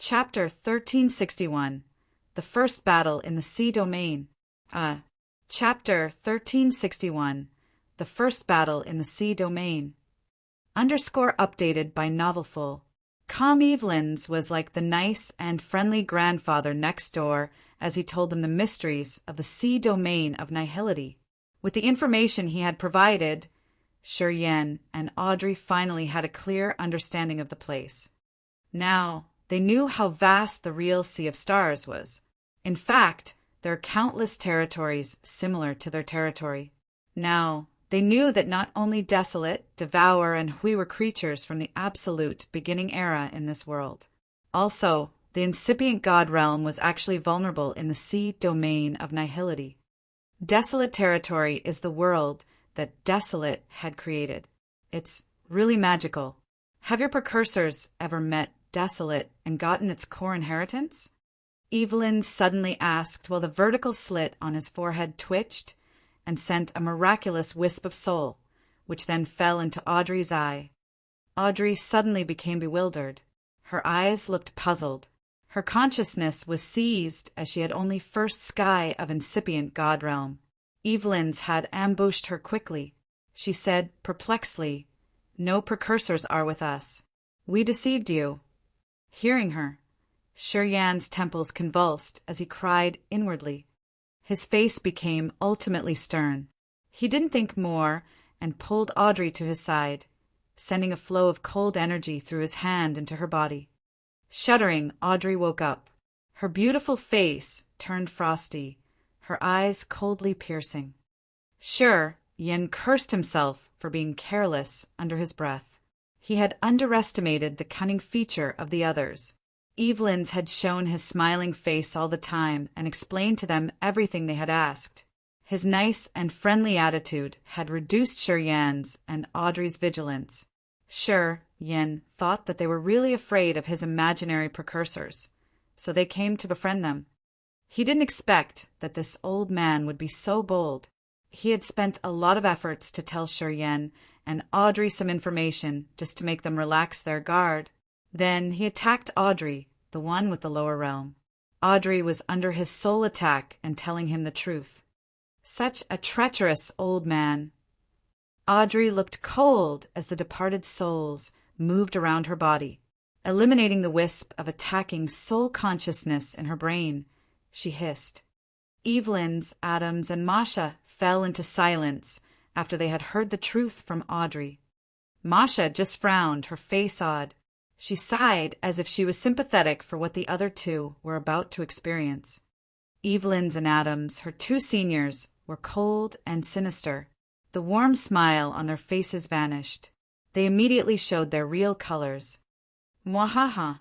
Chapter 1361 The First Battle in the Sea Domain. Chapter 1361 The First Battle in the Sea Domain. Updated by Novelful. Calm Evelyn's was like the nice and friendly grandfather next door as he told them the mysteries of the sea domain of nihility. With the information he had provided, Yen and Audrey finally had a clear understanding of the place. Now, they knew how vast the real Sea of Stars was. In fact, there are countless territories similar to their territory. Now, they knew that not only desolate, devour, and hui were creatures from the absolute beginning era in this world. Also, the incipient god realm was actually vulnerable in the sea domain of nihility. Desolate territory is the world that Desolate had created. It's really magical. Have your precursors ever met Desolate and gotten its core inheritance? Evelyn suddenly asked while the vertical slit on his forehead twitched and sent a miraculous wisp of soul, which then fell into Audrey's eye. Audrey suddenly became bewildered. Her eyes looked puzzled. Her consciousness was seized as she had only first sky of incipient god realm. Evelyn's had ambushed her quickly. She said perplexedly, "No precursors are with us. We deceived you." Hearing her, Yan's temples convulsed as he cried inwardly. His face became ultimately stern. He didn't think more and pulled Audrey to his side, sending a flow of cold energy through his hand into her body. Shuddering, Audrey woke up. Her beautiful face turned frosty, her eyes coldly piercing. Yen cursed himself for being careless under his breath. He had underestimated the cunning feature of the others. Evelyn's had shown his smiling face all the time and explained to them everything they had asked. His nice and friendly attitude had reduced Yan's and Audrey's vigilance. Yen thought that they were really afraid of his imaginary precursors, so they came to befriend them. He didn't expect that this old man would be so bold. He had spent a lot of efforts to tell Yen and Audrey some information just to make them relax their guard. Then he attacked Audrey, the one with the lower realm. Audrey was under his sole attack and telling him the truth. Such a treacherous old man. Audrey looked cold as the departed souls moved around her body, eliminating the wisp of attacking soul consciousness in her brain. She hissed. Evelyn's, Adams, and Masha fell into silence after they had heard the truth from Audrey. Masha just frowned, her face odd. She sighed as if she was sympathetic for what the other two were about to experience. Evelyn's and Adams, her two seniors, were cold and sinister. The warm smile on their faces vanished. They immediately showed their real colors. Mwahaha!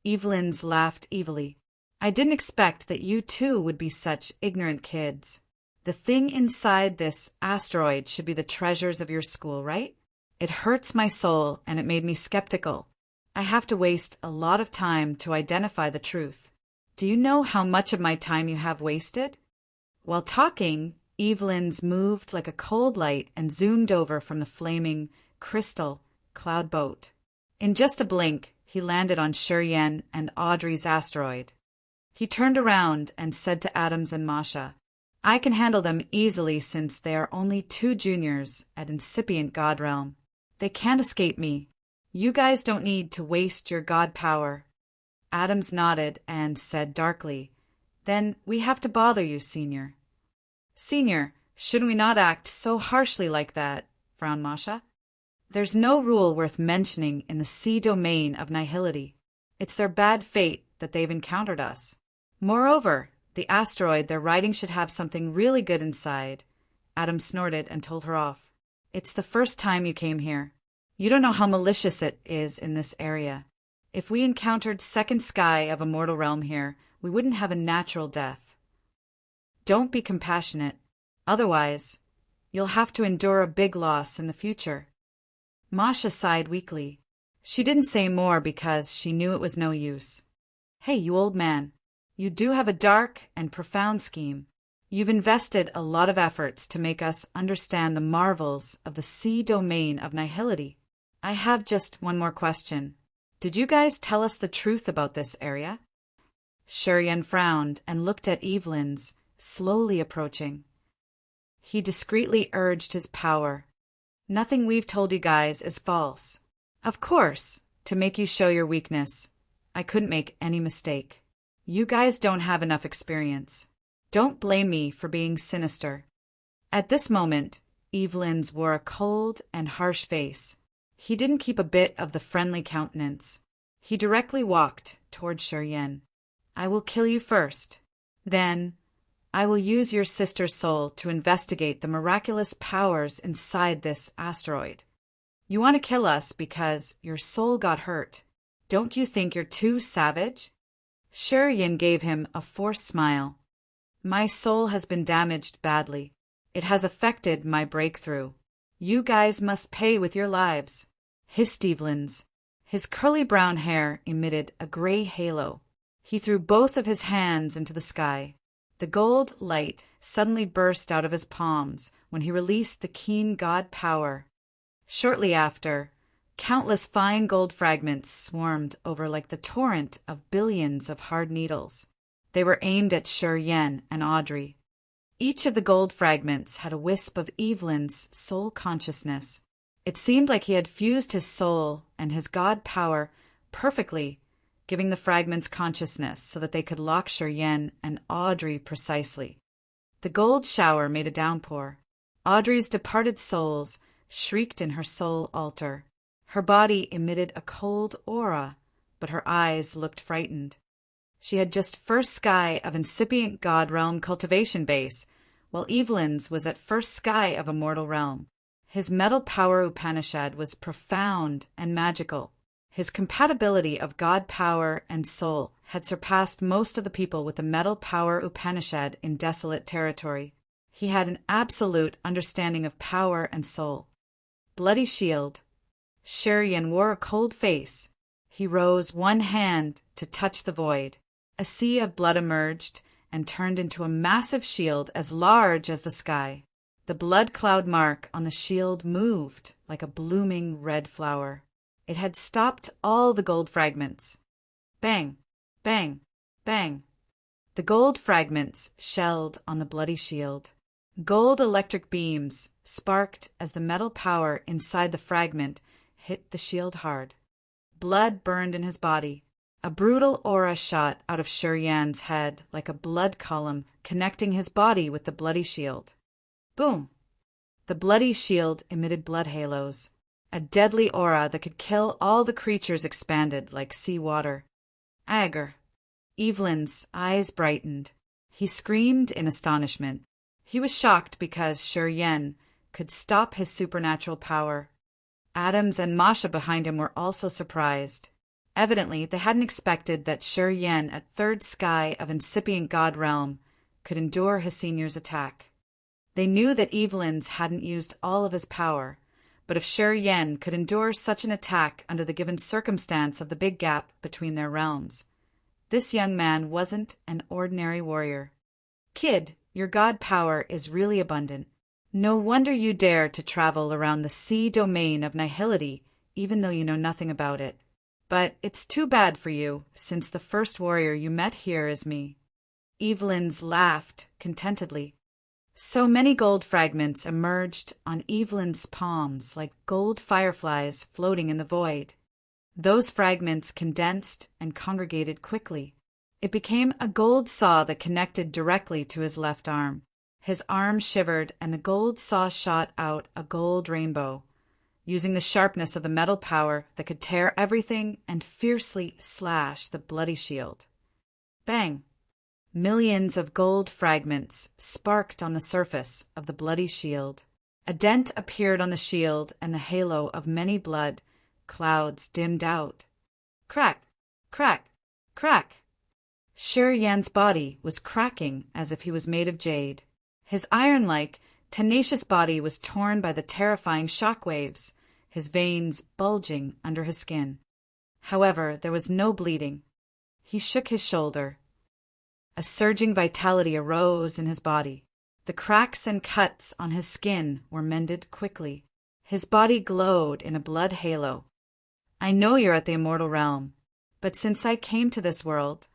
Evelyn's laughed evilly. I didn't expect that you two would be such ignorant kids. The thing inside this asteroid should be the treasures of your school, right? It hurts my soul and it made me skeptical. I have to waste a lot of time to identify the truth. Do you know how much of my time you have wasted? While talking, Evelyn's moved like a cold light and zoomed over from the flaming crystal cloud boat. In just a blink, he landed on Yen and Audrey's asteroid. He turned around and said to Adams and Masha, I can handle them easily since they are only 2 juniors at incipient god realm. They can't escape me. You guys don't need to waste your god power. Adams nodded and said darkly, Then we have to bother you, Senior. Senior, shouldn't we not act so harshly like that? Frowned Masha. There's no rule worth mentioning in the sea domain of nihility. It's their bad fate that they've encountered us. Moreover, the asteroid they're riding should have something really good inside. Adam snorted and told her off. It's the first time you came here. You don't know how malicious it is in this area. If we encountered second sky of a mortal realm here, we wouldn't have a natural death. Don't be compassionate. Otherwise, you'll have to endure a big loss in the future. Masha sighed weakly. She didn't say more because she knew it was no use. Hey, you old man. You do have a dark and profound scheme. You've invested a lot of efforts to make us understand the marvels of the sea domain of nihility. I have just one more question. Did you guys tell us the truth about this area? Shurian frowned and looked at Evelyn's, slowly approaching. He discreetly urged his power. Nothing we've told you guys is false. Of course, to make you show your weakness. I couldn't make any mistake. You guys don't have enough experience. Don't blame me for being sinister. At this moment, Evelyn's wore a cold and harsh face. He didn't keep a bit of the friendly countenance. He directly walked toward Shurian. I will kill you first. Then, I will use your sister's soul to investigate the miraculous powers inside this asteroid. You want to kill us because your soul got hurt. Don't you think you're too savage? Shurian gave him a forced smile. My soul has been damaged badly. It has affected my breakthrough. You guys must pay with your lives. Hissed Evelyn's. His curly brown hair emitted a gray halo. He threw both of his hands into the sky. The gold light suddenly burst out of his palms when he released the keen god power. Shortly after, countless fine gold fragments swarmed over like the torrent of billions of hard needles. They were aimed at Shurian and Audrey. Each of the gold fragments had a wisp of Evelyn's soul consciousness. It seemed like he had fused his soul and his god power perfectly, giving the fragments consciousness so that they could lock Shurian and Audrey precisely. The gold shower made a downpour. Audrey's departed souls shrieked in her soul altar. Her body emitted a cold aura, but her eyes looked frightened. She had just first sky of incipient god realm cultivation base, while Evelyn's was at first sky of immortal realm. His metal power Upanishad was profound and magical. His compatibility of god power and soul had surpassed most of the people with the metal power Upanishad in desolate territory. He had an absolute understanding of power and soul. Bloody shield. Shurian wore a cold face. He rose one hand to touch the void. A sea of blood emerged and turned into a massive shield as large as the sky. The blood cloud mark on the shield moved like a blooming red flower. It had stopped all the gold fragments. Bang, bang, bang. The gold fragments shelled on the bloody shield. Gold electric beams sparked as the metal power inside the fragment hit the shield hard. Blood burned in his body. A brutal aura shot out of Shurian's head like a blood column connecting his body with the bloody shield. Boom! The bloody shield emitted blood halos. A deadly aura that could kill all the creatures expanded like sea water. Agar. Evelyn's eyes brightened. He screamed in astonishment. He was shocked because Shurian could stop his supernatural power. Adams and Masha behind him were also surprised. Evidently, they hadn't expected that Shurian at third sky of incipient god realm could endure his senior's attack. They knew that Evelyn's hadn't used all of his power, but if Shurian could endure such an attack under the given circumstance of the big gap between their realms, this young man wasn't an ordinary warrior. Kid, your god power is really abundant. No wonder you dare to travel around the sea domain of nihility, even though you know nothing about it. But it's too bad for you, since the first warrior you met here is me. Evelyn's laughed contentedly. So many gold fragments emerged on Evelyn's palms like gold fireflies floating in the void. Those fragments condensed and congregated quickly. It became a gold saw that connected directly to his left arm. His arm shivered and the gold saw shot out a gold rainbow, using the sharpness of the metal power that could tear everything and fiercely slash the bloody shield. Bang! Millions of gold fragments sparked on the surface of the bloody shield. A dent appeared on the shield and the halo of many blood clouds dimmed out. Crack! Crack! Crack! Shurian's body was cracking as if he was made of jade. His iron-like, tenacious body was torn by the terrifying shock waves, his veins bulging under his skin. However, there was no bleeding. He shook his shoulder. A surging vitality arose in his body. The cracks and cuts on his skin were mended quickly. His body glowed in a blood halo. I know you're at the immortal realm, but since I came to this world,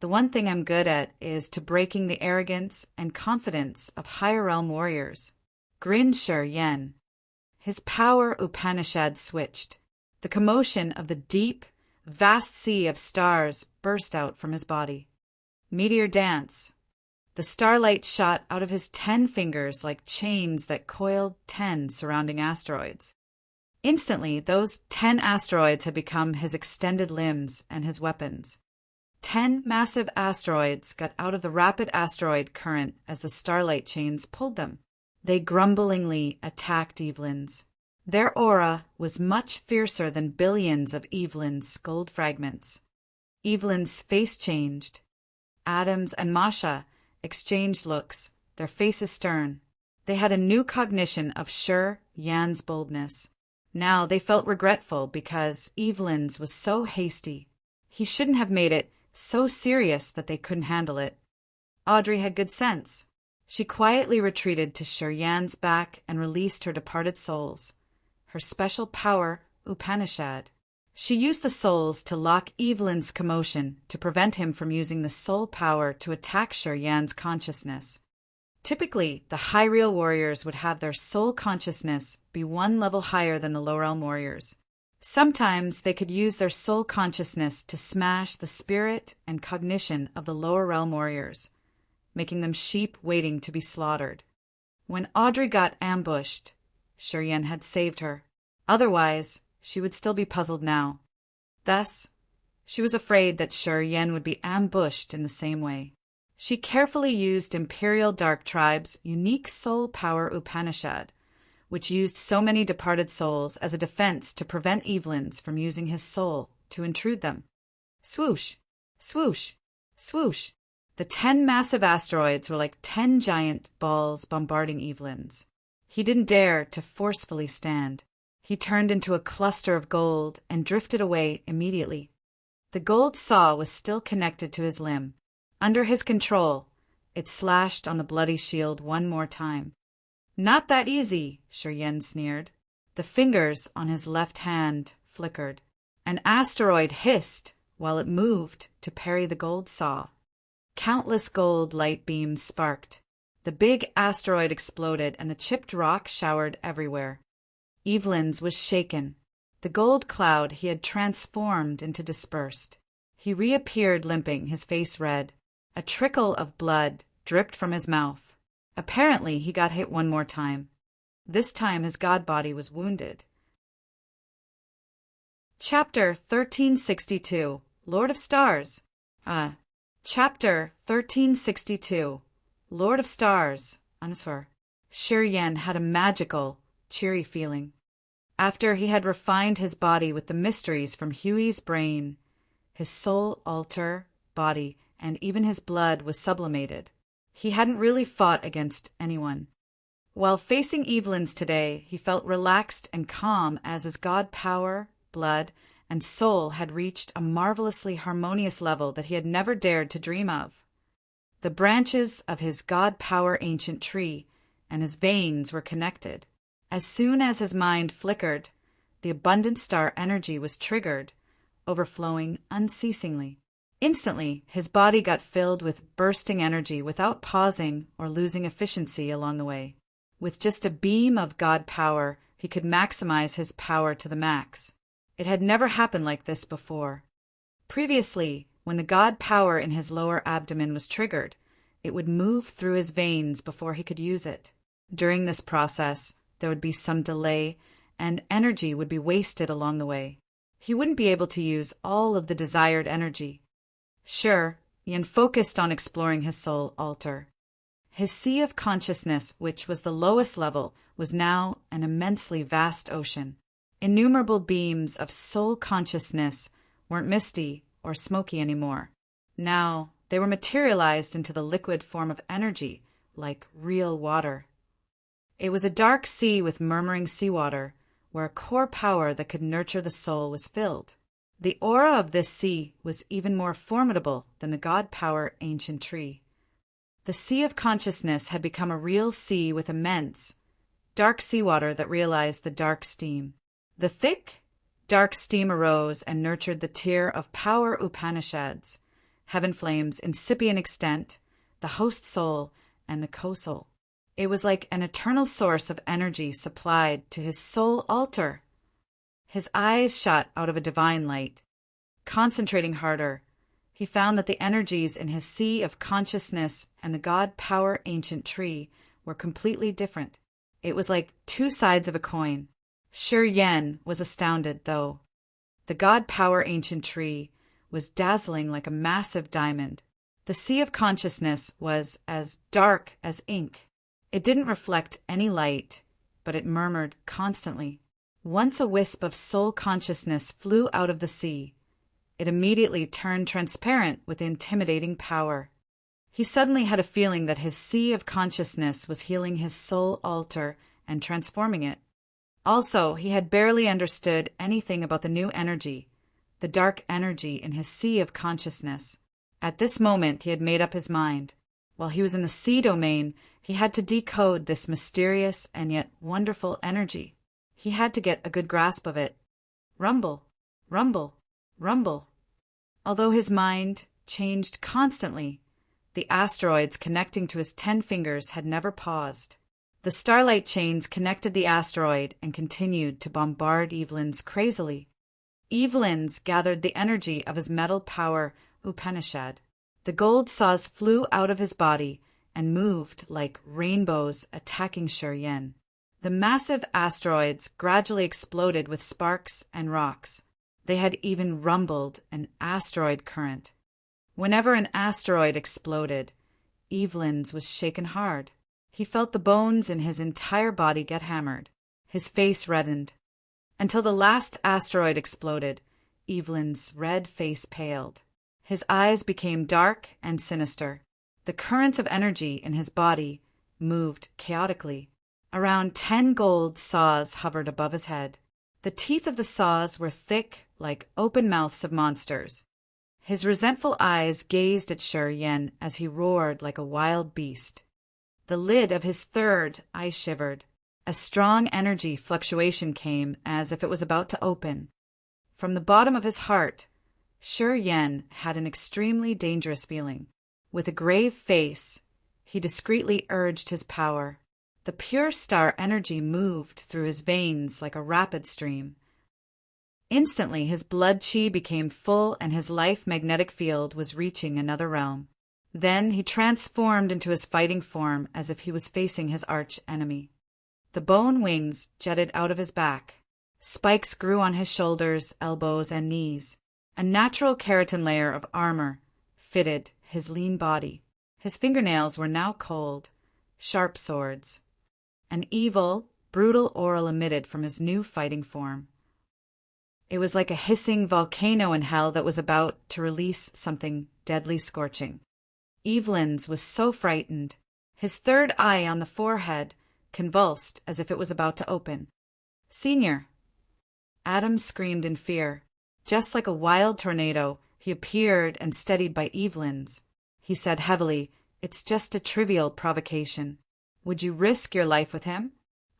the one thing I'm good at is to breaking the arrogance and confidence of higher realm warriors. Grinned Sher Yen. His power Upanishad switched. The commotion of the deep, vast sea of stars burst out from his body. Meteor dance. The starlight shot out of his 10 fingers like chains that coiled 10 surrounding asteroids. Instantly, those 10 asteroids had become his extended limbs and his weapons. 10 massive asteroids got out of the rapid asteroid current as the starlight chains pulled them. They grumblingly attacked Evelyn's. Their aura was much fiercer than billions of Evelyn's gold fragments. Evelyn's face changed. Adams and Masha exchanged looks, their faces stern. They had a new cognition of Sher Yan's boldness. Now they felt regretful because Evelyn's was so hasty. He shouldn't have made it so serious that they couldn't handle it. Audrey had good sense. She quietly retreated to Sher Yan's back and released her departed souls. Her special power, Upanishad. She used the souls to lock Evelyn's commotion to prevent him from using the soul power to attack Sher Yan's consciousness. Typically, the high real warriors would have their soul consciousness be one level higher than the low realm warriors. Sometimes they could use their soul consciousness to smash the spirit and cognition of the lower realm warriors, making them sheep waiting to be slaughtered. When Audrey got ambushed, Sher Yan had saved her. Otherwise, she would still be puzzled now. Thus, she was afraid that Sher Yan would be ambushed in the same way. She carefully used Imperial Dark Tribe's unique soul power Upanishad, which used so many departed souls as a defense to prevent Evelyn's from using his soul to intrude them. Swoosh, swoosh, swoosh. The 10 massive asteroids were like 10 giant balls bombarding Evelyn's. He didn't dare to forcefully stand. He turned into a cluster of gold and drifted away immediately. The gold saw was still connected to his limb. Under his control, it slashed on the bloody shield one more time. Not that easy, Sher Yan sneered. The fingers on his left hand flickered. An asteroid hissed while it moved to parry the gold saw. Countless gold light beams sparked. The big asteroid exploded and the chipped rock showered everywhere. Evelyn's was shaken. The gold cloud he had transformed into dispersed. He reappeared limping, his face red. A trickle of blood dripped from his mouth. Apparently, he got hit one more time. This time his god body was wounded. Chapter 1362, Lord of Stars. Chapter 1362, Lord of Stars. Sher Yan had a magical, cheery feeling. After he had refined his body with the mysteries from Huey's brain, his soul, altar, body, and even his blood was sublimated. He hadn't really fought against anyone. While facing Evelyn's today, he felt relaxed and calm as his god power, blood, and soul had reached a marvelously harmonious level that he had never dared to dream of. The branches of his god power ancient tree and his veins were connected. As soon as his mind flickered, the abundant star energy was triggered, overflowing unceasingly. Instantly, his body got filled with bursting energy without pausing or losing efficiency along the way. With just a beam of god power, he could maximize his power to the max. It had never happened like this before. Previously, when the god power in his lower abdomen was triggered, it would move through his veins before he could use it. During this process, there would be some delay, and energy would be wasted along the way. He wouldn't be able to use all of the desired energy. Sher Yan focused on exploring his soul altar. His sea of consciousness, which was the lowest level, was now an immensely vast ocean. Innumerable beams of soul consciousness weren't misty or smoky anymore. Now they were materialized into the liquid form of energy, like real water. It was a dark sea with murmuring seawater, where a core power that could nurture the soul was filled. The aura of this sea was even more formidable than the god power ancient tree. The sea of consciousness had become a real sea with immense, dark seawater that realized the dark steam. The thick, Dark steam arose and nurtured the tier of power Upanishads, heaven flames, incipient extent, the host soul, and the co-soul. It was like an eternal source of energy supplied to his soul altar. His eyes shot out of a divine light. Concentrating harder, he found that the energies in his sea of consciousness and the God Power ancient tree were completely different. It was like two sides of a coin. Shi Yen was astounded, though. The God Power ancient tree was dazzling like a massive diamond. The sea of consciousness was as dark as ink. It didn't reflect any light, but it murmured constantly. Once a wisp of soul consciousness flew out of the sea, it immediately turned transparent with intimidating power. He suddenly had a feeling that his sea of consciousness was healing his soul altar and transforming it. Also, he had barely understood anything about the new energy, the dark energy in his sea of consciousness. At this moment, he had made up his mind. While he was in the sea domain, he had to decode this mysterious and yet wonderful energy. He had to get a good grasp of it. Rumble, rumble, rumble. Although his mind changed constantly, the asteroids connecting to his 10 fingers had never paused. The starlight chains connected the asteroid and continued to bombard Evelyn's crazily. Evelyn's gathered the energy of his metal power Upanishad. The gold saws flew out of his body and moved like rainbows attacking Shi Yen. The massive asteroids gradually exploded with sparks and rocks. They had even rumbled an asteroid current. Whenever an asteroid exploded, Evelyn's was shaken hard. He felt the bones in his entire body get hammered. His face reddened. Until the last asteroid exploded, Evelyn's red face paled. His eyes became dark and sinister. The currents of energy in his body moved chaotically. Around 10 gold saws hovered above his head. The teeth of the saws were thick like open mouths of monsters. His resentful eyes gazed at Shi Yen as he roared like a wild beast. The lid of his third eye shivered. A strong energy fluctuation came as if it was about to open. From the bottom of his heart, Shi Yen had an extremely dangerous feeling. With a grave face, he discreetly urged his power. The pure star energy moved through his veins like a rapid stream. Instantly, his blood chi became full and his life magnetic field was reaching another realm. Then he transformed into his fighting form as if he was facing his arch enemy. The bone wings jutted out of his back. Spikes grew on his shoulders, elbows, and knees. A natural keratin layer of armor fitted his lean body. His fingernails were now cold, sharp swords. An evil, brutal aura emitted from his new fighting form. It was like a hissing volcano in hell that was about to release something deadly scorching. Evelyn's was so frightened. His third eye on the forehead convulsed as if it was about to open. "Senior!" Adam screamed in fear. Just like a wild tornado, he appeared and steadied by Evelyn's. He said heavily, "It's just a trivial provocation. Would you risk your life with him?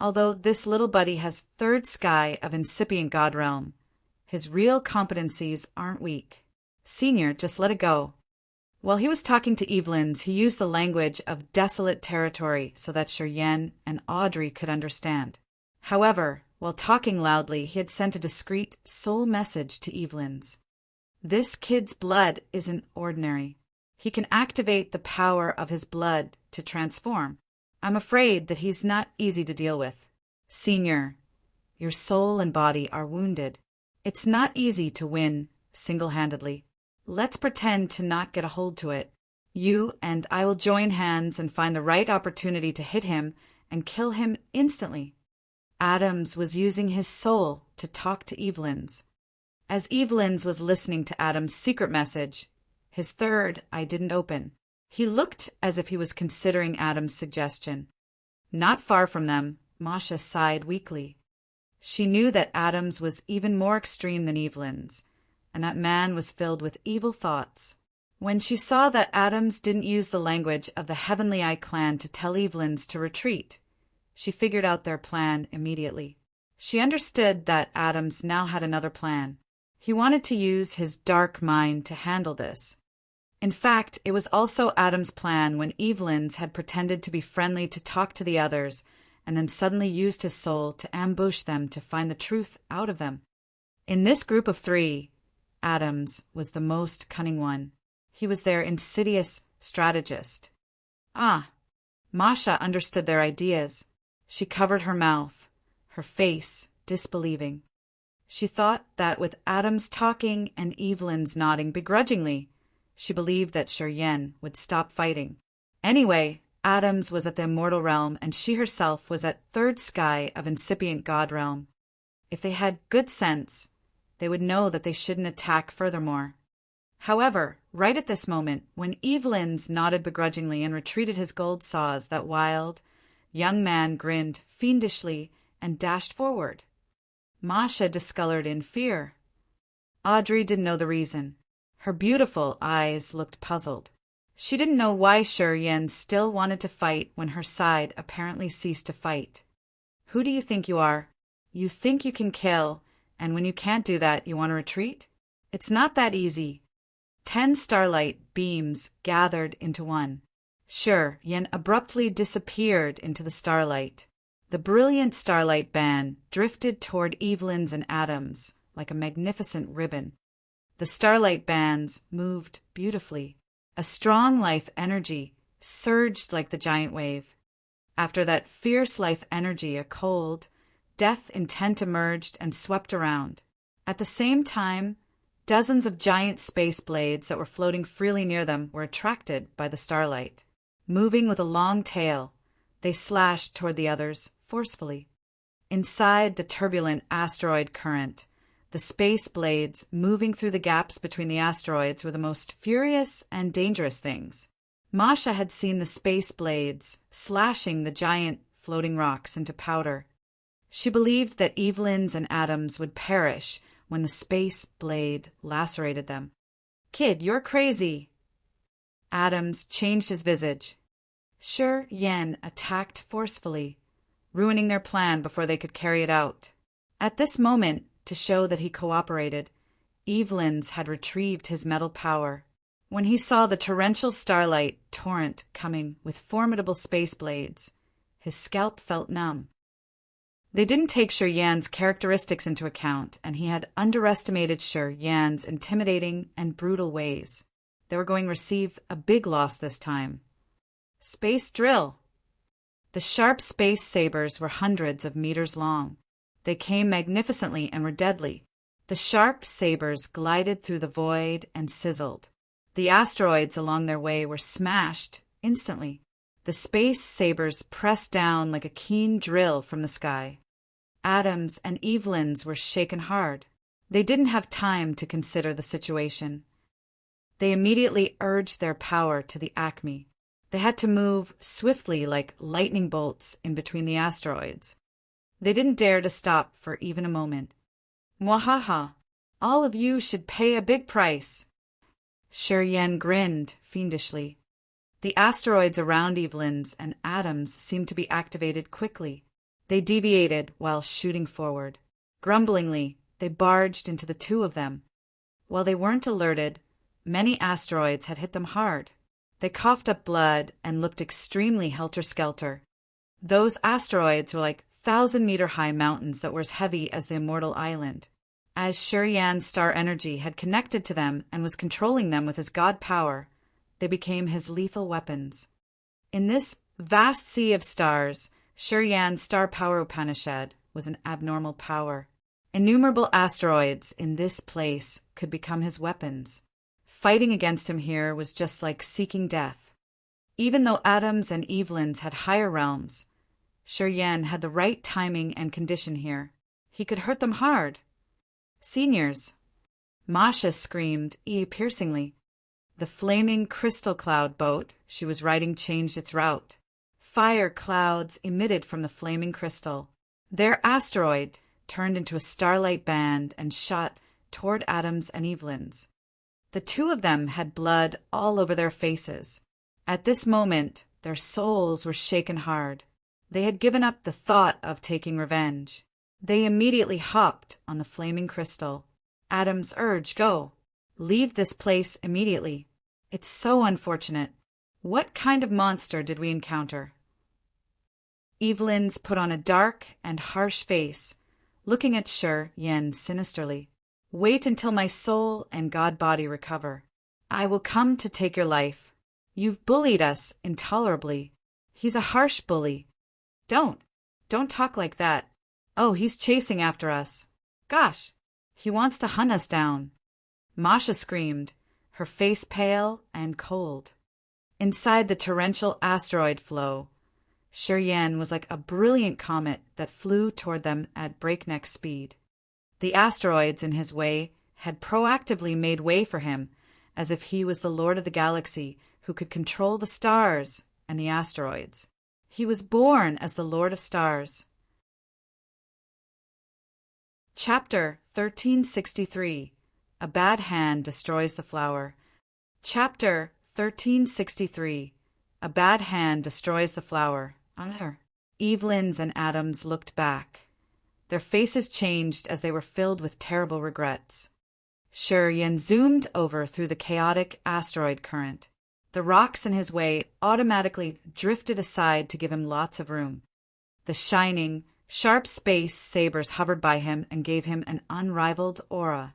Although this little buddy has third sky of incipient god realm, his real competencies aren't weak. Senior, just let it go." While he was talking to Evelyn's, he used the language of desolate territory so that Shi Yen and Audrey could understand. However, while talking loudly, he had sent a discreet soul message to Evelyn's. This kid's blood isn't ordinary. He can activate the power of his blood to transform. I'm afraid that he's not easy to deal with. Senior, your soul and body are wounded. It's not easy to win single-handedly. Let's pretend to not get a hold to it. You and I will join hands and find the right opportunity to hit him and kill him instantly. Adams was using his soul to talk to Evelyn's. As Evelyn's was listening to Adam's secret message, his third eye didn't open. He looked as if he was considering Adam's suggestion. Not far from them, Masha sighed weakly. She knew that Adams was even more extreme than Evelyn's, and that man was filled with evil thoughts. When she saw that Adams didn't use the language of the Heavenly Eye clan to tell Evelyn's to retreat, she figured out their plan immediately. She understood that Adams now had another plan. He wanted to use his dark mind to handle this. In fact, it was also Adam's plan when Evelyn's had pretended to be friendly to talk to the others, and then suddenly used his soul to ambush them to find the truth out of them. In this group of three, Adams was the most cunning one. He was their insidious strategist. Masha understood their ideas. She covered her mouth, her face disbelieving. She thought that with Adams talking and Evelyn's nodding begrudgingly, she believed that Shiryen would stop fighting. Anyway, Adams was at the immortal realm and she herself was at third sky of incipient god realm. If they had good sense, they would know that they shouldn't attack furthermore. However, right at this moment, when Evelyn's nodded begrudgingly and retreated his gold saws, that wild, young man grinned fiendishly and dashed forward. Masha discolored in fear. Audrey didn't know the reason. Her beautiful eyes looked puzzled. She didn't know why Shiryen still wanted to fight when her side apparently ceased to fight. Who do you think you are? You think you can kill, and when you can't do that, you want to retreat? It's not that easy. 10 starlight beams gathered into one. Shiryen abruptly disappeared into the starlight. The brilliant starlight band drifted toward Evelyn's and Adams like a magnificent ribbon. The starlight bands moved beautifully. A strong life energy surged like the giant wave. After that fierce life energy, a cold, death intent emerged and swept around. At the same time, dozens of giant space blades that were floating freely near them were attracted by the starlight. Moving with a long tail, they slashed toward the others forcefully. Inside the turbulent asteroid current, the space blades moving through the gaps between the asteroids were the most furious and dangerous things. Masha had seen the space blades slashing the giant floating rocks into powder. She believed that Evelyn's and Adams would perish when the space blade lacerated them. "Kid, you're crazy." Adams changed his visage. Shiryen attacked forcefully, ruining their plan before they could carry it out. At this moment, to show that he cooperated, Evelyn's had retrieved his metal power. When he saw the torrential starlight torrent coming with formidable space blades, his scalp felt numb. They didn't take Shiryen's characteristics into account, and he had underestimated Shiryen's intimidating and brutal ways. They were going to receive a big loss this time. Space drill! The sharp space sabers were hundreds of meters long. They came magnificently and were deadly. The sharp sabers glided through the void and sizzled. The asteroids along their way were smashed instantly. The space sabers pressed down like a keen drill from the sky. Adams and Evelyn's were shaken hard. They didn't have time to consider the situation. They immediately urged their power to the acme. They had to move swiftly like lightning bolts in between the asteroids. They didn't dare to stop for even a moment. "Mwahaha! All of you should pay a big price." Shiryen grinned fiendishly. The asteroids around Evelyn's and Adams seemed to be activated quickly. They deviated while shooting forward. Grumblingly, they barged into the two of them. While they weren't alerted, many asteroids had hit them hard. They coughed up blood and looked extremely helter-skelter. Those asteroids were like 1,000-meter-high mountains that were as heavy as the immortal island. As Shiryan's star energy had connected to them and was controlling them with his god power, they became his lethal weapons. In this vast sea of stars, Shiryan's star power Upanishad was an abnormal power. Innumerable asteroids in this place could become his weapons. Fighting against him here was just like seeking death. Even though Adams and Evelyn's had higher realms, Shiryen had the right timing and condition here. He could hurt them hard. "Seniors!" Masha screamed ear-piercingly. The flaming crystal cloud boat she was riding changed its route. Fire clouds emitted from the flaming crystal. Their asteroid turned into a starlight band and shot toward Adams and Evelyn's. The two of them had blood all over their faces. At this moment, their souls were shaken hard. They had given up the thought of taking revenge. They immediately hopped on the flaming crystal. Adam's urge, go. Leave this place immediately. It's so unfortunate. What kind of monster did we encounter? Evelyn's put on a dark and harsh face, looking at Shi Yen sinisterly. Wait until my soul and god-body recover. I will come to take your life. You've bullied us intolerably. He's a harsh bully. Don't talk like that. Oh, he's chasing after us. Gosh, he wants to hunt us down. Masha screamed, her face pale and cold. Inside the torrential asteroid flow, Shi Yen was like a brilliant comet that flew toward them at breakneck speed. The asteroids in his way had proactively made way for him, as if he was the Lord of the Galaxy who could control the stars and the asteroids. He was born as the Lord of Stars. Chapter 1363. A Bad Hand Destroys the Flower. Chapter 1363. A Bad Hand Destroys the Flower. Evelyn's and Adam's looked back. Their faces changed as they were filled with terrible regrets. Shi Yen zoomed over through the chaotic asteroid current. The rocks in his way automatically drifted aside to give him lots of room. The shining, sharp space sabers hovered by him and gave him an unrivaled aura.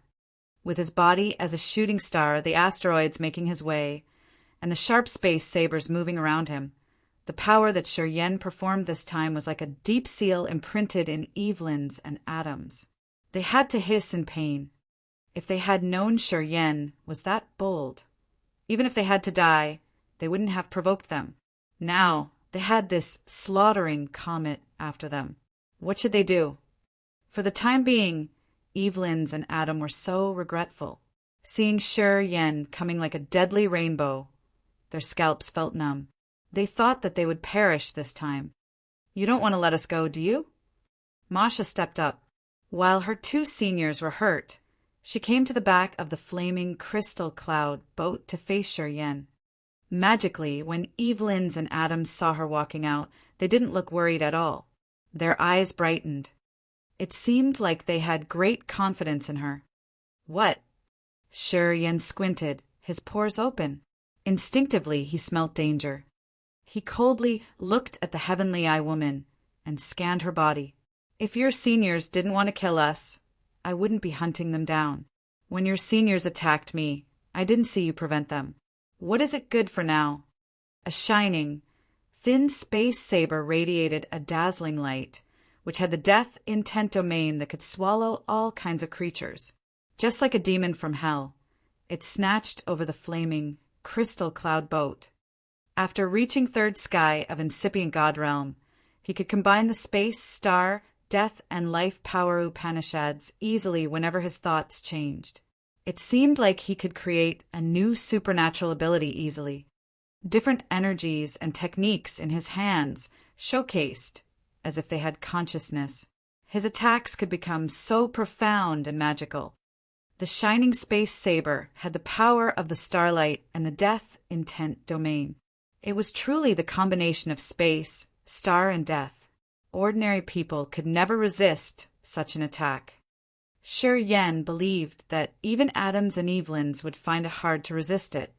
With his body as a shooting star, the asteroids making his way, and the sharp space sabers moving around him, the power that Shi Yen performed this time was like a deep seal imprinted in Evelyn's and Adam's. They had to hiss in pain. If they had known Shi Yen was that bold, even if they had to die, they wouldn't have provoked them. Now, they had this slaughtering comet after them. What should they do? For the time being, Evelyn's and Adam were so regretful. Seeing Shi Yen coming like a deadly rainbow, their scalps felt numb. They thought that they would perish this time. You don't want to let us go, do you? Masha stepped up. While her two seniors were hurt, she came to the back of the flaming crystal cloud boat to face Shi Yen. Magically, when Evelyn's and Adams saw her walking out, they didn't look worried at all. Their eyes brightened. It seemed like they had great confidence in her. What? Shi Yen squinted, his pores open. Instinctively, he smelt danger. He coldly looked at the Heavenly Eye woman and scanned her body. If your seniors didn't want to kill us, I wouldn't be hunting them down. When your seniors attacked me, I didn't see you prevent them. What is it good for now? A shining, thin space saber radiated a dazzling light, which had the death intent domain that could swallow all kinds of creatures. Just like a demon from hell, it snatched over the flaming, crystal cloud boat. After reaching third sky of incipient god realm, he could combine the space, star, death, and life power Upanishads easily whenever his thoughts changed. It seemed like he could create a new supernatural ability easily. Different energies and techniques in his hands showcased as if they had consciousness. His attacks could become so profound and magical. The shining space saber had the power of the starlight and the death intent domain. It was truly the combination of space, star, and death. Ordinary people could never resist such an attack. Shi Yen believed that even Adams and Evelyn's would find it hard to resist it.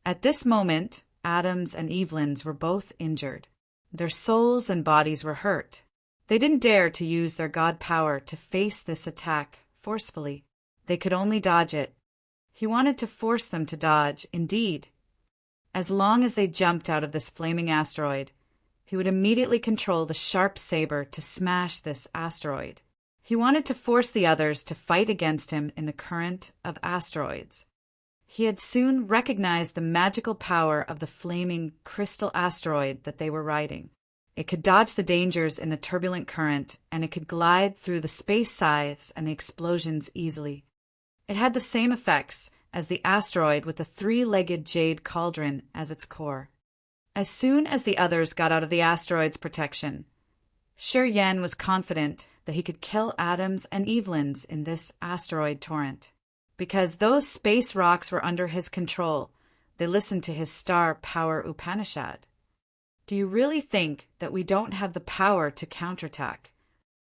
At this moment, Adams and Evelyn's were both injured. Their souls and bodies were hurt. They didn't dare to use their god power to face this attack forcefully. They could only dodge it. He wanted to force them to dodge, indeed. As long as they jumped out of this flaming asteroid, he would immediately control the sharp saber to smash this asteroid. He wanted to force the others to fight against him in the current of asteroids. He had soon recognized the magical power of the flaming crystal asteroid that they were riding. It could dodge the dangers in the turbulent current, and it could glide through the space scythes and the explosions easily. It had the same effects as the asteroid with the three-legged jade cauldron as its core. As soon as the others got out of the asteroid's protection, Shi Yen was confident that he could kill Adams and Evelyn's in this asteroid torrent. Because those space rocks were under his control, they listened to his star power Upanishad. Do you really think that we don't have the power to counterattack?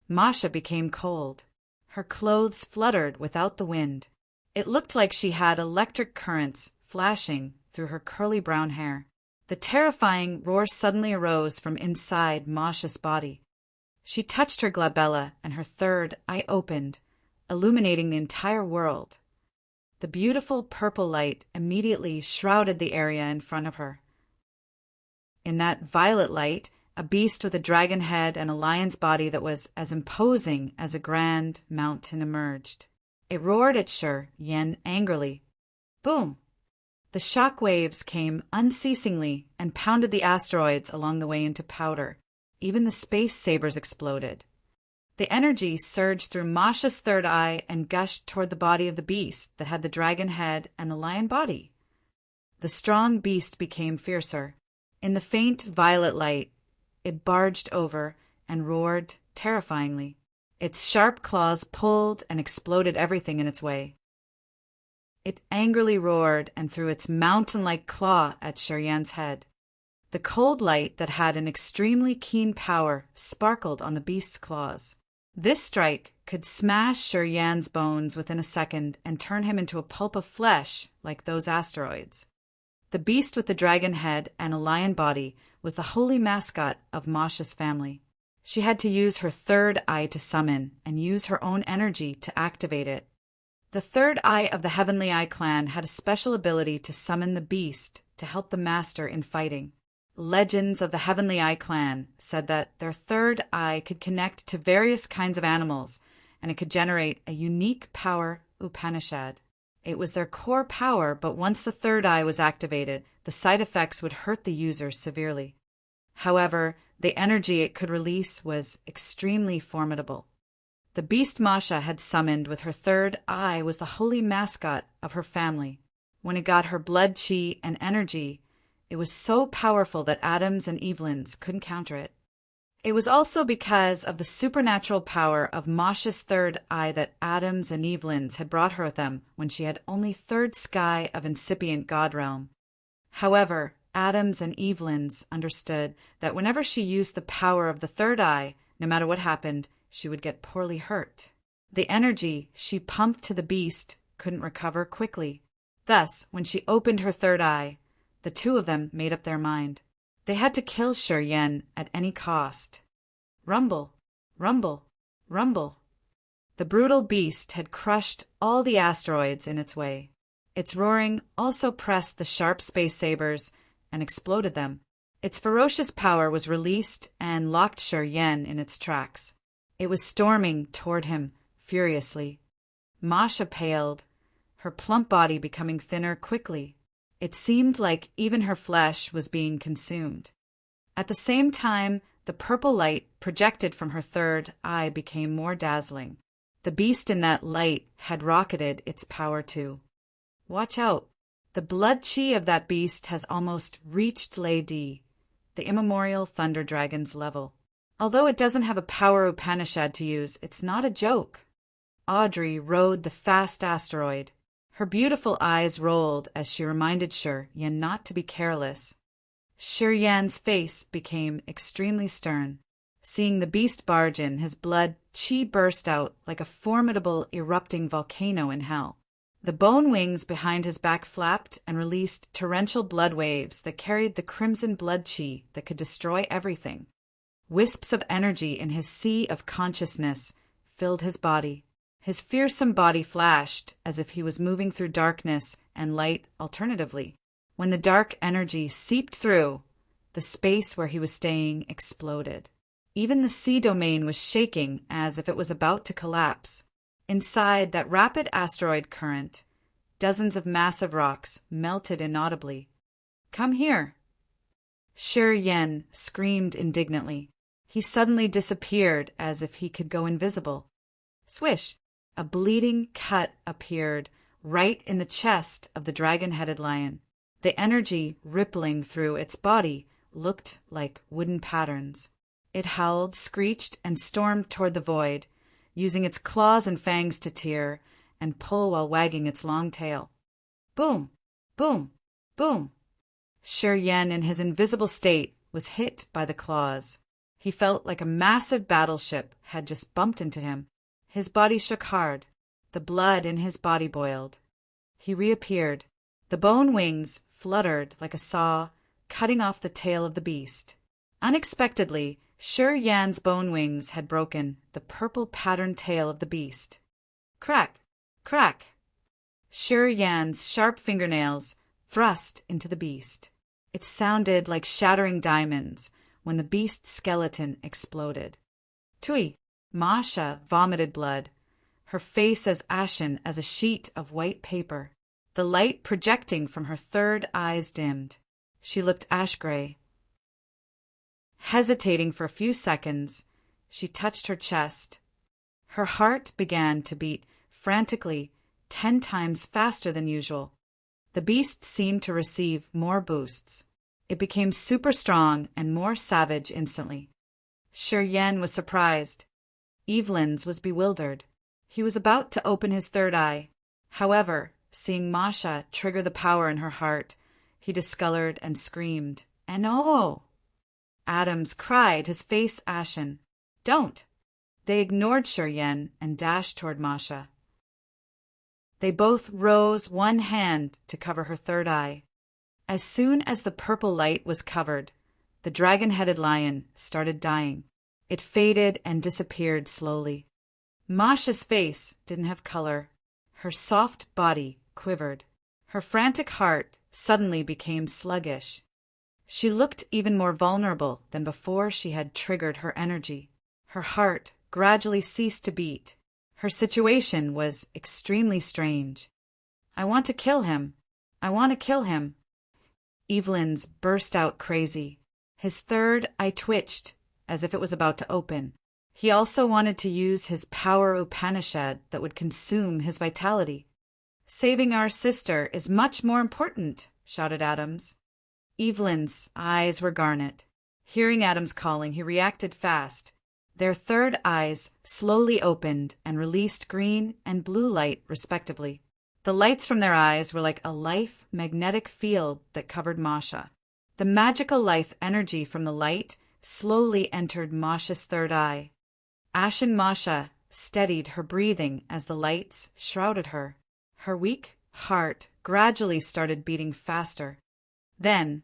Masha became cold. Her clothes fluttered without the wind. It looked like she had electric currents flashing through her curly brown hair. The terrifying roar suddenly arose from inside Masha's body. She touched her glabella, and her third eye opened, illuminating the entire world. The beautiful purple light immediately shrouded the area in front of her. In that violet light, a beast with a dragon head and a lion's body that was as imposing as a grand mountain emerged. It roared at Shi Yan angrily. Boom! The shock waves came unceasingly and pounded the asteroids along the way into powder. Even the space sabers exploded. The energy surged through Masha's third eye and gushed toward the body of the beast that had the dragon head and the lion body. The strong beast became fiercer. In the faint violet light, it barged over and roared terrifyingly. Its sharp claws pulled and exploded everything in its way. It angrily roared and threw its mountain-like claw at Shi Yan's head. The cold light that had an extremely keen power sparkled on the beast's claws. This strike could smash Shi Yan's bones within a second and turn him into a pulp of flesh like those asteroids. The beast with the dragon head and a lion body was the holy mascot of Masha's family. She had to use her third eye to summon and use her own energy to activate it. The third eye of the Heavenly Eye clan had a special ability to summon the beast to help the master in fighting. Legends of the Heavenly Eye clan said that their third eye could connect to various kinds of animals, and it could generate a unique power Upanishad. It was their core power, but once the third eye was activated, the side effects would hurt the user severely. However, the energy it could release was extremely formidable. The beast Masha had summoned with her third eye was the holy mascot of her family. When it got her blood chi and energy, it was so powerful that Adams and Evelyn's couldn't counter it. It was also because of the supernatural power of Masha's third eye that Adams and Evelyn's had brought her with them when she had only third sky of incipient God realm. However, Adams and Evelyn's understood that whenever she used the power of the third eye, no matter what happened, she would get poorly hurt. The energy she pumped to the beast couldn't recover quickly. Thus, when she opened her third eye, the two of them made up their mind. They had to kill Shi Yan at any cost. Rumble, rumble, rumble. The brutal beast had crushed all the asteroids in its way. Its roaring also pressed the sharp space sabers and exploded them. Its ferocious power was released and locked Shi Yan in its tracks. It was storming toward him furiously. Masha paled, her plump body becoming thinner quickly. It seemed like even her flesh was being consumed. At the same time, the purple light projected from her third eye became more dazzling. The beast in that light had rocketed its power too. Watch out! The blood chi of that beast has almost reached Lady, the immemorial thunder dragon's level. Although it doesn't have a power Upanishad to use, it's not a joke. Audrey rode the fast asteroid. Her beautiful eyes rolled as she reminded Shi Yan not to be careless. Shi Yan's face became extremely stern. Seeing the beast barge in, his blood chi burst out like a formidable erupting volcano in hell. The bone wings behind his back flapped and released torrential blood waves that carried the crimson blood chi that could destroy everything. Wisps of energy in his sea of consciousness filled his body. His fearsome body flashed as if he was moving through darkness and light alternatively. When the dark energy seeped through, the space where he was staying exploded. Even the sea domain was shaking as if it was about to collapse. Inside that rapid asteroid current, dozens of massive rocks melted inaudibly. "Come here!" Shi Yan screamed indignantly. He suddenly disappeared as if he could go invisible. Swish! A bleeding cut appeared right in the chest of the dragon-headed lion. The energy rippling through its body looked like wooden patterns. It howled, screeched, and stormed toward the void, using its claws and fangs to tear and pull while wagging its long tail. Boom! Boom! Boom! Shi Yan, in his invisible state, was hit by the claws. He felt like a massive battleship had just bumped into him. His body shook hard. The blood in his body boiled. He reappeared. The bone wings fluttered like a saw, cutting off the tail of the beast. Unexpectedly, Sure Yan's bone wings had broken the purple patterned tail of the beast. Crack! Crack! Sure Yan's sharp fingernails thrust into the beast. It sounded like shattering diamonds when the beast's skeleton exploded. Tui! Masha vomited blood, her face as ashen as a sheet of white paper. The light projecting from her third eyes dimmed. She looked ash-gray. Hesitating for a few seconds, she touched her chest. Her heart began to beat frantically, 10 times faster than usual. The beast seemed to receive more boosts. It became super strong and more savage instantly. Sure Yan was surprised. Evelyn's was bewildered. He was about to open his third eye. However, seeing Masha trigger the power in her heart, he discolored and screamed, "And oh!" Adams cried, his face ashen. "Don't!" They ignored Sure Yan and dashed toward Masha. They both rose one hand to cover her third eye. As soon as the purple light was covered, the dragon-headed lion started dying. It faded and disappeared slowly. Masha's face didn't have color. Her soft body quivered. Her frantic heart suddenly became sluggish. She looked even more vulnerable than before she had triggered her energy. Her heart gradually ceased to beat. Her situation was extremely strange. "I want to kill him. I want to kill him." Evelyn's burst out crazy. His third eye twitched as if it was about to open. He also wanted to use his power Upanishad that would consume his vitality. "Saving our sister is much more important," shouted Adams. Evelyn's eyes were garnet. Hearing Adams calling, he reacted fast. Their third eyes slowly opened and released green and blue light, respectively. The lights from their eyes were like a life magnetic field that covered Masha. The magical life energy from the light slowly entered Masha's third eye. Ashen Masha steadied her breathing as the lights shrouded her. Her weak heart gradually started beating faster. Then,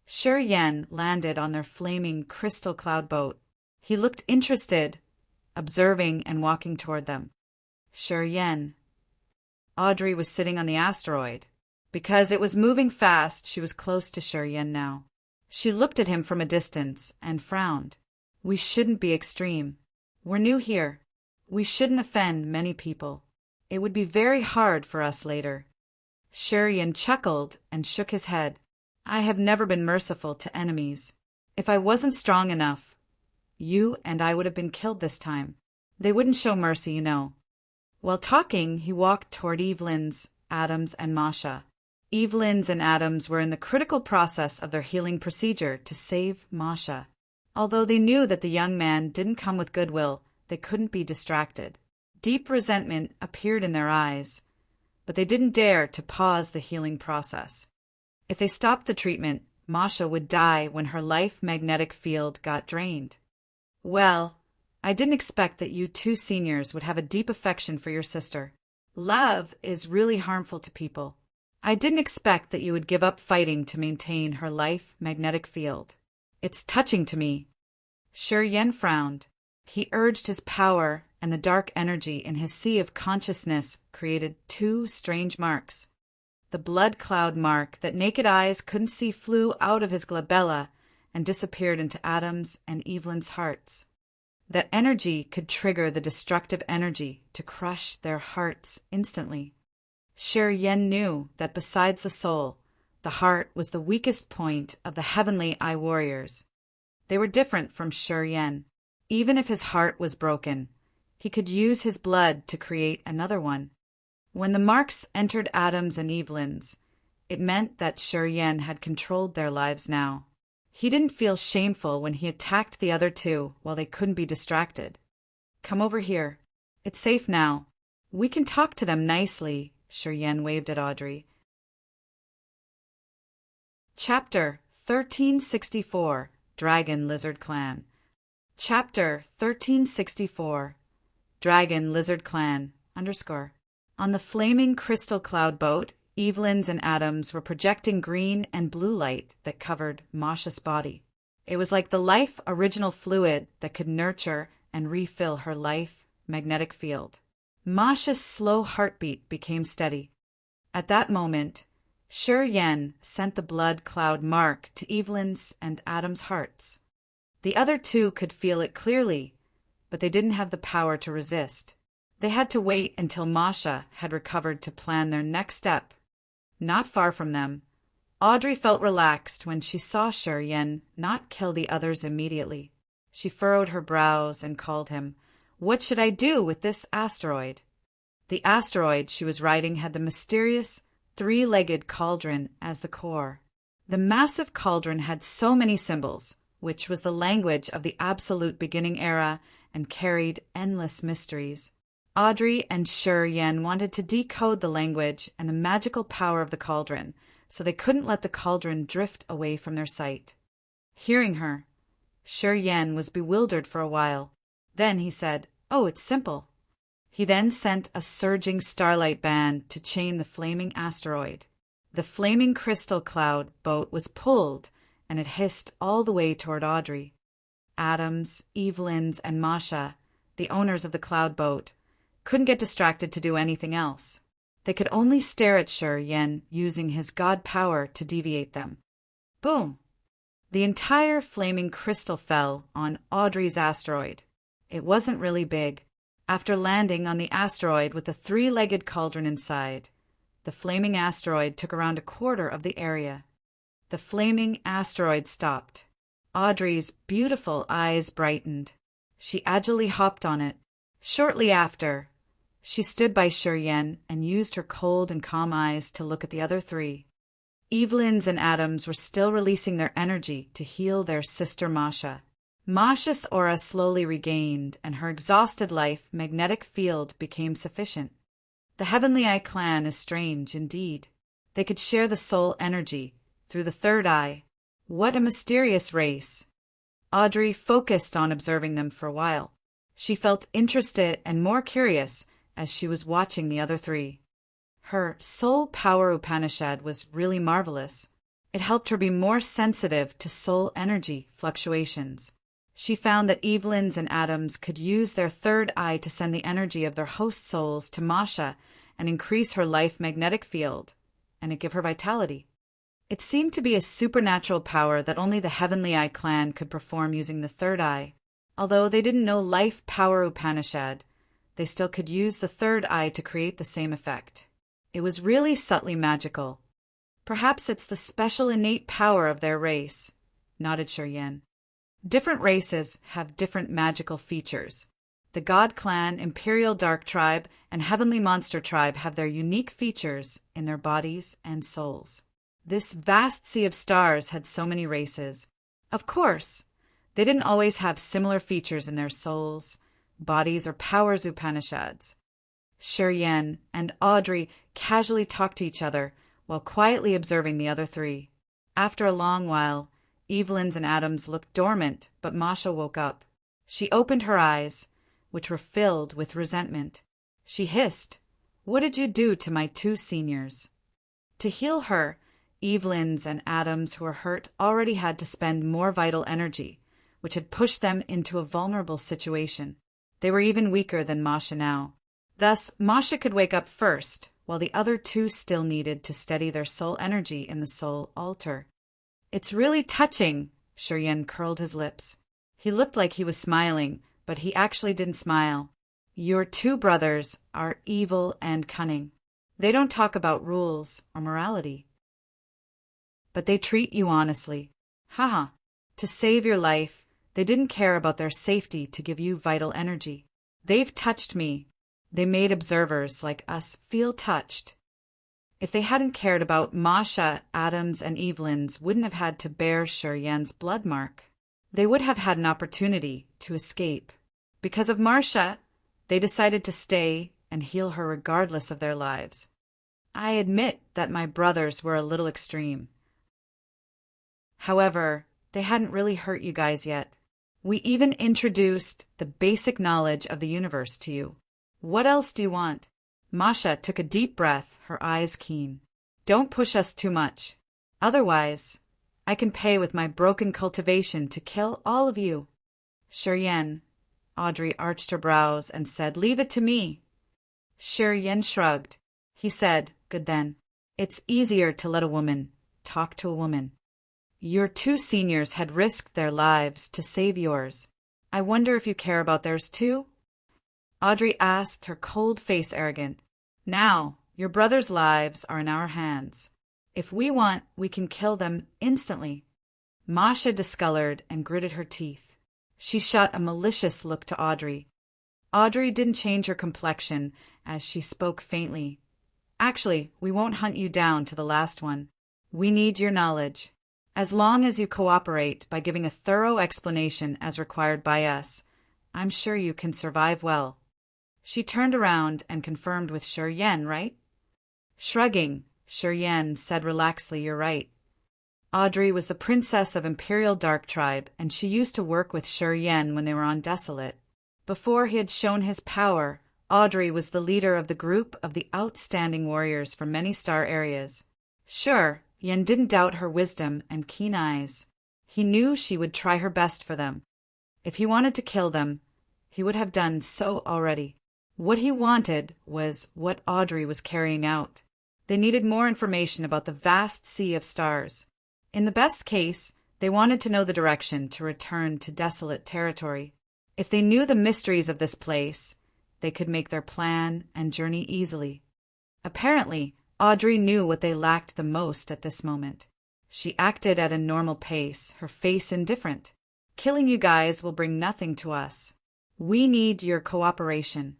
Sure Yan landed on their flaming crystal cloud boat. He looked interested, observing and walking toward them. Sure Yan. Audrey was sitting on the asteroid. Because it was moving fast, she was close to Sure Yan now. She looked at him from a distance and frowned. "We shouldn't be extreme. We're new here. We shouldn't offend many people. It would be very hard for us later." Sure Yan chuckled and shook his head. "I have never been merciful to enemies. If I wasn't strong enough, you and I would have been killed this time. They wouldn't show mercy, you know." While talking, he walked toward Evelyn's, Adams, and Masha. Evelyn's and Adams were in the critical process of their healing procedure to save Masha. Although they knew that the young man didn't come with goodwill, they couldn't be distracted. Deep resentment appeared in their eyes, but they didn't dare to pause the healing process. If they stopped the treatment, Masha would die when her life magnetic field got drained. "Well, I didn't expect that you two seniors would have a deep affection for your sister. Love is really harmful to people. I didn't expect that you would give up fighting to maintain her life magnetic field. It's touching to me." Sure Yan frowned. He urged his power, and the dark energy in his sea of consciousness created two strange marks. The blood cloud mark that naked eyes couldn't see flew out of his glabella and disappeared into Adam's and Evelyn's hearts. That energy could trigger the destructive energy to crush their hearts instantly. Sure Yan knew that besides the soul, the heart was the weakest point of the heavenly eye warriors. They were different from Sure Yan. Even if his heart was broken, he could use his blood to create another one. When the marks entered Adam's and Evelyn's, it meant that Sure Yan had controlled their lives now. He didn't feel shameful when he attacked the other two while they couldn't be distracted. "Come over here. It's safe now. We can talk to them nicely," Sure Yan waved at Audrey. Chapter 1364, Dragon Lizard Clan. Chapter 1364 Dragon Lizard Clan _ On the flaming crystal cloud boat, Evelyn's and Adam's were projecting green and blue light that covered Masha's body. It was like the life original fluid that could nurture and refill her life magnetic field. Masha's slow heartbeat became steady. At that moment, Shi Yen sent the blood cloud mark to Evelyn's and Adam's hearts. The other two could feel it clearly, but they didn't have the power to resist. They had to wait until Masha had recovered to plan their next step. Not far from them, Audrey felt relaxed when she saw Shi Yen not kill the others immediately. She furrowed her brows and called him. What should I do with this asteroid? The asteroid she was riding had the mysterious three-legged cauldron as the core. The massive cauldron had so many symbols, which was the language of the absolute beginning era and carried endless mysteries. Audrey and Shi Yen wanted to decode the language and the magical power of the cauldron, so they couldn't let the cauldron drift away from their sight. Hearing her, Shi Yen was bewildered for a while. Then he said, "Oh, it's simple." He then sent a surging starlight band to chain the flaming asteroid. The flaming crystal cloud boat was pulled, and it hissed all the way toward Audrey. Adams, Evelyn's, and Masha, the owners of the cloud boat, couldn't get distracted to do anything else. They could only stare at Shi Yen using his god power to deviate them. Boom! The entire flaming crystal fell on Audrey's asteroid. It wasn't really big. After landing on the asteroid with the three-legged cauldron inside, the flaming asteroid took around a quarter of the area. The flaming asteroid stopped. Audrey's beautiful eyes brightened. She agilely hopped on it. Shortly after, she stood by Shi Yen and used her cold and calm eyes to look at the other three. Evelyn's and Adam's were still releasing their energy to heal their sister Masha. Masha's aura slowly regained, and her exhausted life magnetic field became sufficient. The Heavenly Eye clan is strange indeed. They could share the soul energy through the third eye. What a mysterious race! Audrey focused on observing them for a while. She felt interested and more curious as she was watching the other three. Her soul power Upanishad was really marvelous. It helped her be more sensitive to soul energy fluctuations. She found that Evelyn's and Adam's could use their third eye to send the energy of their host souls to Masha and increase her life magnetic field, and it gave her vitality. It seemed to be a supernatural power that only the Heavenly Eye clan could perform using the third eye. Although they didn't know life power Upanishad, they still could use the third eye to create the same effect. It was really subtly magical. Perhaps it's the special innate power of their race, nodded Shi Yen. Different races have different magical features. The God Clan, Imperial Dark Tribe, and Heavenly Monster Tribe have their unique features in their bodies and souls. This vast sea of stars had so many races. Of course, they didn't always have similar features in their souls, bodies, or powers Upanishads. Shi Yen and Audrey casually talked to each other while quietly observing the other three. After a long while, Evelyn's and Adam's looked dormant, but Masha woke up. She opened her eyes, which were filled with resentment. She hissed, "What did you do to my two seniors?" To heal her, Evelyn's and Adam's, who were hurt, already had to spend more vital energy, which had pushed them into a vulnerable situation. They were even weaker than Masha now. Thus, Masha could wake up first, while the other two still needed to steady their soul energy in the soul altar. "It's really touching," Shi Yen curled his lips. He looked like he was smiling, but he actually didn't smile. "Your two brothers are evil and cunning. They don't talk about rules or morality, but they treat you honestly. Haha. To save your life, they didn't care about their safety to give you vital energy. They've touched me. They made observers like us feel touched. If they hadn't cared about Masha, Adams, and Evelyn's wouldn't have had to bear Shi Yen's blood mark. They would have had an opportunity to escape. Because of Masha, they decided to stay and heal her regardless of their lives. I admit that my brothers were a little extreme. However, they hadn't really hurt you guys yet. We even introduced the basic knowledge of the universe to you. What else do you want? Masha took a deep breath, her eyes keen. Don't push us too much. Otherwise, I can pay with my broken cultivation to kill all of you. Shiryen, Audrey arched her brows and said, leave it to me. Shiryen shrugged. He said, good then. It's easier to let a woman talk to a woman. Your two seniors had risked their lives to save yours. I wonder if you care about theirs too? Audrey asked, her cold face arrogant. Now, your brothers' lives are in our hands. If we want, we can kill them instantly. Masha discolored and gritted her teeth. She shot a malicious look to Audrey. Audrey didn't change her complexion as she spoke faintly. Actually, we won't hunt you down to the last one. We need your knowledge. As long as you cooperate by giving a thorough explanation as required by us, I'm sure you can survive well. She turned around and confirmed with Shiryen, right? Shrugging, Shiryen said relaxedly, you're right. Audrey was the princess of Imperial Dark Tribe, and she used to work with Shiryen when they were on Desolate. Before he had shown his power, Audrey was the leader of the group of the outstanding warriors from many star areas. Sure, Yen didn't doubt her wisdom and keen eyes. He knew she would try her best for them. If he wanted to kill them, he would have done so already. What he wanted was what Audrey was carrying out. They needed more information about the vast sea of stars. In the best case, they wanted to know the direction to return to Desolate territory. If they knew the mysteries of this place, they could make their plan and journey easily. Apparently, Audrey knew what they lacked the most at this moment. She acted at a normal pace, her face indifferent. Killing you guys will bring nothing to us. We need your cooperation.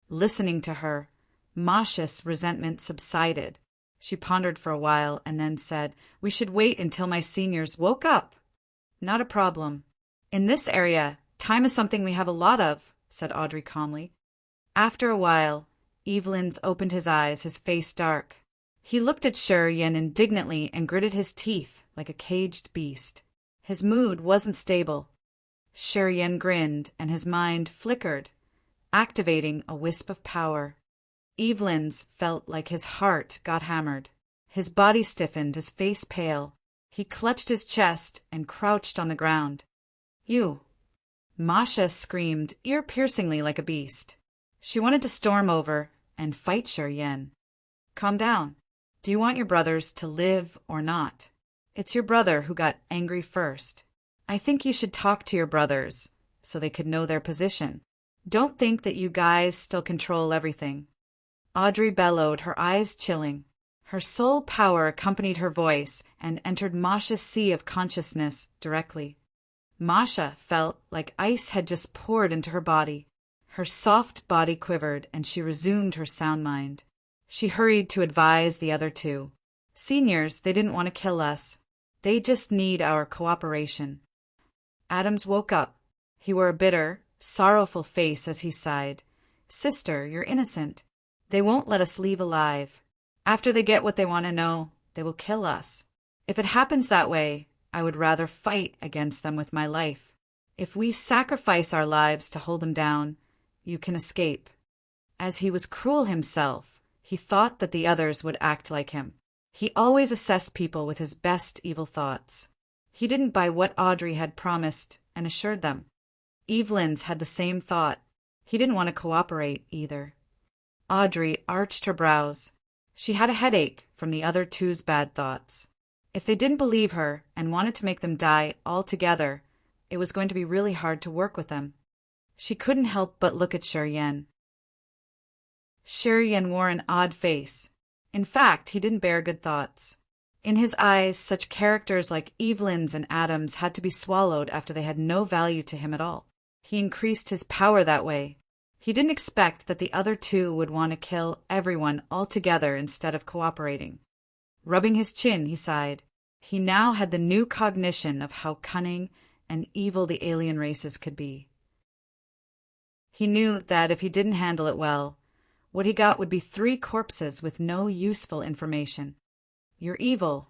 Listening to her, Masha's resentment subsided. She pondered for a while and then said, we should wait until my seniors woke up. Not a problem. In this area, time is something we have a lot of, said Audrey calmly. After a while, Evelyn's opened his eyes, his face dark. He looked at Shiryen indignantly and gritted his teeth like a caged beast. His mood wasn't stable. Shiryen grinned and his mind flickered, activating a wisp of power. Evelyn's felt like his heart got hammered. His body stiffened, his face pale. He clutched his chest and crouched on the ground. You! Masha screamed ear-piercingly like a beast. She wanted to storm over and fight Shiryen. Calm down. Do you want your brothers to live or not? It's your brother who got angry first. I think you should talk to your brothers so they could know their position. Don't think that you guys still control everything. Audrey bellowed, her eyes chilling. Her soul power accompanied her voice and entered Masha's sea of consciousness directly. Masha felt like ice had just poured into her body. Her soft body quivered and she resumed her sound mind. She hurried to advise the other two. Seniors, they didn't want to kill us. They just need our cooperation. Adams woke up. He wore a bitter, sorrowful face as he sighed. Sister, you're innocent. They won't let us leave alive. After they get what they want to know, they will kill us. If it happens that way, I would rather fight against them with my life. If we sacrifice our lives to hold them down, you can escape. As he was cruel himself, he thought that the others would act like him. He always assessed people with his best evil thoughts. He didn't buy what Audrey had promised and assured them. Evelyn's had the same thought. He didn't want to cooperate either. Audrey arched her brows. She had a headache from the other two's bad thoughts. If they didn't believe her and wanted to make them die altogether, it was going to be really hard to work with them. She couldn't help but look at Shiryen. Shiryen wore an odd face. In fact, he didn't bear good thoughts. In his eyes, such characters like Evelyn's and Adams had to be swallowed after they had no value to him at all. He increased his power that way. He didn't expect that the other two would want to kill everyone altogether instead of cooperating. Rubbing his chin, he sighed. He now had the new cognition of how cunning and evil the alien races could be. He knew that if he didn't handle it well, what he got would be 3 corpses with no useful information. You're evil.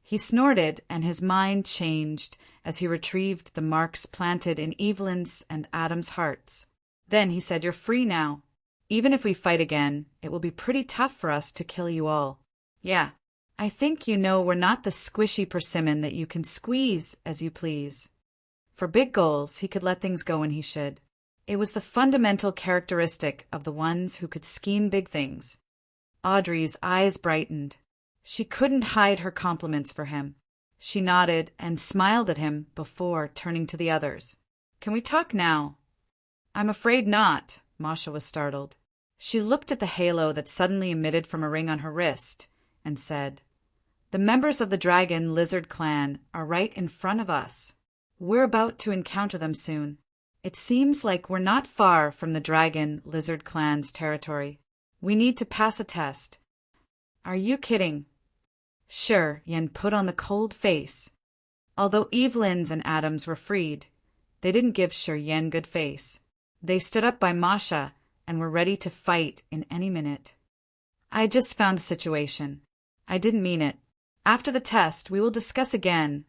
He snorted, and his mind changed as he retrieved the marks planted in Evelyn's and Adam's hearts. Then he said, "You're free now. Even if we fight again, it will be pretty tough for us to kill you all. Yeah, I think you know we're not the squishy persimmon that you can squeeze as you please." For big goals, he could let things go when he should. It was the fundamental characteristic of the ones who could scheme big things. Audrey's eyes brightened. She couldn't hide her compliments for him. She nodded and smiled at him before turning to the others. "Can we talk now?" "I'm afraid not." Masha was startled. She looked at the halo that suddenly emitted from a ring on her wrist and said, "The members of the Dragon Lizard clan are right in front of us. We're about to encounter them soon. It seems like we're not far from the Dragon Lizard clan's territory. We need to pass a test." "Are you kidding?" Sure, Yen put on the cold face. Although Evelyn's and Adam's were freed, they didn't give Sure Yen good face. They stood up by Masha and were ready to fight in any minute. "I just found a situation. I didn't mean it. After the test, we will discuss again,"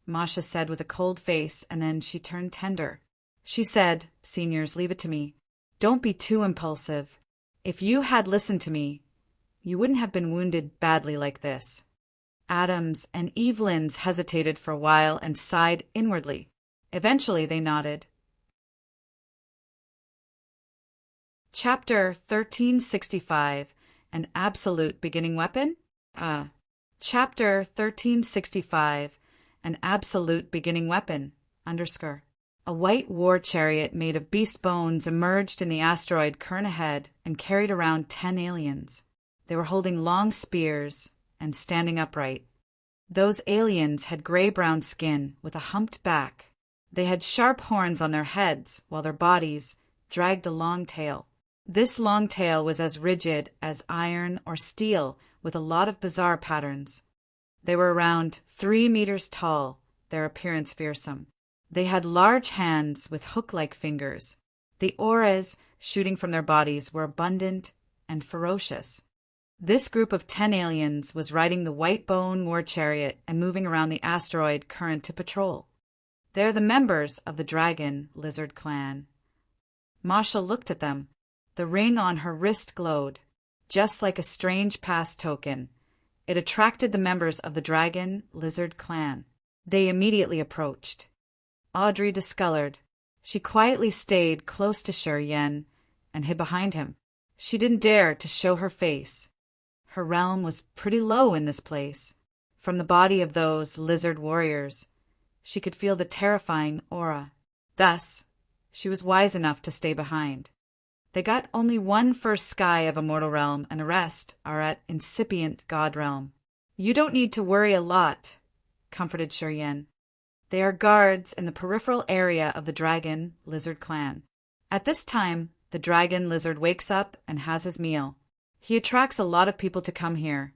Masha said with a cold face, and then she turned tender. She said, "Seniors, leave it to me. Don't be too impulsive. If you had listened to me, you wouldn't have been wounded badly like this." Adams and Evelyn's hesitated for a while and sighed inwardly. Eventually they nodded. Chapter 1365, An Absolute Beginning Weapon? Chapter 1365, An Absolute Beginning Weapon, _ A white war chariot made of beast bones emerged in the asteroid current ahead and carried around 10 aliens. They were holding long spears and standing upright. Those aliens had gray-brown skin with a humped back. They had sharp horns on their heads, while their bodies dragged a long tail. This long tail was as rigid as iron or steel, with a lot of bizarre patterns. They were around 3 meters tall, their appearance fearsome. They had large hands with hook-like fingers. The auras shooting from their bodies were abundant and ferocious. This group of 10 aliens was riding the White Bone War Chariot and moving around the asteroid current to patrol. They're the members of the Dragon Lizard clan. Masha looked at them. The ring on her wrist glowed, just like a strange pass token. It attracted the members of the Dragon Lizard clan. They immediately approached. Audrey discolored. She quietly stayed close to Sure Yen and hid behind him. She didn't dare to show her face. Her realm was pretty low in this place. From the body of those lizard warriors, she could feel the terrifying aura. Thus, she was wise enough to stay behind. They got only one first sky of a mortal realm, and the rest are at incipient god realm. "You don't need to worry a lot," comforted Sure Yen. "They are guards in the peripheral area of the Dragon Lizard clan. At this time, the Dragon Lizard wakes up and has his meal. He attracts a lot of people to come here,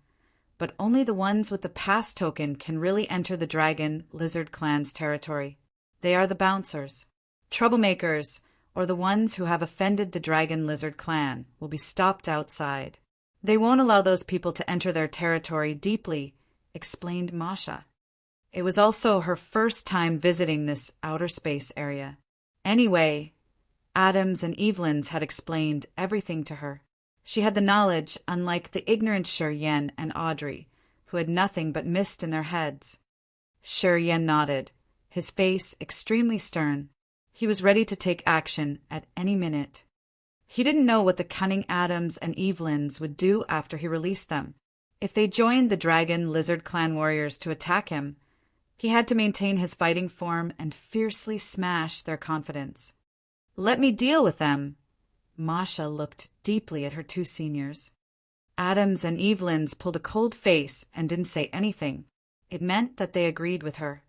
but only the ones with the pass token can really enter the Dragon Lizard clan's territory. They are the bouncers. Troublemakers, or the ones who have offended the Dragon Lizard clan, will be stopped outside. They won't allow those people to enter their territory deeply," explained Masha. It was also her first time visiting this outer space area. Anyway, Adams and Evelyn's had explained everything to her. She had the knowledge, unlike the ignorant Sure Yen and Audrey, who had nothing but mist in their heads. Sure Yen nodded, his face extremely stern. He was ready to take action at any minute. He didn't know what the cunning Adams and Evelyn's would do after he released them. If they joined the Dragon Lizard clan warriors to attack him, he had to maintain his fighting form and fiercely smash their confidence. "Let me deal with them." Masha looked deeply at her 2 seniors. Adams and Evelyn's pulled a cold face and didn't say anything. It meant that they agreed with her.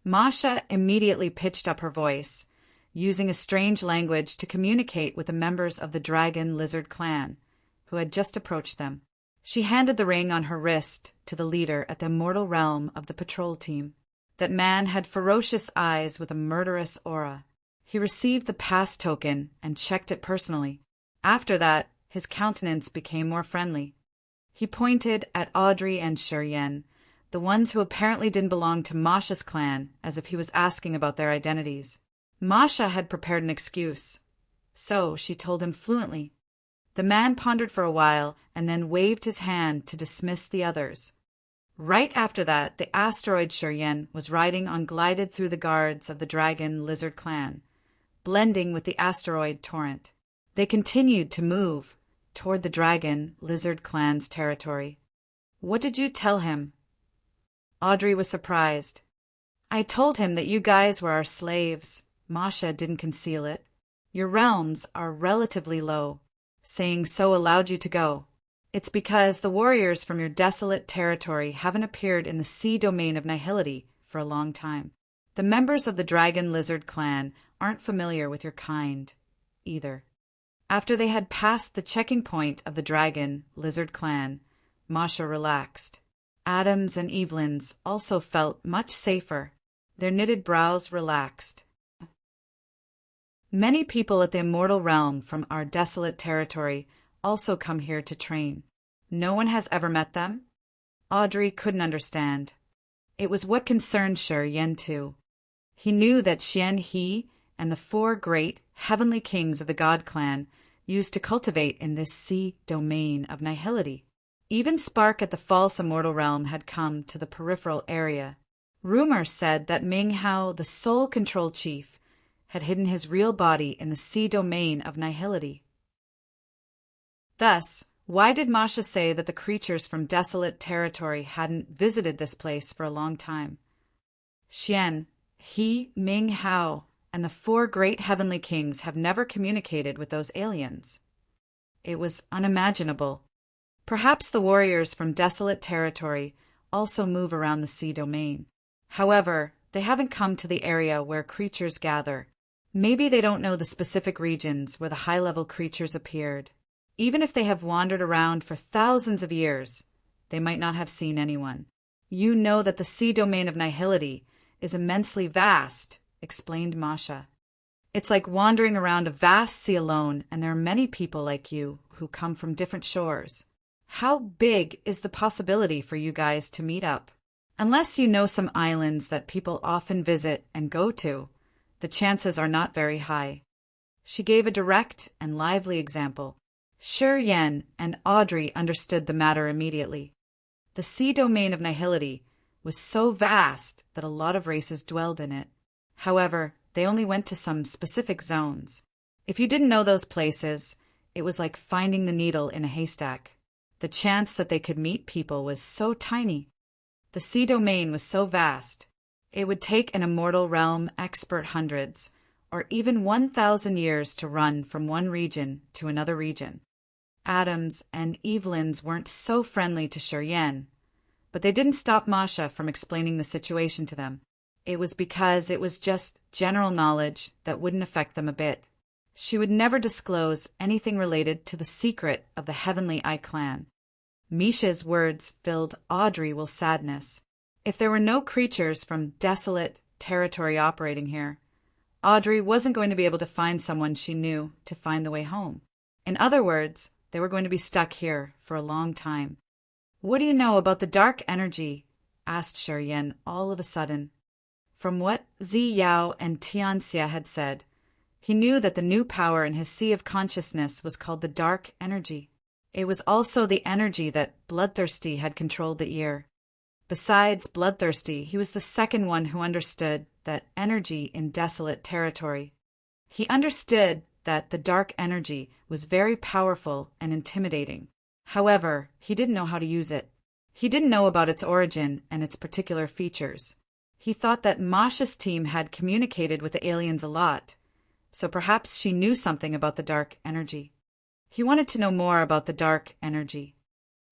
Masha immediately pitched up her voice, using a strange language to communicate with the members of the Dragon Lizard clan, who had just approached them. She handed the ring on her wrist to the leader at the immortal realm of the patrol team. That man had ferocious eyes with a murderous aura. He received the pass token and checked it personally. After that, his countenance became more friendly. He pointed at Audrey and Sure Yen, the ones who apparently didn't belong to Masha's clan, as if he was asking about their identities. Masha had prepared an excuse, so she told him fluently. The man pondered for a while and then waved his hand to dismiss the others. Right after that, the asteroid Shuryen was riding on glided through the guards of the Dragon Lizard clan, blending with the asteroid torrent. They continued to move toward the Dragon Lizard clan's territory. What did you tell him? Audrey was surprised. I told him that you guys were our slaves. Masha didn't conceal it. Your realms are relatively low. Saying so allowed you to go. It's because the warriors from your desolate territory haven't appeared in the sea domain of Nihility for a long time. The members of the Dragon Lizard clan aren't familiar with your kind, either. After they had passed the checking point of the Dragon Lizard clan, Masha relaxed. Adams and Evelyn's also felt much safer. Their knitted brows relaxed. Many people at the Immortal Realm from our desolate territory also come here to train. No one has ever met them? Audrey couldn't understand. It was what concerned Shuryen too. He knew that Xian He and the 4 great heavenly kings of the God clan used to cultivate in this sea domain of Nihility. Even Spark at the false Immortal Realm had come to the peripheral area. Rumor said that Ming Hao, the Soul Control Chief, had hidden his real body in the sea domain of Nihility. Thus, why did Masha say that the creatures from desolate territory hadn't visited this place for a long time? Xian, He, Ming Hao, and the 4 great heavenly kings have never communicated with those aliens. It was unimaginable. Perhaps the warriors from desolate territory also move around the sea domain. However, they haven't come to the area where creatures gather. Maybe they don't know the specific regions where the high-level creatures appeared. Even if they have wandered around for thousands of years, they might not have seen anyone. You know that the sea domain of Nihility is immensely vast, explained Masha. It's like wandering around a vast sea alone, and there are many people like you who come from different shores. How big is the possibility for you guys to meet up? Unless you know some islands that people often visit and go to, the chances are not very high. She gave a direct and lively example. Shuryen and Audrey understood the matter immediately. The sea domain of Nihility was so vast that a lot of races dwelled in it. However, they only went to some specific zones. If you didn't know those places, it was like finding the needle in a haystack. The chance that they could meet people was so tiny. The sea domain was so vast. It would take an Immortal Realm expert hundreds, or even 1,000 years to run from one region to another region. Adams and Evelyn's weren't so friendly to Shuryen, but they didn't stop Masha from explaining the situation to them. It was because it was just general knowledge that wouldn't affect them a bit. She would never disclose anything related to the secret of the Heavenly Eye clan. Misha's words filled Audrey with sadness. If there were no creatures from desolate territory operating here, Audrey wasn't going to be able to find someone she knew to find the way home. In other words, they were going to be stuck here for a long time. What do you know about the dark energy? Asked Shuryen all of a sudden. From what Zi Yao and Tianxia had said, he knew that the new power in his sea of consciousness was called the dark energy. It was also the energy that Bloodthirsty had controlled the ear. Besides Bloodthirsty, he was the second one who understood that energy in desolate territory. He understood that the dark energy was very powerful and intimidating. However, he didn't know how to use it. He didn't know about its origin and its particular features. He thought that Masha's team had communicated with the aliens a lot, so perhaps she knew something about the dark energy. He wanted to know more about the dark energy.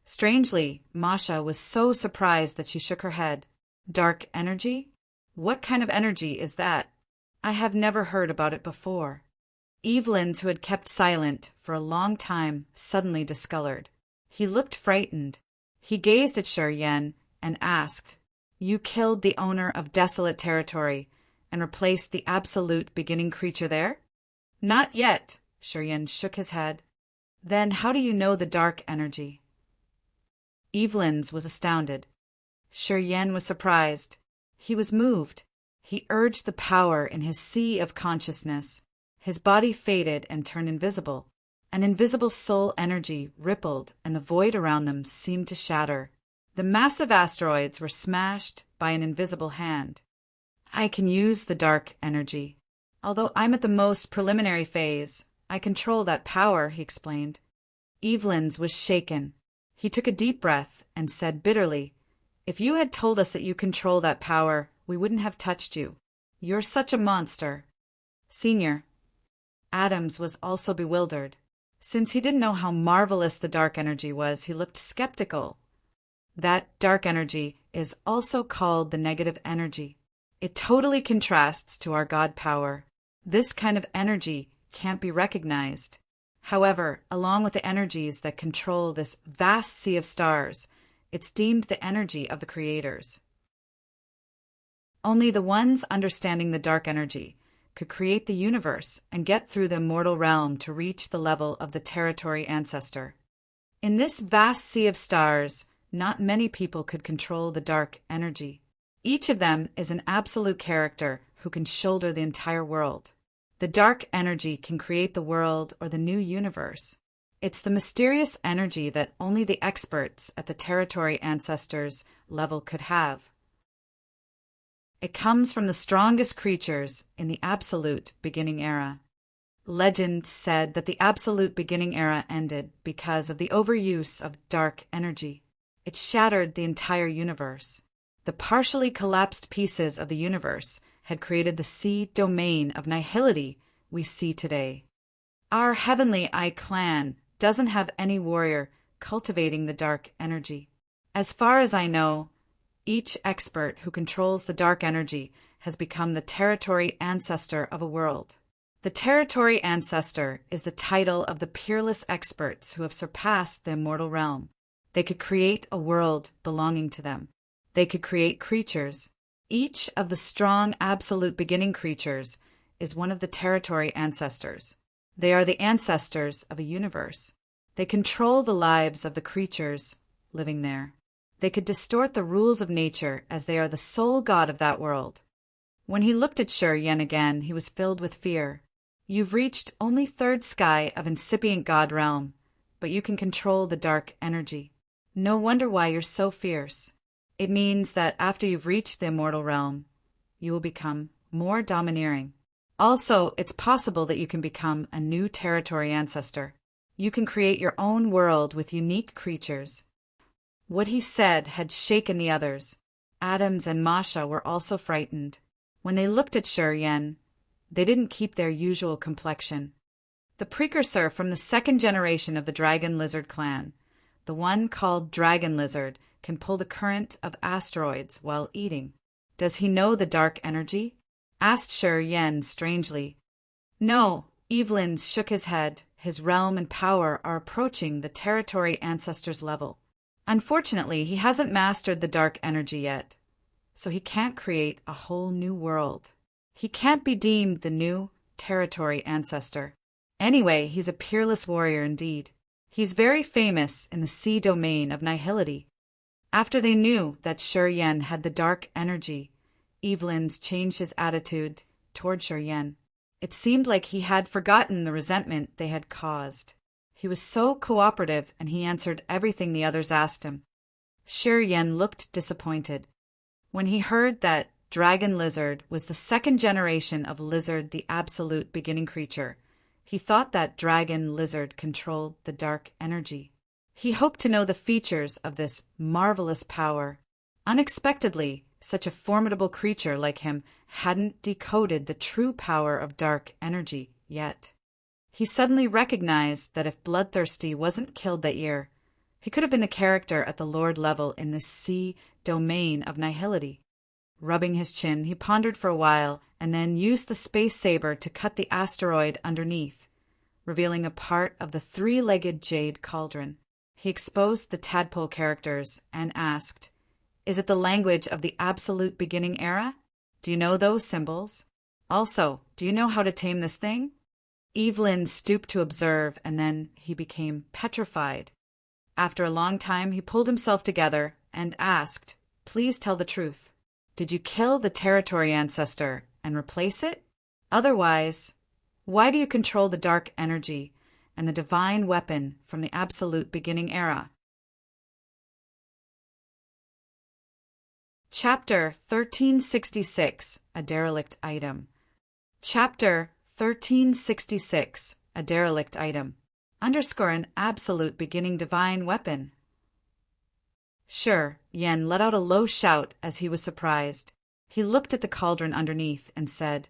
Strangely, Masha was so surprised that she shook her head. Dark energy? What kind of energy is that? I have never heard about it before. Evelyn's, who had kept silent for a long time, suddenly discolored. He looked frightened. He gazed at Shuryen and asked, "You killed the owner of desolate territory and replaced the absolute beginning creature there?" "Not yet," Shuryen shook his head. "Then how do you know the dark energy?" Evelyn's was astounded. Shi Yan was surprised. He was moved. He urged the power in his sea of consciousness. His body faded and turned invisible. An invisible soul energy rippled, and the void around them seemed to shatter. The massive asteroids were smashed by an invisible hand. I can use the dark energy. Although I'm at the most preliminary phase, I control that power, he explained. Evelyn's was shaken. He took a deep breath and said bitterly, "If you had told us that you control that power, we wouldn't have touched you. You're such a monster." Senior. Adams was also bewildered. Since he didn't know how marvelous the dark energy was, he looked skeptical. That dark energy is also called the negative energy. It totally contrasts to our God power. This kind of energy can't be recognized. However, along with the energies that control this vast sea of stars, it's deemed the energy of the creators. Only the ones understanding the dark energy could create the universe and get through the mortal realm to reach the level of the territory ancestor. In this vast sea of stars, not many people could control the dark energy. Each of them is an absolute character who can shoulder the entire world. The dark energy can create the world or the new universe. It's the mysterious energy that only the experts at the territory ancestors level could have. It comes from the strongest creatures in the absolute beginning era. Legend said that the absolute beginning era ended because of the overuse of dark energy. It shattered the entire universe. The partially collapsed pieces of the universe had created the sea domain of nihility we see today. Our Heavenly Eye clan doesn't have any warrior cultivating the dark energy. As far as I know, each expert who controls the dark energy has become the territory ancestor of a world. The territory ancestor is the title of the peerless experts who have surpassed the immortal realm. They could create a world belonging to them. They could create creatures. Each of the strong absolute beginning creatures is one of the territory ancestors. They are the ancestors of a universe. They control the lives of the creatures living there. They could distort the rules of nature as they are the sole god of that world. When he looked at Shi Yan again, he was filled with fear. You've reached only third sky of incipient god realm, but you can control the dark energy. No wonder why you're so fierce. It means that after you've reached the immortal realm, you will become more domineering. Also, it's possible that you can become a new territory ancestor. You can create your own world with unique creatures. What he said had shaken the others. Adams and Masha were also frightened. When they looked at Shi Yan, they didn't keep their usual complexion. The precursor from the second generation of the Dragon Lizard clan, the one called Dragon Lizard, can pull the current of asteroids while eating. Does he know the dark energy? Asked Shi Yan strangely. No, Evelyn shook his head. His realm and power are approaching the territory ancestor's level. Unfortunately, he hasn't mastered the dark energy yet, so he can't create a whole new world. He can't be deemed the new territory ancestor. Anyway, he's a peerless warrior indeed. He's very famous in the sea domain of nihility. After they knew that Shi Yan had the dark energy, Evelyn's changed his attitude toward Shi Yan. It seemed like he had forgotten the resentment they had caused. He was so cooperative, and he answered everything the others asked him. Shi Yan looked disappointed. When he heard that Dragon Lizard was the second generation of lizard, the absolute beginning creature, he thought that Dragon Lizard controlled the dark energy. He hoped to know the features of this marvelous power. Unexpectedly, such a formidable creature like him hadn't decoded the true power of dark energy yet. He suddenly recognized that if Bloodthirsty wasn't killed that year, he could have been the character at the Lord level in this sea domain of nihility. Rubbing his chin, he pondered for a while and then used the space saber to cut the asteroid underneath, revealing a part of the three-legged jade cauldron. He exposed the tadpole characters and asked, "Is it the language of the absolute beginning era? Do you know those symbols? Also, do you know how to tame this thing?" Evelyn stooped to observe, and then he became petrified. After a long time, he pulled himself together and asked, Please tell the truth. Did you kill the territory ancestor and replace it? Otherwise, why do you control the dark energy and the divine weapon from the absolute beginning era? Chapter 1366, a derelict item. Chapter 1366, a derelict item. Underscore an absolute beginning divine weapon. Sure, Yen let out a low shout as he was surprised. He looked at the cauldron underneath and said,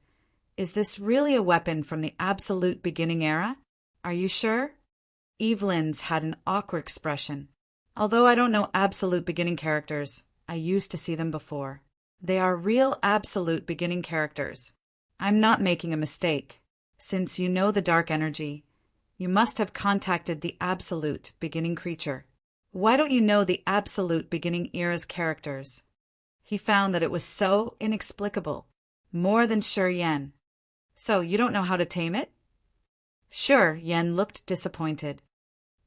Is this really a weapon from the absolute beginning era? Are you sure? Evelyn's had an awkward expression. Although I don't know absolute beginning characters, I used to see them before. They are real absolute beginning characters. I'm not making a mistake. Since you know the dark energy, you must have contacted the absolute beginning creature. Why don't you know the absolute beginning era's characters? He found that it was so inexplicable. More than sure, Yen. So you don't know how to tame it? Sure, Yen looked disappointed.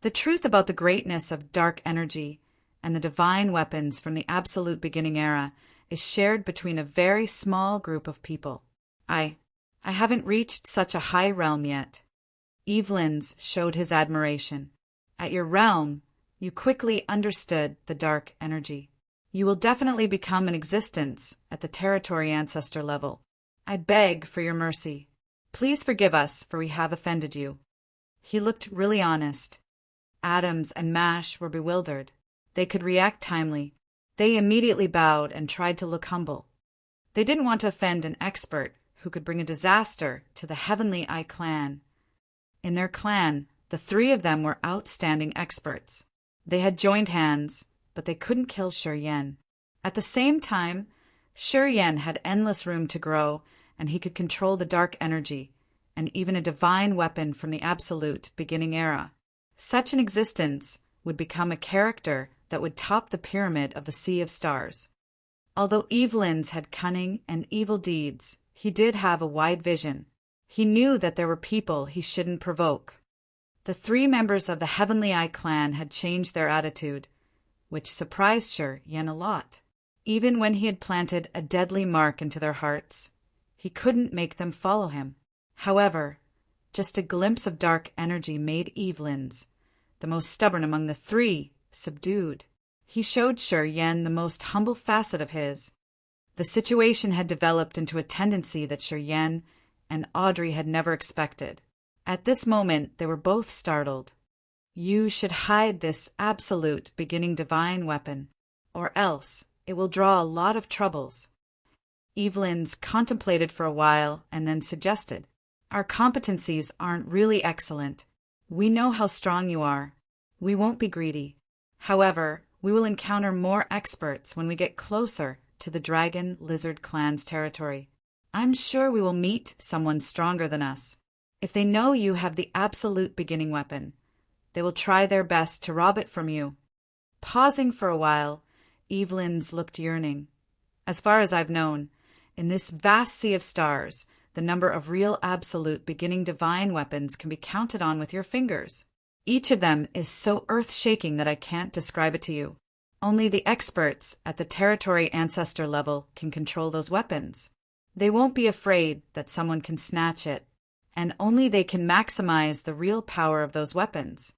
The truth about the greatness of dark energy and the divine weapons from the absolute beginning era is shared between a very small group of people. I haven't reached such a high realm yet. Evelyn's showed his admiration. At your realm, you quickly understood the dark energy. You will definitely become an existence at the territory ancestor level. I beg for your mercy. Please forgive us, for we have offended you. He looked really honest. Adams and Mash were bewildered. They could react timely. They immediately bowed and tried to look humble. They didn't want to offend an expert who could bring a disaster to the Heavenly Eye clan. In their clan, the three of them were outstanding experts. They had joined hands, but they couldn't kill Shi Yen. At the same time, Shi Yen had endless room to grow, and he could control the dark energy, and even a divine weapon from the absolute beginning era. Such an existence would become a character that would top the pyramid of the Sea of Stars. Although Evelyn's had cunning and evil deeds, he did have a wide vision. He knew that there were people he shouldn't provoke. The three members of the Heavenly Eye clan had changed their attitude, which surprised Shi Yen a lot. Even when he had planted a deadly mark into their hearts, he couldn't make them follow him. However, just a glimpse of dark energy made Evelyn's, the most stubborn among the three, subdued. He showed Shi Yen the most humble facet of his. The situation had developed into a tendency that Shi Yen and Audrey had never expected. At this moment, they were both startled. You should hide this absolute beginning divine weapon, or else it will draw a lot of troubles. Evelyn's contemplated for a while and then suggested, Our competencies aren't really excellent. We know how strong you are. We won't be greedy. However, we will encounter more experts when we get closer to the Dragon Lizard clan's territory. I'm sure we will meet someone stronger than us. If they know you have the absolute beginning weapon, they will try their best to rob it from you. Pausing for a while, Evelyn's looked yearning. As far as I've known, in this vast sea of stars, the number of real absolute beginning divine weapons can be counted on with your fingers. Each of them is so earth-shaking that I can't describe it to you. Only the experts at the territory ancestor level can control those weapons. They won't be afraid that someone can snatch it, and only they can maximize the real power of those weapons.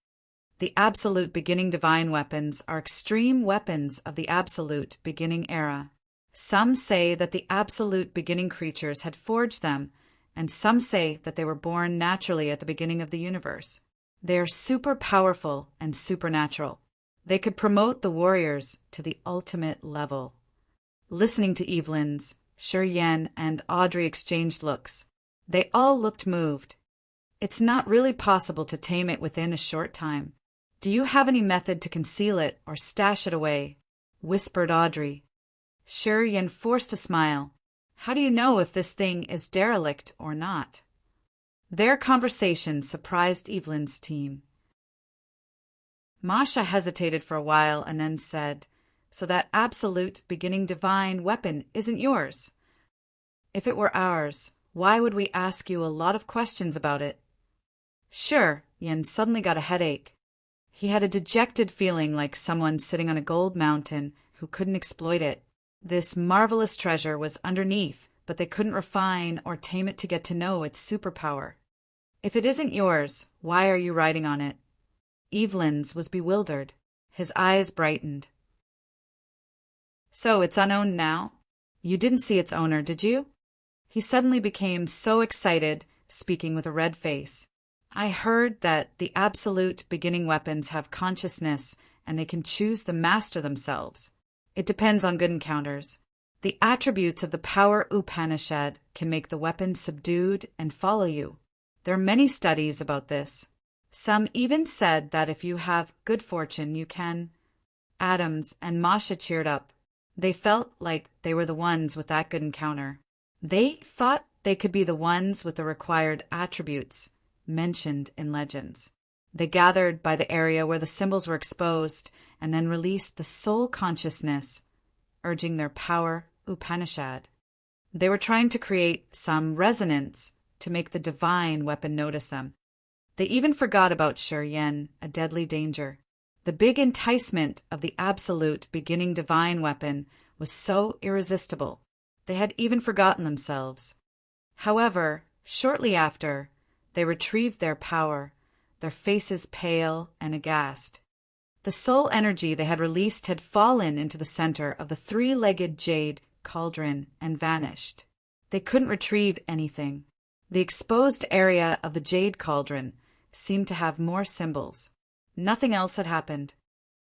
The absolute beginning divine weapons are extreme weapons of the absolute beginning era. Some say that the absolute beginning creatures had forged them, and some say that they were born naturally at the beginning of the universe. They are super powerful and supernatural. They could promote the warriors to the ultimate level. Listening to Evelyn's, Shi Yen and Audrey exchanged looks. They all looked moved. It's not really possible to tame it within a short time. Do you have any method to conceal it or stash it away? Whispered Audrey. Shi Yen forced a smile. How do you know if this thing is derelict or not? Their conversation surprised Evelyn's team. Masha hesitated for a while and then said, So that absolute beginning divine weapon isn't yours? If it were ours, why would we ask you a lot of questions about it? Sure, Yen suddenly got a headache. He had a dejected feeling like someone sitting on a gold mountain who couldn't exploit it. This marvelous treasure was underneath, but they couldn't refine or tame it to get to know its superpower. If it isn't yours, why are you riding on it? Evelyn's was bewildered. His eyes brightened. So it's unowned now? You didn't see its owner, did you? He suddenly became so excited, speaking with a red face. I heard that the absolute beginning weapons have consciousness and they can choose the master themselves. It depends on good encounters. The attributes of the power Upanishad can make the weapon subdued and follow you. There are many studies about this. Some even said that if you have good fortune, you can. Adams and Masha cheered up. They felt like they were the ones with that good encounter. They thought they could be the ones with the required attributes mentioned in legends. They gathered by the area where the symbols were exposed and then released the soul consciousness, urging their power Upanishad. They were trying to create some resonance to make the divine weapon notice them. They even forgot about Shiryen, a deadly danger. The big enticement of the absolute beginning divine weapon was so irresistible. They had even forgotten themselves. However, shortly after, they retrieved their power, their faces pale and aghast. The soul energy they had released had fallen into the center of the three-legged jade cauldron and vanished. They couldn't retrieve anything. The exposed area of the jade cauldron seemed to have more symbols. Nothing else had happened.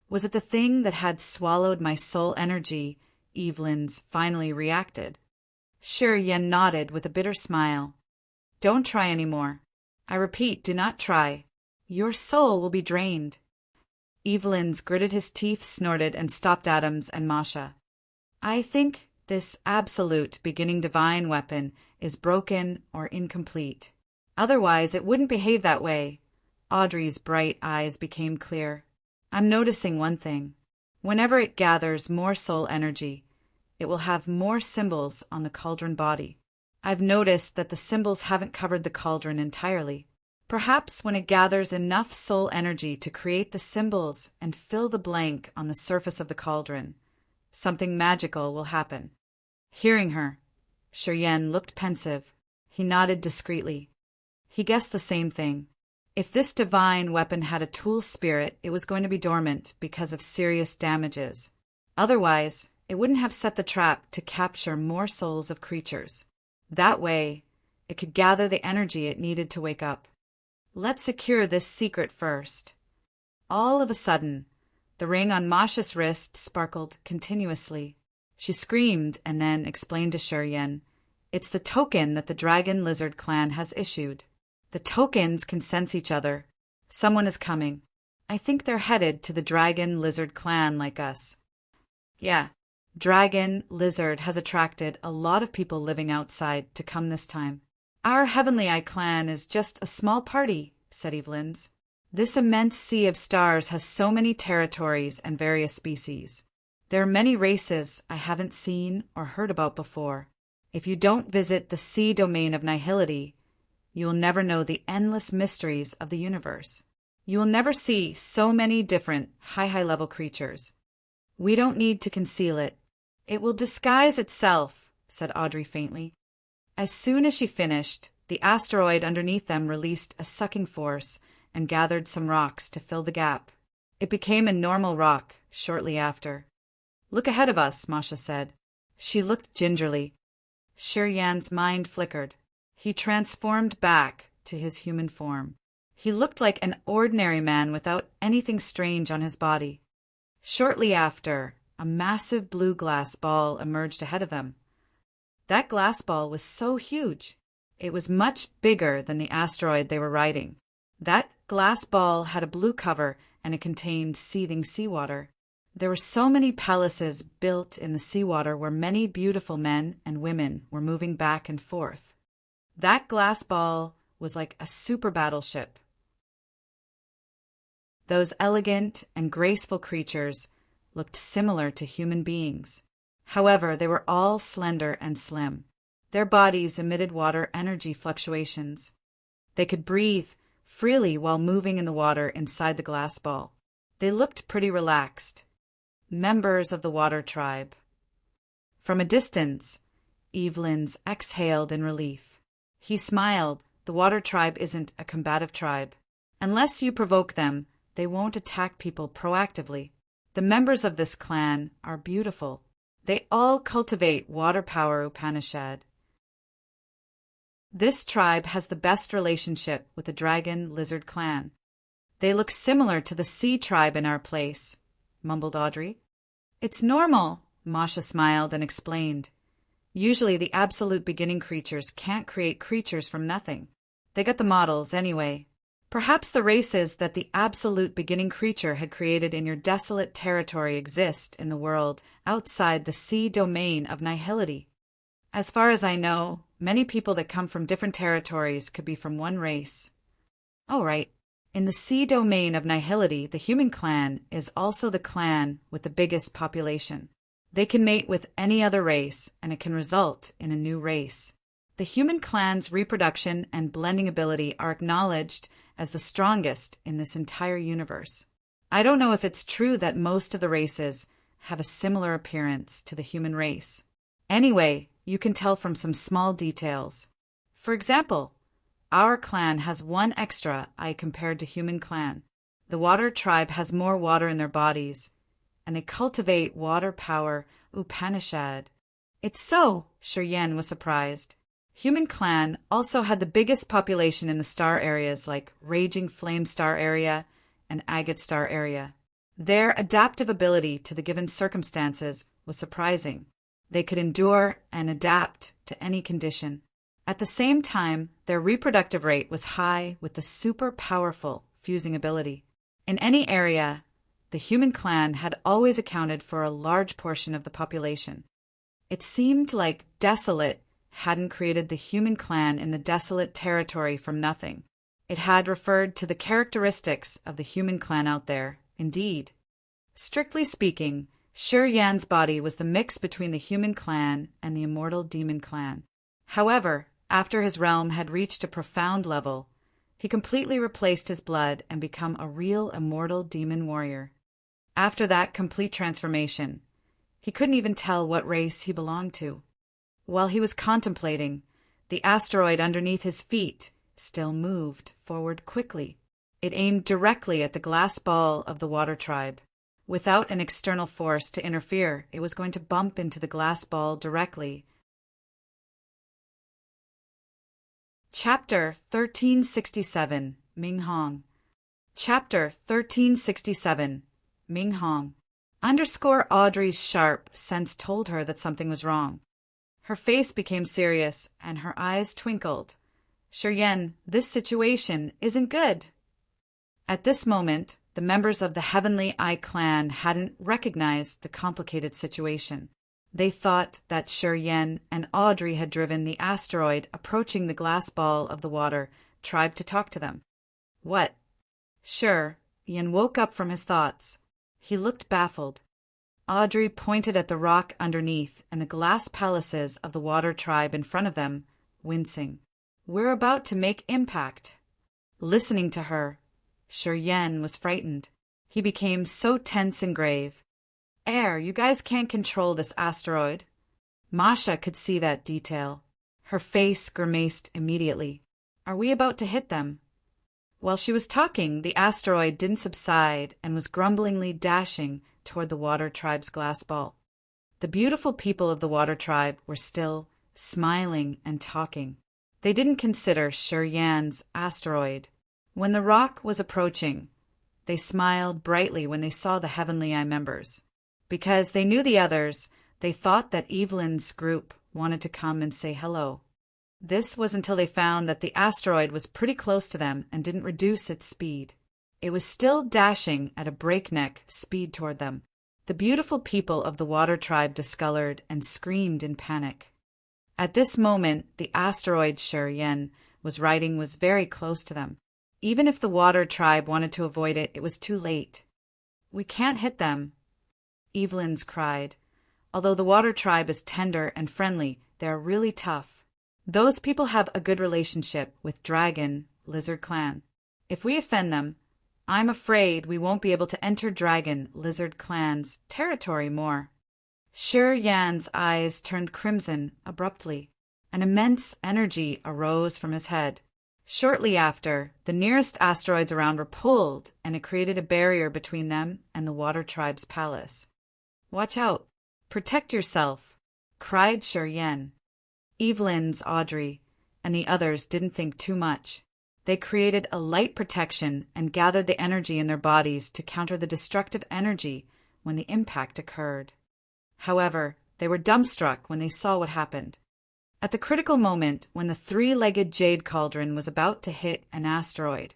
Was it the thing that had swallowed my soul energy? Evelyn's finally reacted. Shiryen nodded with a bitter smile. Don't try any more. I repeat, do not try. Your soul will be drained. Evelyn's gritted his teeth, snorted, and stopped Adams and Masha. I think this absolute beginning divine weapon is broken or incomplete. Otherwise, it wouldn't behave that way. Audrey's bright eyes became clear. I'm noticing one thing. Whenever it gathers more soul energy, it will have more symbols on the cauldron body. I've noticed that the symbols haven't covered the cauldron entirely. Perhaps when it gathers enough soul energy to create the symbols and fill the blank on the surface of the cauldron, something magical will happen. Hearing her, Shiryen looked pensive. He nodded discreetly. He guessed the same thing. If this divine weapon had a tool spirit, it was going to be dormant because of serious damages. Otherwise, it wouldn't have set the trap to capture more souls of creatures. That way, it could gather the energy it needed to wake up. Let's secure this secret first. All of a sudden, the ring on Masha's wrist sparkled continuously. She screamed and then explained to Shiryen, it's the token that the Dragon Lizard clan has issued. The tokens can sense each other. Someone is coming. I think they're headed to the Dragon Lizard clan like us. Yeah, Dragon Lizard has attracted a lot of people living outside to come this time. Our Heavenly Eye clan is just a small party, said Evelyn's. This immense sea of stars has so many territories and various species. There are many races I haven't seen or heard about before. If you don't visit the sea domain of nihility, you will never know the endless mysteries of the universe. You will never see so many different high-level creatures. We don't need to conceal it. It will disguise itself, said Audrey faintly. As soon as she finished, the asteroid underneath them released a sucking force and gathered some rocks to fill the gap. It became a normal rock shortly after. Look ahead of us, Masha said. She looked gingerly. Shiryan's mind flickered. He transformed back to his human form. He looked like an ordinary man without anything strange on his body. Shortly after, a massive blue glass ball emerged ahead of them. That glass ball was so huge. It was much bigger than the asteroid they were riding. That glass ball had a blue cover and it contained seething seawater. There were so many palaces built in the seawater where many beautiful men and women were moving back and forth. That glass ball was like a super battleship. Those elegant and graceful creatures looked similar to human beings. However, they were all slender and slim. Their bodies emitted water energy fluctuations. They could breathe freely while moving in the water inside the glass ball. They looked pretty relaxed. members of the water tribe. From a distance, Evelyn's exhaled in relief. He smiled. The water tribe isn't a combative tribe. Unless you provoke them, they won't attack people proactively. The members of this clan are beautiful. They all cultivate water power Upanishad. This tribe has the best relationship with the dragon lizard clan. They look similar to the sea tribe in our place, mumbled Audrey. It's normal, Masha smiled and explained. Usually the absolute beginning creatures can't create creatures from nothing. They got the models anyway. Perhaps the races that the absolute beginning creature had created in your desolate territory exist in the world outside the sea domain of nihility. As far as I know, many people that come from different territories could be from one race. Oh, right. In the sea domain of nihility, the human clan is also the clan with the biggest population. They can mate with any other race, and it can result in a new race. The human clan's reproduction and blending ability are acknowledged as the strongest in this entire universe. I don't know if it's true that most of the races have a similar appearance to the human race. Anyway, you can tell from some small details. For example, our clan has one extra eye compared to human clan. The water tribe has more water in their bodies, and they cultivate water power Upanishad. It's so, Shiryen was surprised. Human clan also had the biggest population in the star areas like Raging Flame Star area and Agate Star area. Their adaptive ability to the given circumstances was surprising. They could endure and adapt to any condition. At the same time, their reproductive rate was high with the super powerful fusing ability. In any area, the human clan had always accounted for a large portion of the population. It seemed like Desolate hadn't created the human clan in the desolate territory from nothing. It had referred to the characteristics of the human clan out there, indeed. Strictly speaking, Shiryan's body was the mix between the human clan and the immortal demon clan. However, after his realm had reached a profound level, he completely replaced his blood and become a real immortal demon warrior. After that complete transformation, he couldn't even tell what race he belonged to. While he was contemplating, the asteroid underneath his feet still moved forward quickly. It aimed directly at the glass ball of the water tribe. Without an external force to interfere, it was going to bump into the glass ball directly. Chapter 1367, Ming Hong. Chapter 1367, Ming Hong. Audrey's sharp sense told her that something was wrong. Her face became serious, and her eyes twinkled. Shiryen, this situation isn't good. At this moment, the members of the Heavenly Eye clan hadn't recognized the complicated situation. They thought that Shiryen and Audrey had driven the asteroid approaching the glass ball of the water tribe to talk to them. What? Sure, Ian woke up from his thoughts. He looked baffled. Audrey pointed at the rock underneath and the glass palaces of the water tribe in front of them, wincing. We're about to make impact. Listening to her, Shiryen was frightened. He became so tense and grave. You guys can't control this asteroid. Masha could see that detail. Her face grimaced immediately. Are we about to hit them? While she was talking, the asteroid didn't subside and was grumblingly dashing toward the water tribe's glass ball. The beautiful people of the water tribe were still smiling and talking. They didn't consider Shiryan's asteroid. When the rock was approaching, they smiled brightly when they saw the Heavenly Eye members. Because they knew the others, they thought that Evelyn's group wanted to come and say hello. This was until they found that the asteroid was pretty close to them and didn't reduce its speed. It was still dashing at a breakneck speed toward them. The beautiful people of the water tribe discolored and screamed in panic. At this moment, the asteroid Shiryen was riding was very close to them. Even if the water tribe wanted to avoid it, it was too late. We can't hit them, Evelyn's cried. Although the water tribe is tender and friendly, they are really tough. Those people have a good relationship with Dragon Lizard Clan. If we offend them, I'm afraid we won't be able to enter Dragon Lizard Clan's territory more. Sher Yan's eyes turned crimson abruptly. An immense energy arose from his head. Shortly after, the nearest asteroids around were pulled, and it created a barrier between them and the Water Tribe's palace. "Watch out! Protect yourself!" cried Sher Yan. Evelyn's Audrey and the others didn't think too much. They created a light protection and gathered the energy in their bodies to counter the destructive energy when the impact occurred. However, they were dumbstruck when they saw what happened. At the critical moment when the three-legged jade cauldron was about to hit an asteroid,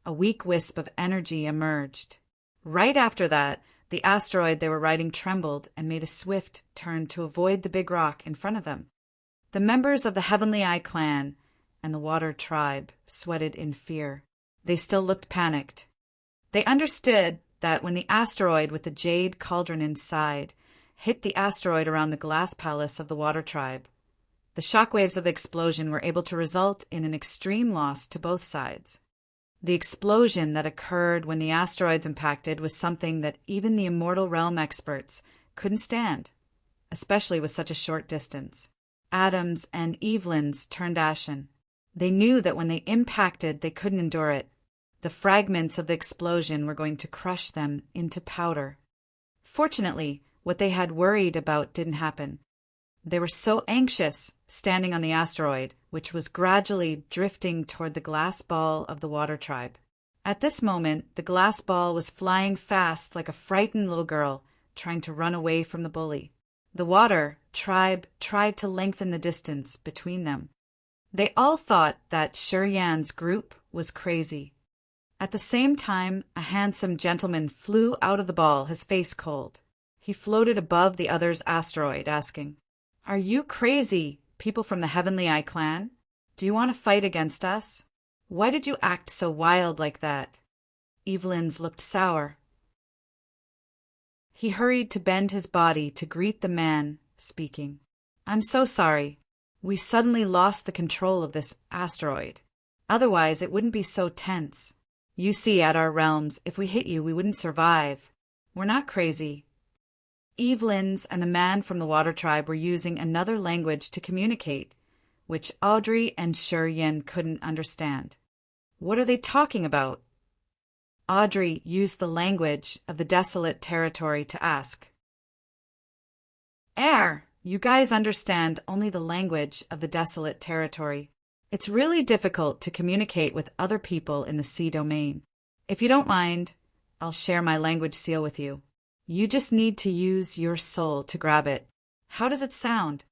a weak wisp of energy emerged. Right after that, the asteroid they were riding trembled and made a swift turn to avoid the big rock in front of them. The members of the Heavenly Eye clan and the Water Tribe sweated in fear. They still looked panicked. They understood that when the asteroid with the jade cauldron inside hit the asteroid around the glass palace of the Water Tribe, the shockwaves of the explosion were able to result in an extreme loss to both sides. The explosion that occurred when the asteroids impacted was something that even the Immortal Realm experts couldn't stand, especially with such a short distance. Adam's and Evelyn's turned ashen. They knew that when they impacted, they couldn't endure it. The fragments of the explosion were going to crush them into powder. Fortunately, what they had worried about didn't happen. They were so anxious, standing on the asteroid, which was gradually drifting toward the glass ball of the Water Tribe. At this moment, the glass ball was flying fast like a frightened little girl trying to run away from the bully. The Water Tribe tried to lengthen the distance between them. They all thought that Sher Yan's group was crazy. At the same time, a handsome gentleman flew out of the ball, his face cold. He floated above the other's asteroid, asking, "Are you crazy, people from the Heavenly Eye clan? Do you want to fight against us? Why did you act so wild like that?" Evelyn's looked sour. He hurried to bend his body to greet the man speaking. "I'm so sorry. We suddenly lost the control of this asteroid. Otherwise, it wouldn't be so tense. You see, at our realms, if we hit you, we wouldn't survive. We're not crazy." Evelyn's and the man from the Water Tribe were using another language to communicate, which Audrey and Sher Yan couldn't understand. What are they talking about? Audrey used the language of the desolate territory to ask. You guys understand only the language of the desolate territory. It's really difficult to communicate with other people in the sea domain. If you don't mind, I'll share my language seal with you. You just need to use your soul to grab it. How does it sound?"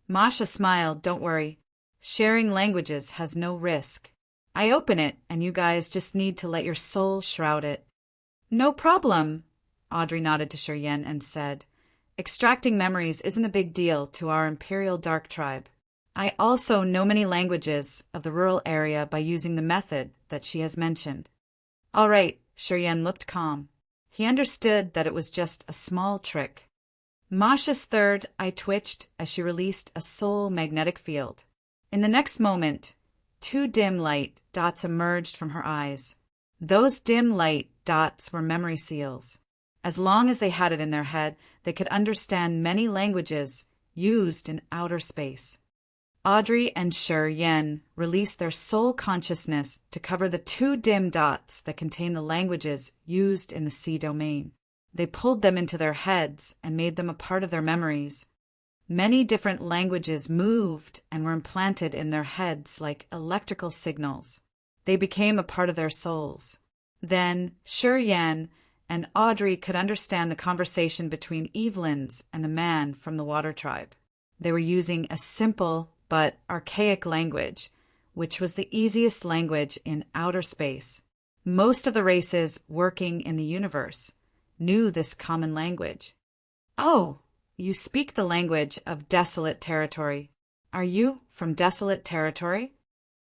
Masha smiled. "Don't worry. Sharing languages has no risk. I open it, and you guys just need to let your soul shroud it." "No problem," Audrey nodded to Sher Yan and said, "Extracting memories isn't a big deal to our Imperial Dark Tribe. I also know many languages of the rural area by using the method that she has mentioned." "All right," Sher Yan looked calm. He understood that it was just a small trick. Masha's third eye twitched as she released a soul magnetic field. In the next moment, 2 dim light dots emerged from her eyes. Those dim light dots were memory seals. As long as they had it in their head, they could understand many languages used in outer space. Audrey and Sher Yan released their soul consciousness to cover the 2 dim dots that contain the languages used in the sea domain. They pulled them into their heads and made them a part of their memories. Many different languages moved and were implanted in their heads like electrical signals. They became a part of their souls. Then Sher Yan and Audrey could understand the conversation between Evelyn's and the man from the Water Tribe. They were using a simple but archaic language, which was the easiest language in outer space. Most of the races working in the universe knew this common language. "Oh, you speak the language of desolate territory. Are you from desolate territory?"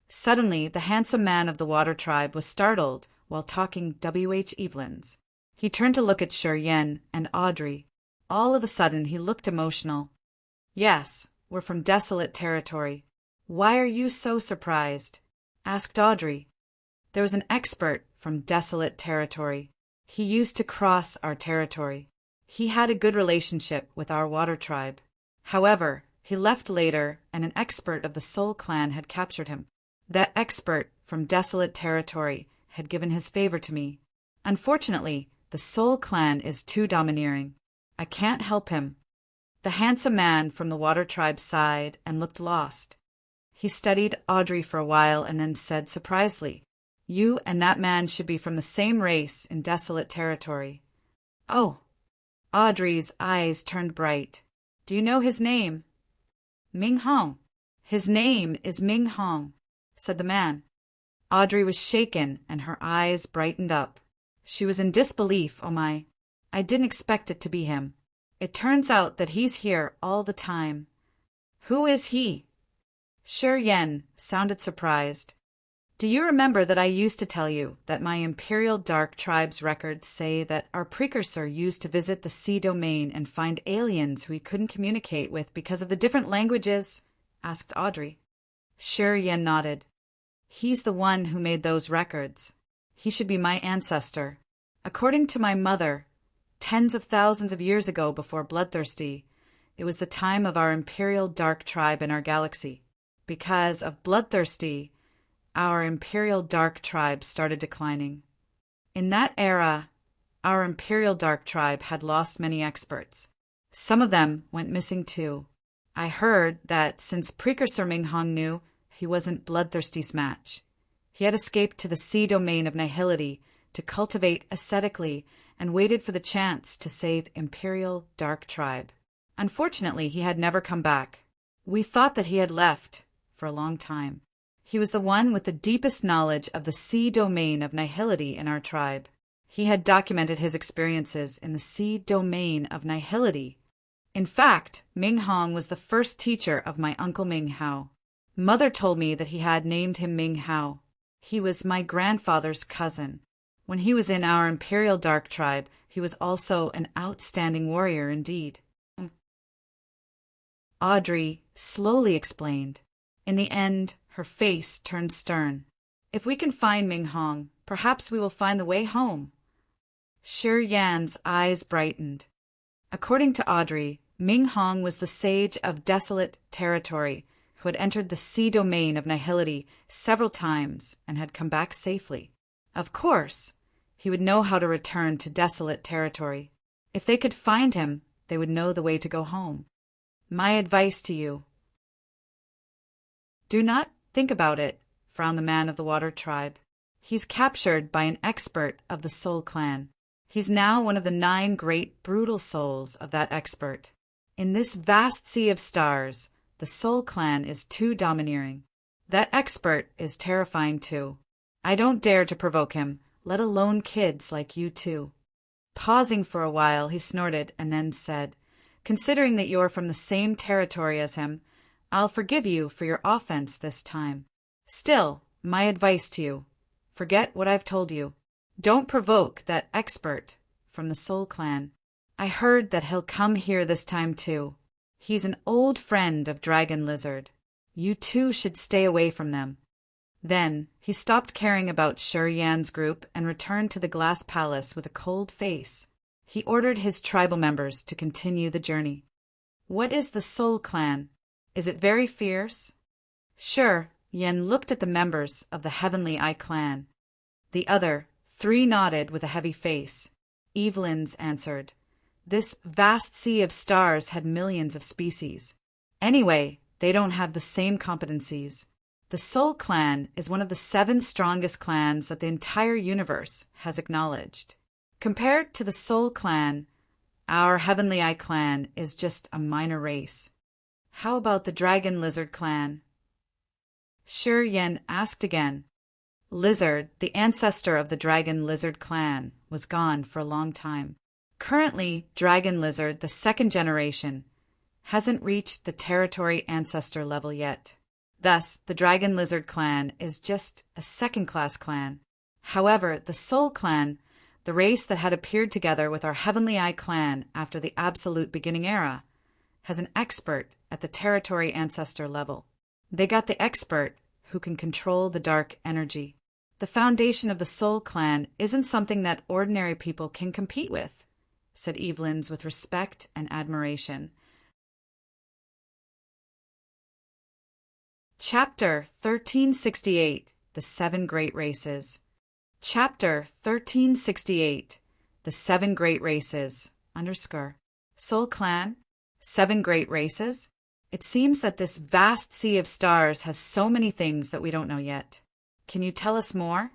Suddenly, the handsome man of the Water Tribe was startled while talking W.H. Evelyn's. He turned to look at Sher Yan and Audrey. All of a sudden, he looked emotional. "Yes, we're from desolate territory. Why are you so surprised?" asked Audrey. There was an expert from desolate territory. He used to cross our territory. He had a good relationship with our water tribe. However, he left later, and an expert of the Soul clan had captured him. That expert from desolate territory had given his favor to me. Unfortunately, the Soul clan is too domineering. I can't help him. The handsome man from the water tribe sighed and looked lost. He studied Audrey for a while and then said surprisedly, "You and that man should be from the same race in desolate territory." "Oh." Audrey's eyes turned bright. "Do you know his name?" "Ming Hong." "His name is Ming Hong," said the man. Audrey was shaken and her eyes brightened up. She was in disbelief. "Oh my, I didn't expect it to be him. It turns out that he's here all the time." "Who is he?" Shi Yan sounded surprised. "Do you remember that I used to tell you that my Imperial Dark Tribe's records say that our precursor used to visit the sea domain and find aliens who he couldn't communicate with because of the different languages?" asked Audrey. Shi Yan nodded. "He's the one who made those records. He should be my ancestor. According to my mother, tens of thousands of years ago before Bloodthirsty, it was the time of our Imperial Dark Tribe in our galaxy. Because of Bloodthirsty, our Imperial Dark Tribe started declining. In that era, our Imperial Dark Tribe had lost many experts. Some of them went missing too. I heard that since Precursor Ming Hong knew he wasn't Bloodthirsty's match, he had escaped to the sea domain of nihility to cultivate ascetically and waited for the chance to save Imperial Dark Tribe. Unfortunately, he had never come back. We thought that he had left for a long time. He was the one with the deepest knowledge of the sea domain of nihility in our tribe. He had documented his experiences in the sea domain of nihility. In fact, Ming Hong was the first teacher of my uncle Ming Hao. Mother told me that he had named him Ming Hao. He was my grandfather's cousin. When he was in our Imperial Dark Tribe, he was also an outstanding warrior indeed. Audrey slowly explained. In the end, her face turned stern. "If we can find Ming Hong, perhaps we will find the way home." Shi Yan's eyes brightened. According to Audrey, Ming Hong was the sage of desolate territory who had entered the sea domain of nihility several times and had come back safely. Of course, he would know how to return to desolate territory. If they could find him, they would know the way to go home. My advice to you: do not think about it, frowned the man of the water tribe. He's captured by an expert of the Soul clan. He's now one of the 9 great brutal souls of that expert. In this vast sea of stars, the Soul clan is too domineering. That expert is terrifying too. I don't dare to provoke him, let alone kids like you two. Pausing for a while, he snorted and then said, "Considering that you're from the same territory as him, I'll forgive you for your offense this time. Still, my advice to you: forget what I've told you. Don't provoke that expert from the Soul clan. I heard that he'll come here this time too. He's an old friend of Dragon Lizard. You two should stay away from them." Then he stopped caring about Shi Yan's group and returned to the glass palace with a cold face. He ordered his tribal members to continue the journey. "What is the Soul clan? Is it very fierce?" Shi Yan looked at the members of the Heavenly Eye clan. The other 3 nodded with a heavy face. Evelyn's answered, "This vast sea of stars had millions of species. Anyway, they don't have the same competencies. The Soul clan is one of the 7 strongest clans that the entire universe has acknowledged. Compared to the Soul clan, our Heavenly Eye clan is just a minor race." "How about the Dragon Lizard clan?" Shi Yan asked again. Lizard, the ancestor of the Dragon Lizard clan, was gone for a long time. Currently, Dragon Lizard, the 2nd generation, hasn't reached the territory ancestor level yet. Thus, the Dragon Lizard clan is just a 2nd-class clan. However, the Soul clan, the race that had appeared together with our Heavenly Eye clan after the Absolute Beginning era, has an expert at the territory ancestor level. They got the expert who can control the dark energy. The foundation of the Soul Clan isn't something that ordinary people can compete with, said Evelyn's with respect and admiration. Chapter 1368, The Seven Great Races. Chapter 1368, The Seven Great Races, Soul Clan, Seven Great Races? It seems that this vast sea of stars has so many things that we don't know yet. Can you tell us more?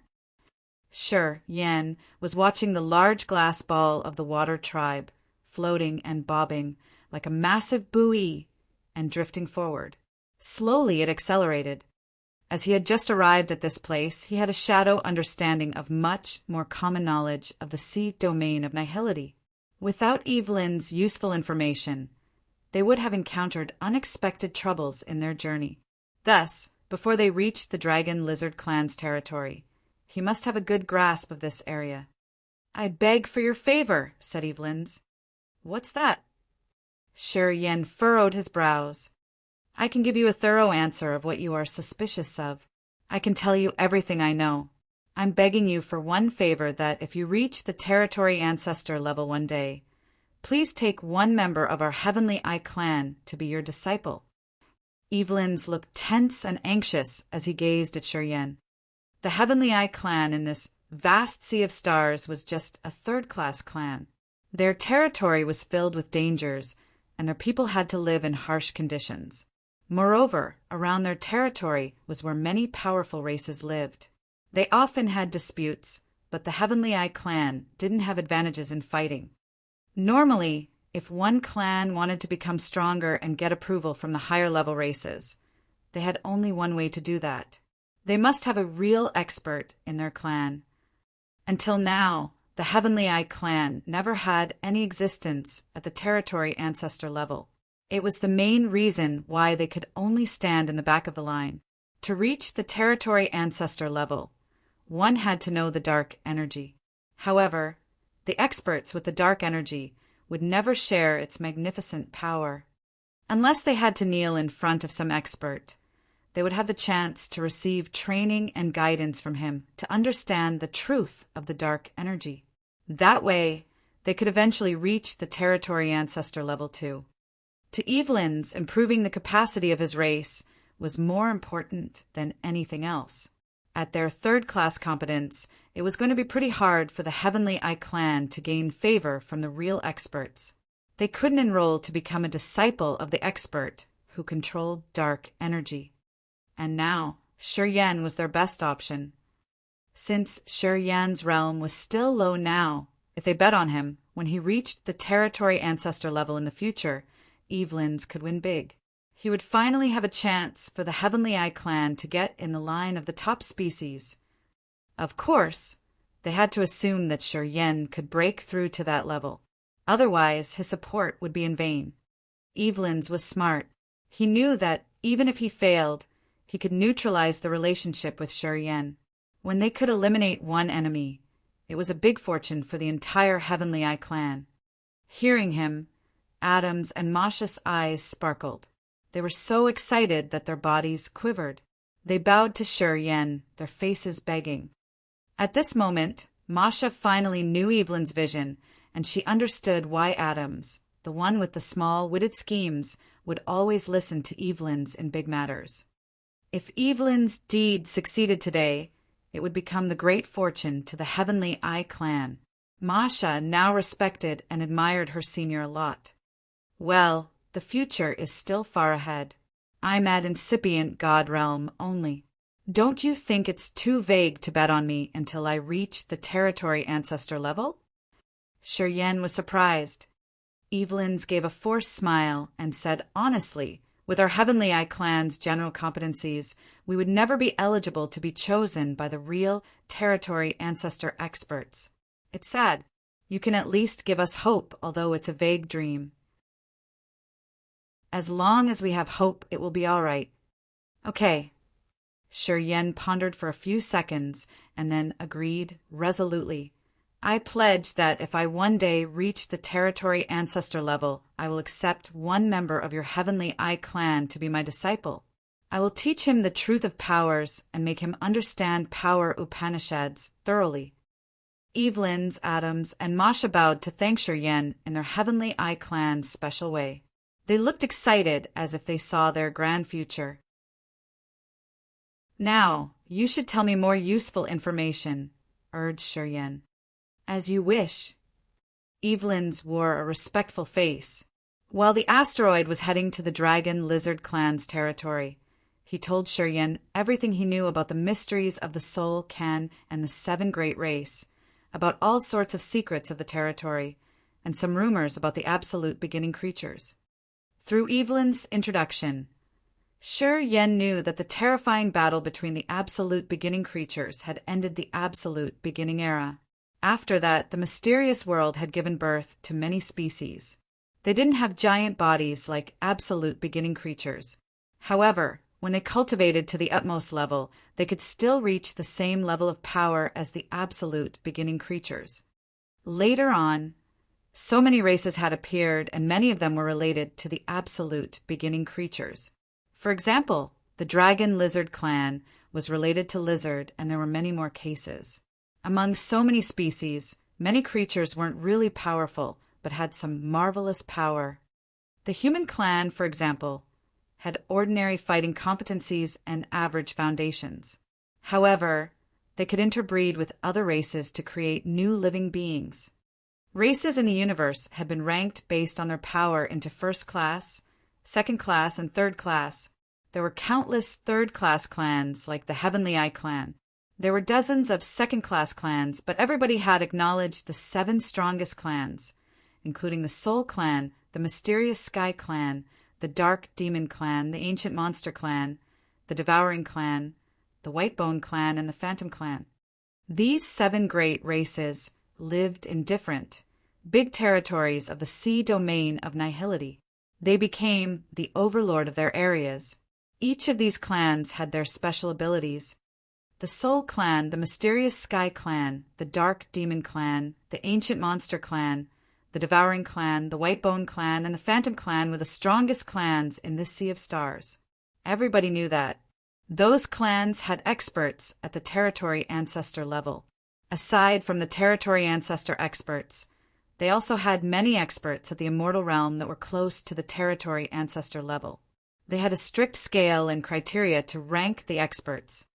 Sure, Yen was watching the large glass ball of the water tribe, floating and bobbing like a massive buoy and drifting forward. Slowly it accelerated. As he had just arrived at this place, he had a shadow understanding of much more common knowledge of the sea domain of nihility. Without Evelyn's useful information, they would have encountered unexpected troubles in their journey. Thus, before they reached the Dragon Lizard Clan's territory, he must have a good grasp of this area. "I beg for your favor," said Evelyn's. "What's that?" Sure Yen furrowed his brows. "I can give you a thorough answer of what you are suspicious of. I can tell you everything I know. I'm begging you for one favor, that if you reach the territory ancestor level one day, please take one member of our Heavenly Eye clan to be your disciple." Evelyn's looked tense and anxious as he gazed at Sure Yen. The Heavenly Eye clan in this vast sea of stars was just a third-class clan. Their territory was filled with dangers, and their people had to live in harsh conditions. Moreover, around their territory was where many powerful races lived. They often had disputes, but the Heavenly Eye clan didn't have advantages in fighting. Normally, if one clan wanted to become stronger and get approval from the higher-level races, they had only one way to do that. They must have a real expert in their clan. Until now, the Heavenly Eye clan never had any existence at the territory ancestor level. It was the main reason why they could only stand in the back of the line. To reach the territory ancestor level, one had to know the dark energy. However, the experts with the dark energy would never share its magnificent power. Unless they had to kneel in front of some expert, they would have the chance to receive training and guidance from him to understand the truth of the dark energy. That way, they could eventually reach the territory ancestor level too. To Evelyn's, improving the capacity of his race was more important than anything else. At their third-class competence, it was going to be pretty hard for the Heavenly Eye clan to gain favor from the real experts. They couldn't enroll to become a disciple of the expert who controlled dark energy. And now, Sure Yen was their best option. Since Sure Yan's realm was still low now, if they bet on him, when he reached the territory ancestor level in the future, Evelyn's could win big. He would finally have a chance for the Heavenly Eye clan to get in the line of the top species. Of course, they had to assume that Sure Yen could break through to that level. Otherwise, his support would be in vain. Evelyn's was smart. He knew that even if he failed, he could neutralize the relationship with Sure Yen. When they could eliminate one enemy, it was a big fortune for the entire Heavenly Eye clan. Hearing him, Adam's and Masha's eyes sparkled. They were so excited that their bodies quivered. They bowed to Sure Yen, their faces begging. At this moment, Masha finally knew Evelyn's vision, and she understood why Adams, the one with the small, witted schemes, would always listen to Evelyn's in big matters. If Evelyn's deed succeeded today, it would become the great fortune to the Heavenly Eye clan. Masha now respected and admired her senior a lot. Well, the future is still far ahead. I'm at incipient God realm only. Don't you think it's too vague to bet on me until I reach the territory ancestor level? Sure Yen was surprised. Evelyn's gave a forced smile and said honestly, with our Heavenly Eye clan's general competencies, we would never be eligible to be chosen by the real territory ancestor experts. It's sad. You can at least give us hope, although it's a vague dream. As long as we have hope, it will be all right. Okay. Sure Yen pondered for a few seconds and then agreed resolutely. I pledge that if I one day reach the territory ancestor level, I will accept one member of your Heavenly Eye clan to be my disciple. I will teach him the truth of powers and make him understand power Upanishads thoroughly. Evelyn's, Adams, and Masha bowed to thank Shiryen in their Heavenly Eye clan's special way. They looked excited as if they saw their grand future. Now, you should tell me more useful information, urged Shiryen. As you wish. Evelyn's wore a respectful face. While the asteroid was heading to the Dragon Lizard clan's territory, he told Shiryen everything he knew about the mysteries of the Soul Can and the Seven Great Race, about all sorts of secrets of the territory, and some rumors about the absolute beginning creatures. Through Evelyn's introduction, Shiryen knew that the terrifying battle between the absolute beginning creatures had ended the absolute beginning era. After that, the mysterious world had given birth to many species. They didn't have giant bodies like absolute beginning creatures. However, when they cultivated to the utmost level, they could still reach the same level of power as the absolute beginning creatures. Later on, so many races had appeared, and many of them were related to the absolute beginning creatures. For example, the Dragon Lizard clan was related to lizard, and there were many more cases. Among so many species, many creatures weren't really powerful, but had some marvelous power. The human clan, for example, had ordinary fighting competencies and average foundations. However, they could interbreed with other races to create new living beings. Races in the universe had been ranked based on their power into first class, second class, and third class. There were countless third-class clans like the Heavenly Eye clan. There were dozens of second-class clans, but everybody had acknowledged the 7 strongest clans, including the Soul Clan, the Mysterious Sky Clan, the Dark Demon Clan, the Ancient Monster Clan, the Devouring Clan, the Whitebone Clan, and the Phantom Clan. These 7 great races lived in different, big territories of the sea domain of nihility. They became the overlord of their areas. Each of these clans had their special abilities. The Soul Clan, the Mysterious Sky Clan, the Dark Demon Clan, the Ancient Monster Clan, the Devouring Clan, the Whitebone Clan, and the Phantom Clan were the strongest clans in this sea of stars. Everybody knew that. Those clans had experts at the territory ancestor level. Aside from the territory ancestor experts, they also had many experts at the immortal realm that were close to the territory ancestor level. They had a strict scale and criteria to rank the experts.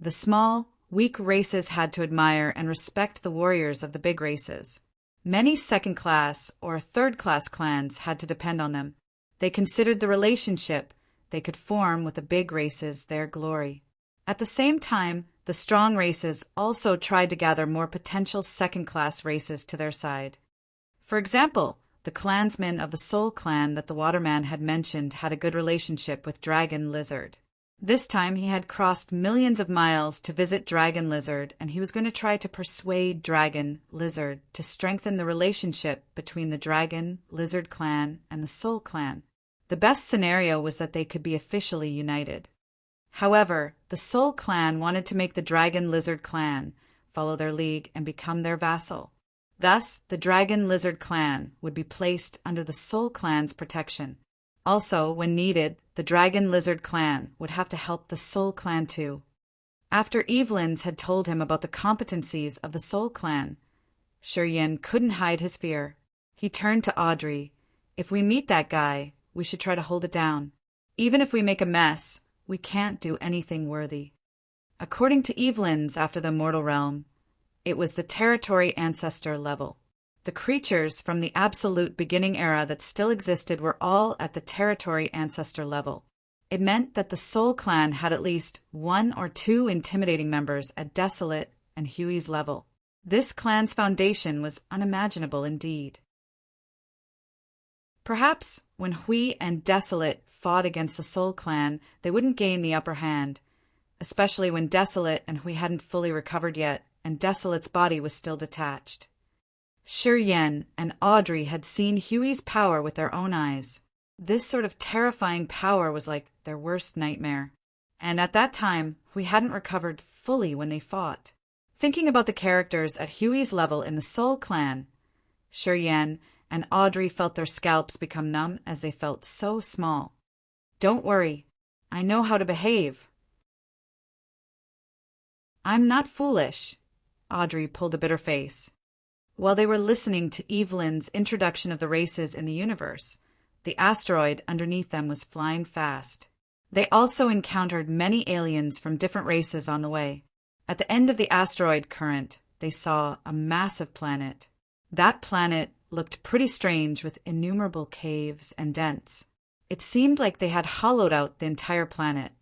The small, weak races had to admire and respect the warriors of the big races. Many second-class or third-class clans had to depend on them. They considered the relationship they could form with the big races their glory. At the same time, the strong races also tried to gather more potential second-class races to their side. For example, the clansmen of the Soul Clan that the Waterman had mentioned had a good relationship with Dragon Lizard. This time he had crossed millions of miles to visit Dragon Lizard, and he was going to try to persuade Dragon Lizard to strengthen the relationship between the Dragon Lizard clan and the Soul Clan. The best scenario was that they could be officially united. However, the Soul Clan wanted to make the Dragon Lizard clan follow their league and become their vassal. Thus, the Dragon Lizard clan would be placed under the Soul Clan's protection. Also, when needed, the Dragon Lizard clan would have to help the Soul Clan too. After Evelyn's had told him about the competencies of the Soul Clan, Shiryen couldn't hide his fear. He turned to Audrey. If we meet that guy, we should try to hold it down. Even if we make a mess, we can't do anything worthy. According to Evelyn's after the mortal realm, it was the territory ancestor level. The creatures from the absolute beginning era that still existed were all at the territory ancestor level. It meant that the Soul Clan had at least 1 or 2 intimidating members at Desolate and Huey's level. This clan's foundation was unimaginable indeed. Perhaps when Hui and Desolate fought against the Soul Clan, they wouldn't gain the upper hand, especially when Desolate and Hui hadn't fully recovered yet, and Desolate's body was still detached. Shiryen and Audrey had seen Huey's power with their own eyes. This sort of terrifying power was like their worst nightmare. And at that time, Hui hadn't recovered fully when they fought. Thinking about the characters at Huey's level in the Soul Clan, Shiryen and Audrey felt their scalps become numb as they felt so small. Don't worry, I know how to behave. I'm not foolish. Audrey pulled a bitter face. While they were listening to Evelyn's introduction of the races in the universe, the asteroid underneath them was flying fast. They also encountered many aliens from different races on the way. At the end of the asteroid current, they saw a massive planet. That planet looked pretty strange with innumerable caves and dents. It seemed like they had hollowed out the entire planet.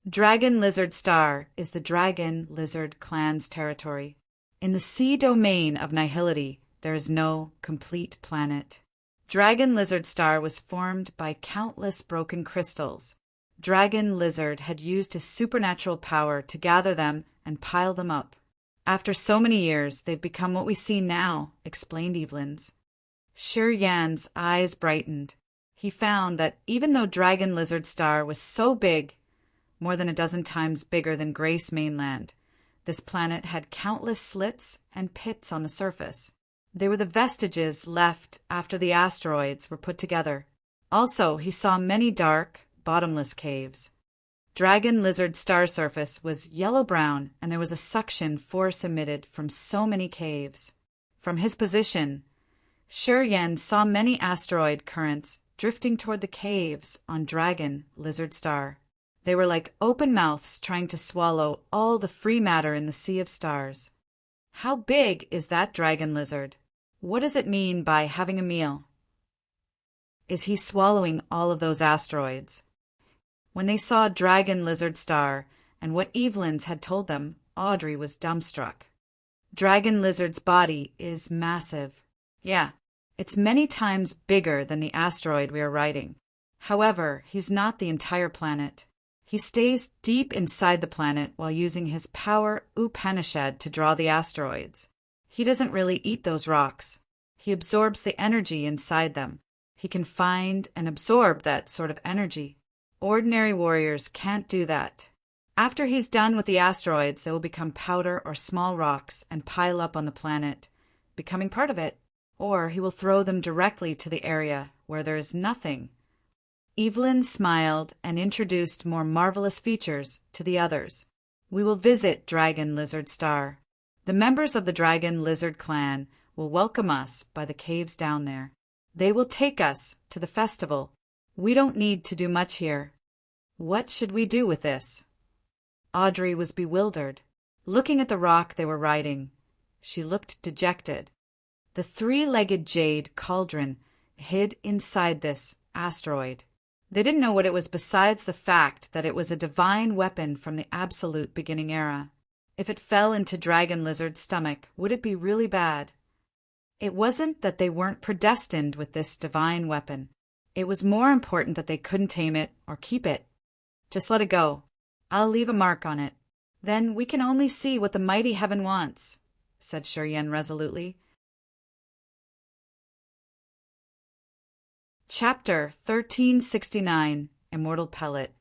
Dragon Lizard Star is the Dragon Lizard clan's territory. In the sea domain of nihility, there is no complete planet. Dragon Lizard Star was formed by countless broken crystals. Dragon Lizard had used his supernatural power to gather them and pile them up. After so many years, they've become what we see now, explained Evelyn's. Sher Yan's eyes brightened. He found that even though Dragon Lizard Star was so big, more than a dozen times bigger than Grace Mainland, this planet had countless slits and pits on the surface. They were the vestiges left after the asteroids were put together. Also, he saw many dark, bottomless caves. Dragon Lizard Star surface was yellow-brown, and there was a suction force emitted from so many caves. From his position, Sher Yan saw many asteroid currents drifting toward the caves on Dragon Lizard Star. They were like open mouths trying to swallow all the free matter in the sea of stars. How big is that dragon lizard? What does it mean by having a meal? Is he swallowing all of those asteroids? When they saw Dragon Lizard Star and what Evelyn's had told them, Audrey was dumbstruck. Dragon Lizard's body is massive. Yeah, it's many times bigger than the asteroid we are riding. However, he's not the entire planet. He stays deep inside the planet while using his power Upanishad to draw the asteroids. He doesn't really eat those rocks. He absorbs the energy inside them. He can find and absorb that sort of energy. Ordinary warriors can't do that. After he's done with the asteroids, they will become powder or small rocks and pile up on the planet, becoming part of it, or he will throw them directly to the area where there is nothing. Evelyn smiled and introduced more marvelous features to the others. We will visit Dragon Lizard Star. The members of the Dragon Lizard clan will welcome us by the caves down there. They will take us to the festival. We don't need to do much here. What should we do with this? Audrey was bewildered, looking at the rock they were riding. She looked dejected. The three-legged jade cauldron hid inside this asteroid. They didn't know what it was besides the fact that it was a divine weapon from the absolute beginning era. If it fell into Dragon Lizard's stomach, would it be really bad? It wasn't that they weren't predestined with this divine weapon. It was more important that they couldn't tame it or keep it. Just let it go. I'll leave a mark on it. Then we can only see what the mighty heaven wants, said Sher Yan resolutely. Chapter 1369, Immortal Pellet.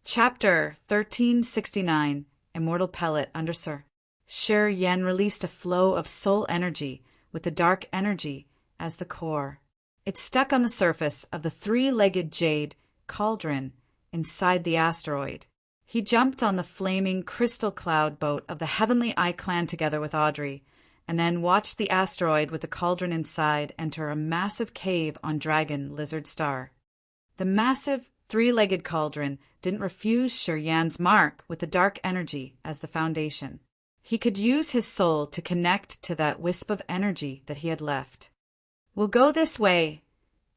Chapter 1369, Immortal Pellet under Sir. Sher Yan released a flow of soul energy with the dark energy as the core. It stuck on the surface of the three-legged jade cauldron inside the asteroid. He jumped on the flaming crystal cloud boat of the Heavenly Eye clan together with Audrey, and then watched the asteroid with the cauldron inside enter a massive cave on Dragon Lizard Star. The massive three-legged cauldron didn't refuse Sher Yan's mark with the dark energy as the foundation. He could use his soul to connect to that wisp of energy that he had left. We'll go this way.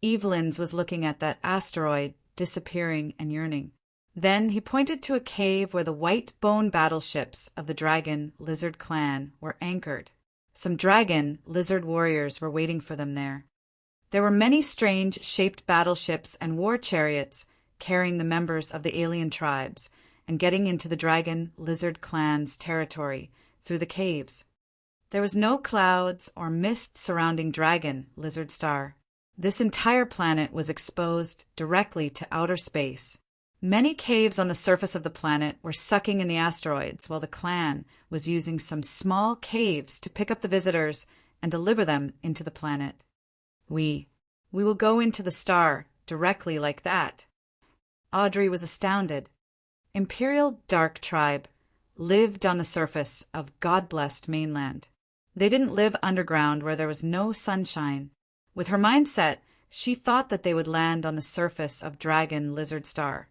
Evelyn's was looking at that asteroid disappearing and yearning. Then he pointed to a cave where the white bone battleships of the Dragon Lizard clan were anchored. Some dragon lizard warriors were waiting for them there. There were many strange-shaped battleships and war chariots carrying the members of the alien tribes and getting into the Dragon Lizard clan's territory through the caves. There was no clouds or mist surrounding Dragon Lizard Star. This entire planet was exposed directly to outer space. Many caves on the surface of the planet were sucking in the asteroids, while the clan was using some small caves to pick up the visitors and deliver them into the planet. We will go into the star directly like that. Audrey was astounded. Imperial Dark Tribe lived on the surface of God-blessed mainland. They didn't live underground where there was no sunshine. With her mindset, she thought that they would land on the surface of Dragon Lizard Star.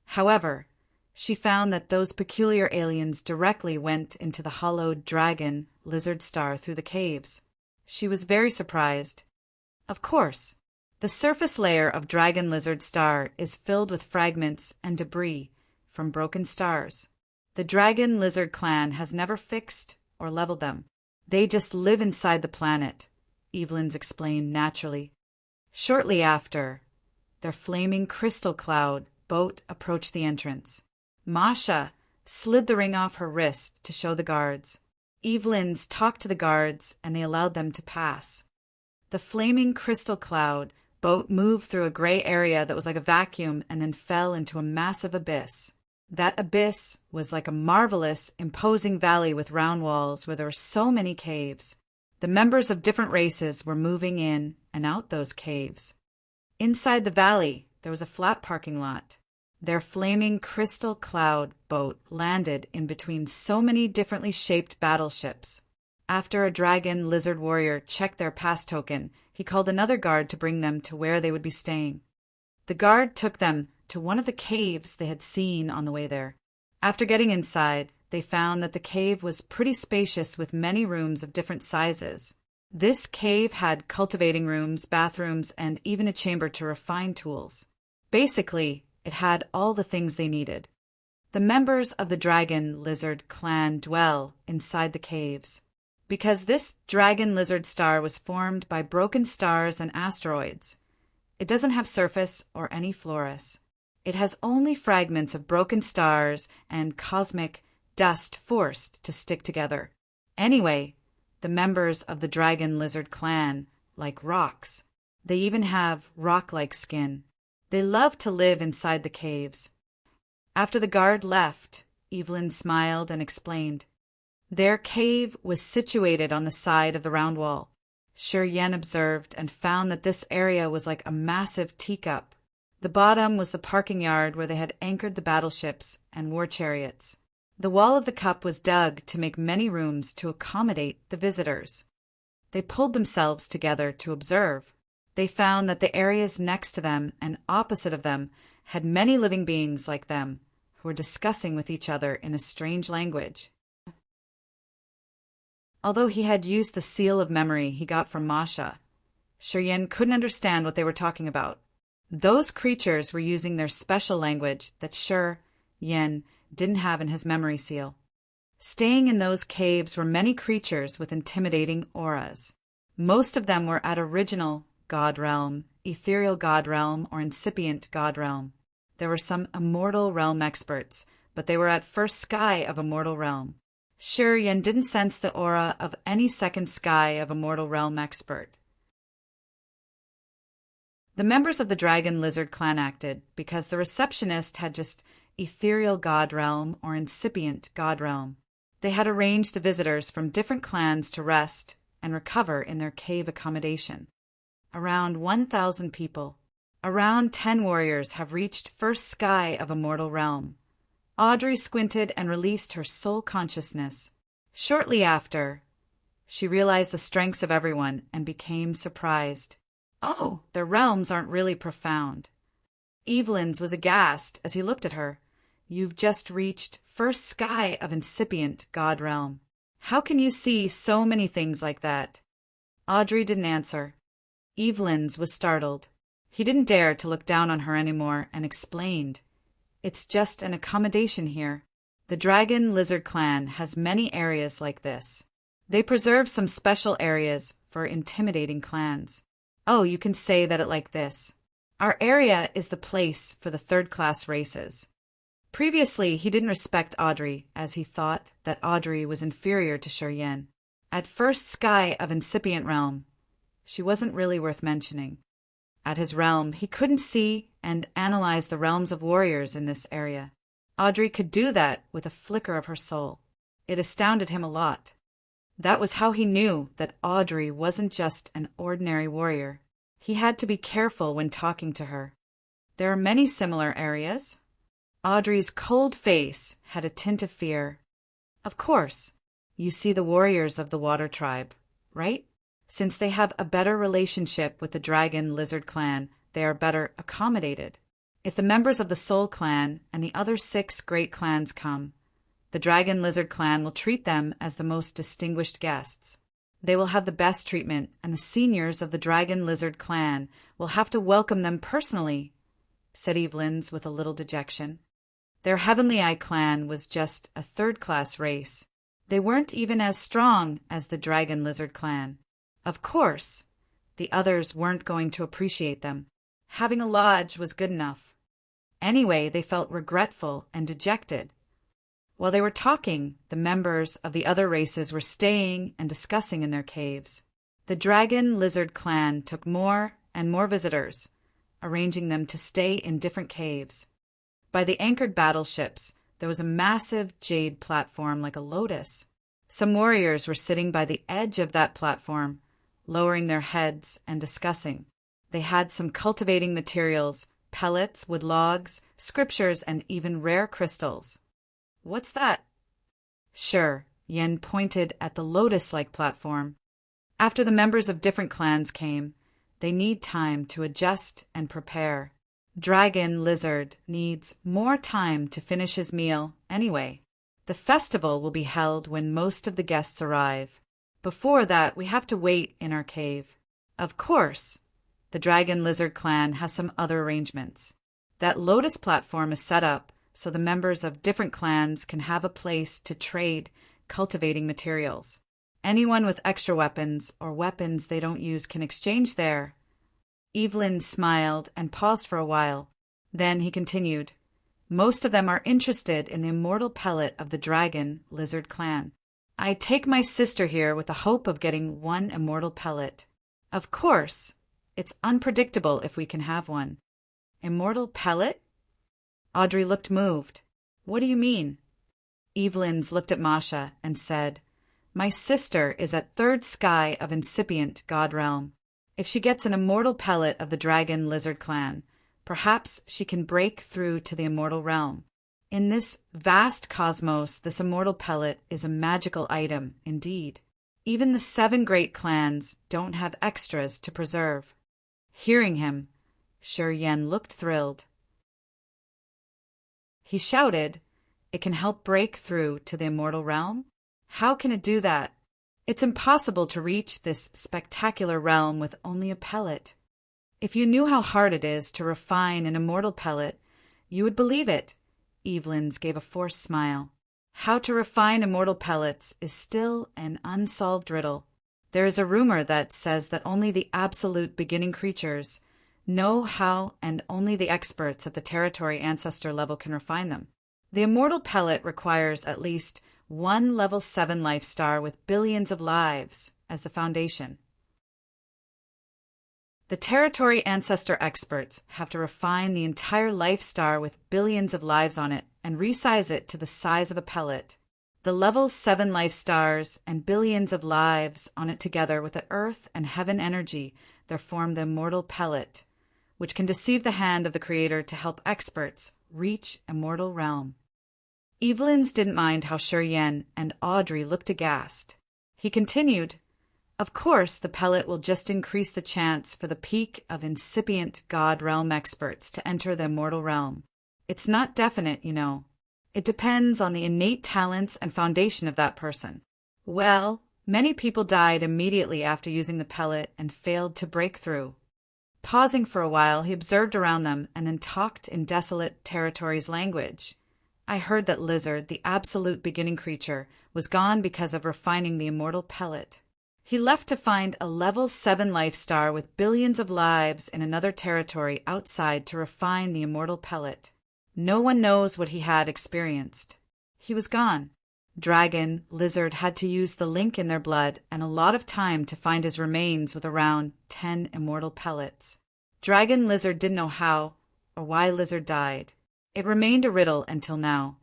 However, she found that those peculiar aliens directly went into the hollowed Dragon Lizard Star through the caves. She was very surprised. Of course, the surface layer of Dragon Lizard Star is filled with fragments and debris from broken stars. The Dragon Lizard clan has never fixed or leveled them. They just live inside the planet, Evelyn's explained naturally. Shortly after, their flaming crystal cloud boat approached the entrance. Masha slid the ring off her wrist to show the guards. Evelyn's talked to the guards and they allowed them to pass. The flaming crystal cloud boat moved through a gray area that was like a vacuum and then fell into a massive abyss. That abyss was like a marvelous, imposing valley with round walls where there were so many caves. The members of different races were moving in and out those caves. Inside the valley, there was a flat parking lot. Their flaming crystal cloud boat landed in between so many differently shaped battleships. After a dragon lizard warrior checked their pass token, he called another guard to bring them to where they would be staying. The guard took them to one of the caves they had seen on the way there. After getting inside, they found that the cave was pretty spacious with many rooms of different sizes. This cave had cultivating rooms, bathrooms, and even a chamber to refine tools. Basically, it had all the things they needed. The members of the Dragon Lizard clan dwell inside the caves. Because this Dragon Lizard star was formed by broken stars and asteroids, it doesn't have surface or any florus. It has only fragments of broken stars and cosmic dust forced to stick together. Anyway, the members of the Dragon Lizard clan like rocks. They even have rock-like skin. They love to live inside the caves. After the guard left, Evelyn smiled and explained. Their cave was situated on the side of the round wall. Yen observed and found that this area was like a massive teacup. The bottom was the parking yard where they had anchored the battleships and war chariots. The wall of the cup was dug to make many rooms to accommodate the visitors. They pulled themselves together to observe. They found that the areas next to them and opposite of them had many living beings like them, who were discussing with each other in a strange language. Although he had used the seal of memory he got from Masha, Yen couldn't understand what they were talking about. Those creatures were using their special language that Yen didn't have in his memory seal. Staying in those caves were many creatures with intimidating auras. Most of them were at original God realm, ethereal God realm, or incipient God realm. There were some immortal realm experts, but they were at first sky of immortal realm. Yen didn't sense the aura of any second sky of immortal realm expert. The members of the Dragon Lizard clan acted because the receptionist had just ethereal God realm or incipient God realm. They had arranged the visitors from different clans to rest and recover in their cave accommodation. Around 1,000 people. Around 10 warriors have reached first sky of immortal realm. Audrey squinted and released her soul consciousness. Shortly after, she realized the strengths of everyone and became surprised. Oh, their realms aren't really profound. Evelyn's was aghast as he looked at her. You've just reached first sky of incipient God realm. How can you see so many things like that? Audrey didn't answer. Evelyn's was startled. He didn't dare to look down on her anymore and explained. It's just an accommodation here. The Dragon Lizard clan has many areas like this. They preserve some special areas for intimidating clans. Oh, you can say that it like this. Our area is the place for the third-class races. Previously, he didn't respect Audrey, as he thought that Audrey was inferior to Yen. At first sky of incipient realm, she wasn't really worth mentioning. At his realm, he couldn't see and analyze the realms of warriors in this area. Audrey could do that with a flicker of her soul. It astounded him a lot. That was how he knew that Audrey wasn't just an ordinary warrior. He had to be careful when talking to her. There are many similar areas. Audrey's cold face had a tint of fear. Of course, you see the warriors of the water tribe, right? Since they have a better relationship with the dragon lizard clan, they are better accommodated. If the members of the Soul clan and the other 6 great clans come, the dragon lizard clan will treat them as the most distinguished guests. They will have the best treatment, and the seniors of the dragon lizard clan will have to welcome them personally, said Evelyn's with a little dejection. Their Heavenly Eye clan was just a third-class race. They weren't even as strong as the dragon lizard clan. Of course, the others weren't going to appreciate them. Having a lodge was good enough. Anyway, they felt regretful and dejected. While they were talking, the members of the other races were staying and discussing in their caves. The dragon lizard clan took more and more visitors, arranging them to stay in different caves. By the anchored battleships, there was a massive jade platform like a lotus. Some warriors were sitting by the edge of that platform, lowering their heads and discussing. They had some cultivating materials, pellets, wood logs, scriptures, and even rare crystals. What's that? Sure, Yen pointed at the lotus-like platform. After the members of different clans came, they need time to adjust and prepare. Dragon Lizard needs more time to finish his meal anyway. The festival will be held when most of the guests arrive. Before that, we have to wait in our cave. Of course, the Dragon Lizard clan has some other arrangements. That lotus platform is set up so the members of different clans can have a place to trade cultivating materials. Anyone with extra weapons or weapons they don't use can exchange there. Evelyn smiled and paused for a while. Then he continued, most of them are interested in the immortal pellet of the Dragon Lizard clan. I take my sister here with the hope of getting one immortal pellet. Of course, it's unpredictable if we can have one. Immortal pellet? Audrey looked moved. What do you mean? Evelyn's looked at Masha and said, my sister is at third sky of incipient God realm. If she gets an immortal pellet of the Dragon Lizard clan, perhaps she can break through to the immortal realm. In this vast cosmos, this immortal pellet is a magical item indeed. Even the 7 great clans don't have extras to preserve. Hearing him, Shi Yen looked thrilled. He shouted, it can help break through to the immortal realm? How can it do that? It's impossible to reach this spectacular realm with only a pellet. If you knew how hard it is to refine an immortal pellet, you would believe it. Evelyn's gave a forced smile. How to refine immortal pellets is still an unsolved riddle. There is a rumor that says that only the absolute beginning creatures know how, and only the experts at the territory ancestor level can refine them. The immortal pellet requires at least one level 7 life star with billions of lives as the foundation. The territory ancestor experts have to refine the entire life star with billions of lives on it and resize it to the size of a pellet. The level 7 life stars and billions of lives on it together with the earth and heaven energy, there form the immortal pellet, which can deceive the hand of the creator to help experts reach immortal realm. Evelyn's didn't mind how Shi Yen and Audrey looked aghast. He continued, of course, the pellet will just increase the chance for the peak of incipient God realm experts to enter the immortal realm. It's not definite, you know. It depends on the innate talents and foundation of that person. Well, many people died immediately after using the pellet and failed to break through. Pausing for a while, he observed around them and then talked in desolate territory's language. I heard that Lizard, the absolute beginning creature, was gone because of refining the immortal pellet. He left to find a level 7 life star with billions of lives in another territory outside to refine the immortal pellet. No one knows what he had experienced. He was gone. Dragon Lizard had to use the link in their blood and a lot of time to find his remains with around 10 immortal pellets. Dragon Lizard didn't know how or why Lizard died. It remained a riddle until now.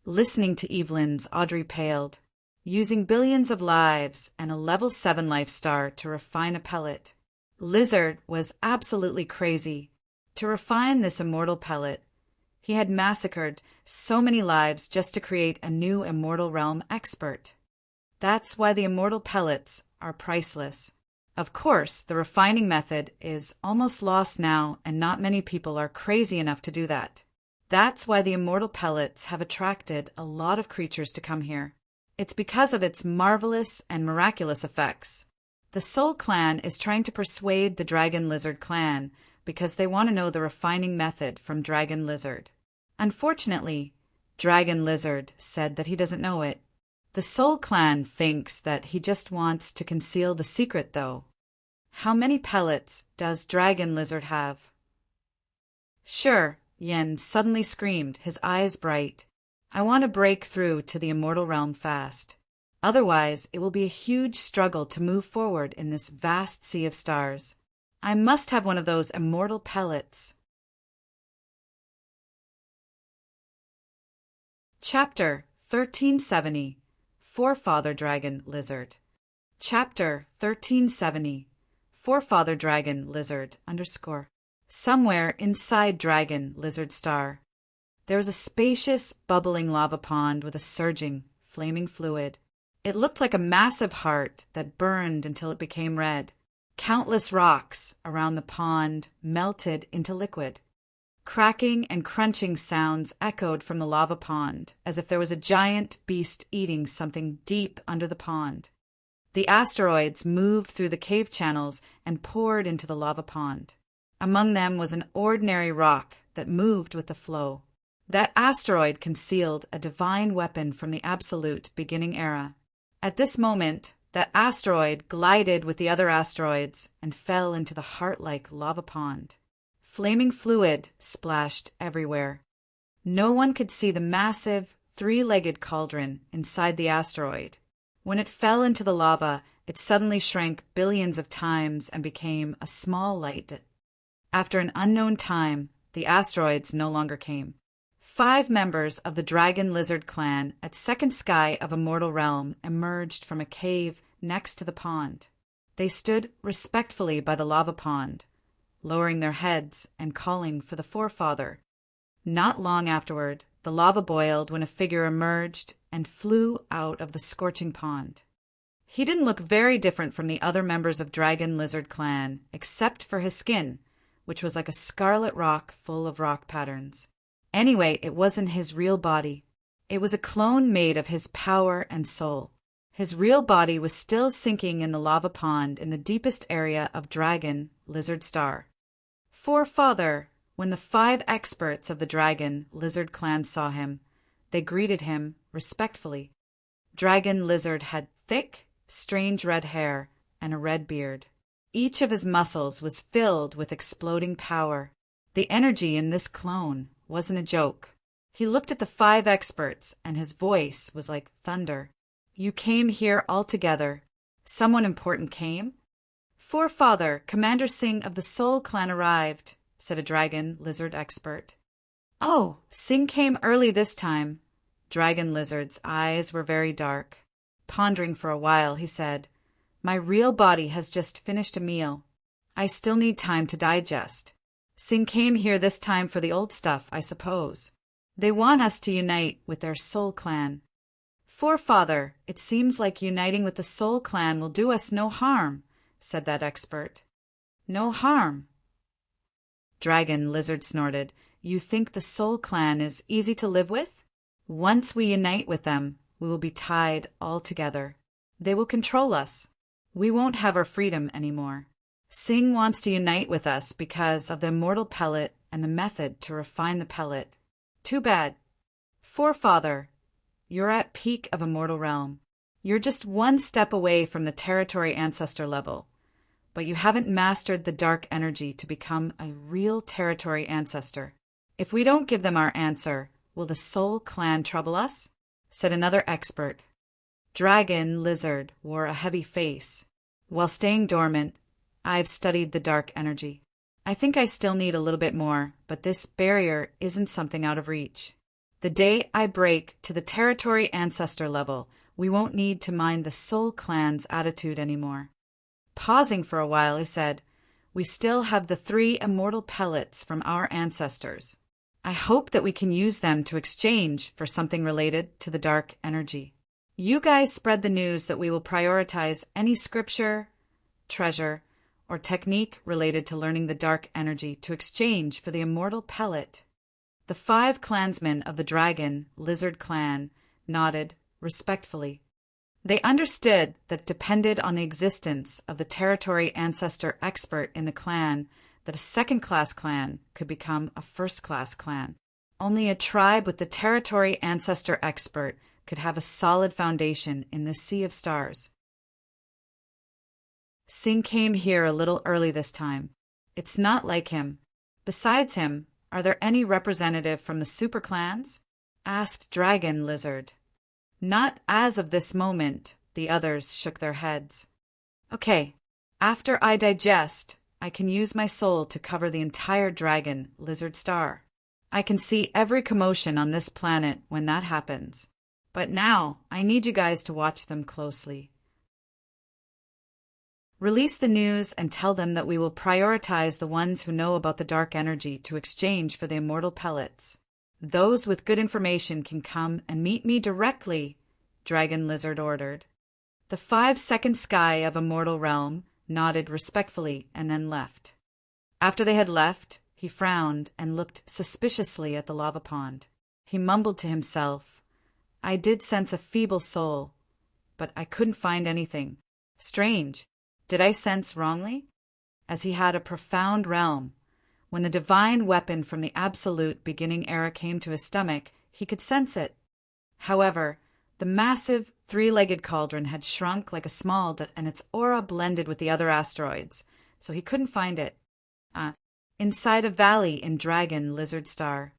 Listening to Evelyn's, Audrey paled. Using billions of lives and a level 7 life star to refine a pellet. Lizard was absolutely crazy. To refine this immortal pellet, he had massacred so many lives just to create a new immortal realm expert. That's why the immortal pellets are priceless. Of course, the refining method is almost lost now, and not many people are crazy enough to do that. That's why the immortal pellets have attracted a lot of creatures to come here. It's because of its marvelous and miraculous effects. The Soul Clan is trying to persuade the Dragon Lizard Clan because they want to know the refining method from Dragon Lizard. Unfortunately, Dragon Lizard said that he doesn't know it. The Soul Clan thinks that he just wants to conceal the secret, though. How many pellets does Dragon Lizard have? Sure, Yen suddenly screamed, his eyes bright. I want to break through to the immortal realm fast. Otherwise, it will be a huge struggle to move forward in this vast sea of stars. I must have one of those immortal pellets. Chapter 1370 Forefather Dragon Lizard. Chapter 1370 Forefather Dragon Lizard _ Somewhere inside Dragon Lizard Star, there was a spacious, bubbling lava pond with a surging, flaming fluid. It looked like a massive heart that burned until it became red. Countless rocks around the pond melted into liquid. Cracking and crunching sounds echoed from the lava pond, as if there was a giant beast eating something deep under the pond. The asteroids moved through the cave channels and poured into the lava pond. Among them was an ordinary rock that moved with the flow. That asteroid concealed a divine weapon from the Absolute Beginning Era. At this moment, that asteroid glided with the other asteroids and fell into the heart-like lava pond. Flaming fluid splashed everywhere. No one could see the massive, three-legged cauldron inside the asteroid. When it fell into the lava, it suddenly shrank billions of times and became a small light. After an unknown time, the asteroids no longer came. 5 members of the Dragon Lizard Clan at Second Sky of Immortal Realm emerged from a cave next to the pond. They stood respectfully by the lava pond, lowering their heads and calling for the Forefather. Not long afterward, the lava boiled when a figure emerged and flew out of the scorching pond. He didn't look very different from the other members of Dragon Lizard Clan, except for his skin, which was like a scarlet rock full of rock patterns. Anyway, it wasn't his real body. It was a clone made of his power and soul. His real body was still sinking in the lava pond in the deepest area of Dragon Lizard Star. Forefather, when the 5 experts of the Dragon Lizard Clan saw him, they greeted him respectfully. Dragon Lizard had thick, strange red hair and a red beard. Each of his muscles was filled with exploding power. The energy in this clone wasn't a joke. He looked at the 5 experts, and his voice was like thunder. You came here all together. Someone important came? Forefather, Commander Singh of the Soul Clan arrived, said a Dragon Lizard expert. Oh, Singh came early this time. Dragon Lizard's eyes were very dark. Pondering for a while, he said, My real body has just finished a meal. I still need time to digest. Singh came here this time for the old stuff, I suppose. They want us to unite with their Soul Clan. Forefather, it seems like uniting with the Soul Clan will do us no harm, said that expert. No harm? Dragon Lizard snorted. You think the Soul Clan is easy to live with? Once we unite with them, we will be tied all together. They will control us. We won't have our freedom anymore. Singh wants to unite with us because of the immortal pellet and the method to refine the pellet. Too bad. Forefather, you're at peak of Immortal Realm. You're just one step away from the Territory Ancestor level, but you haven't mastered the dark energy to become a real Territory Ancestor. If we don't give them our answer, will the Soul Clan trouble us? Said another expert. Dragon Lizard wore a heavy face. While staying dormant, I've studied the dark energy. I think I still need a little bit more, but this barrier isn't something out of reach. The day I break to the Territory Ancestor level, we won't need to mind the Soul Clan's attitude anymore. Pausing for a while, he said, we still have the 3 immortal pellets from our ancestors. I hope that we can use them to exchange for something related to the dark energy. You guys spread the news that we will prioritize any scripture, treasure, or technique related to learning the dark energy to exchange for the immortal pellet. The 5 clansmen of the Dragon Lizard clan nodded respectfully. They understood that it depended on the existence of the territory ancestor expert in the clan that a second-class clan could become a first-class clan. Only a tribe with the territory ancestor expert could have a solid foundation in this sea of stars. Sing came here a little early this time. It's not like him. Besides him, are there any representative from the super clans? Asked Dragon Lizard. Not as of this moment, the others shook their heads. Okay, after I digest, I can use my soul to cover the entire Dragon Lizard star. I can see every commotion on this planet when that happens. But now, I need you guys to watch them closely. Release the news and tell them that we will prioritize the ones who know about the dark energy to exchange for the immortal pellets. Those with good information can come and meet me directly, Dragon Lizard ordered. The 5-second sky of Immortal Realm nodded respectfully and then left. After they had left, he frowned and looked suspiciously at the lava pond. He mumbled to himself, I did sense a feeble soul, but I couldn't find anything. Strange. Did I sense wrongly? As he had a profound realm. When the divine weapon from the absolute beginning era came to his stomach, he could sense it. However, the massive 3-legged cauldron had shrunk like a small and its aura blended with the other asteroids, so he couldn't find it. Inside a valley in Dragon Lizard Star.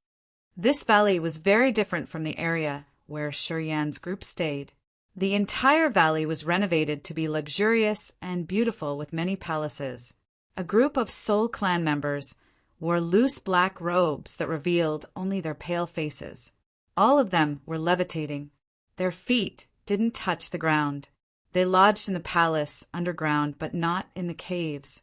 This valley was very different from the area where Shurian's group stayed. The entire valley was renovated to be luxurious and beautiful with many palaces. A group of Soul Clan members wore loose black robes that revealed only their pale faces. All of them were levitating. Their feet didn't touch the ground. They lodged in the palace underground, but not in the caves.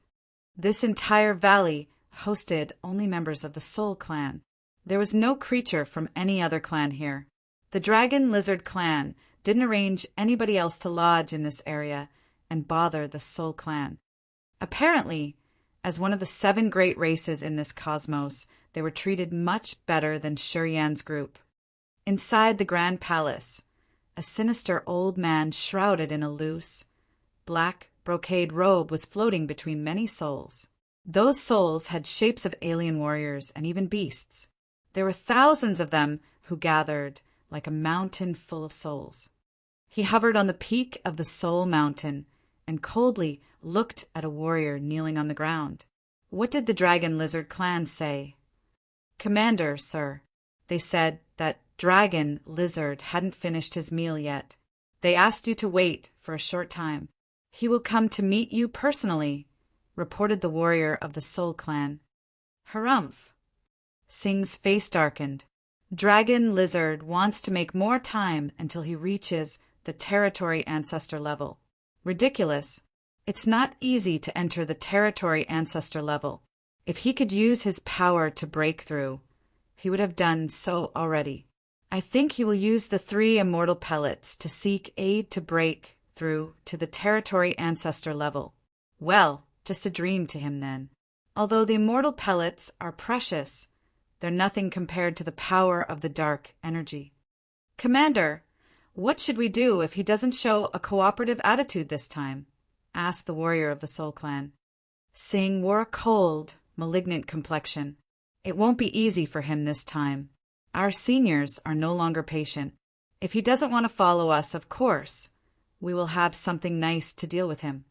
This entire valley hosted only members of the Soul Clan. There was no creature from any other clan here. The Dragon Lizard clan didn't arrange anybody else to lodge in this area and bother the Soul Clan. Apparently, as one of the 7 great races in this cosmos, they were treated much better than Shurian's group. Inside the Grand Palace, a sinister old man shrouded in a loose, black brocade robe was floating between many souls. Those souls had shapes of alien warriors and even beasts. There were thousands of them who gathered like a mountain full of souls. He hovered on the peak of the Soul Mountain and coldly looked at a warrior kneeling on the ground. What did the Dragon Lizard clan say? Commander, sir. They said that Dragon Lizard hadn't finished his meal yet. They asked you to wait for a short time. He will come to meet you personally, reported the warrior of the Soul Clan. Harumph. Sing's face darkened. Dragon Lizard wants to make more time until he reaches the territory ancestor level. Ridiculous. It's not easy to enter the territory ancestor level. If he could use his power to break through, he would have done so already. I think he will use the 3 immortal pellets to seek aid to break through to the territory ancestor level. Well, just a dream to him then. Although the immortal pellets are precious, they're nothing compared to the power of the dark energy. Commander, what should we do if he doesn't show a cooperative attitude this time? Asked the warrior of the Soul Clan. Sing wore a cold, malignant complexion. It won't be easy for him this time. Our seniors are no longer patient. If he doesn't want to follow us, of course, we will have something nice to deal with him.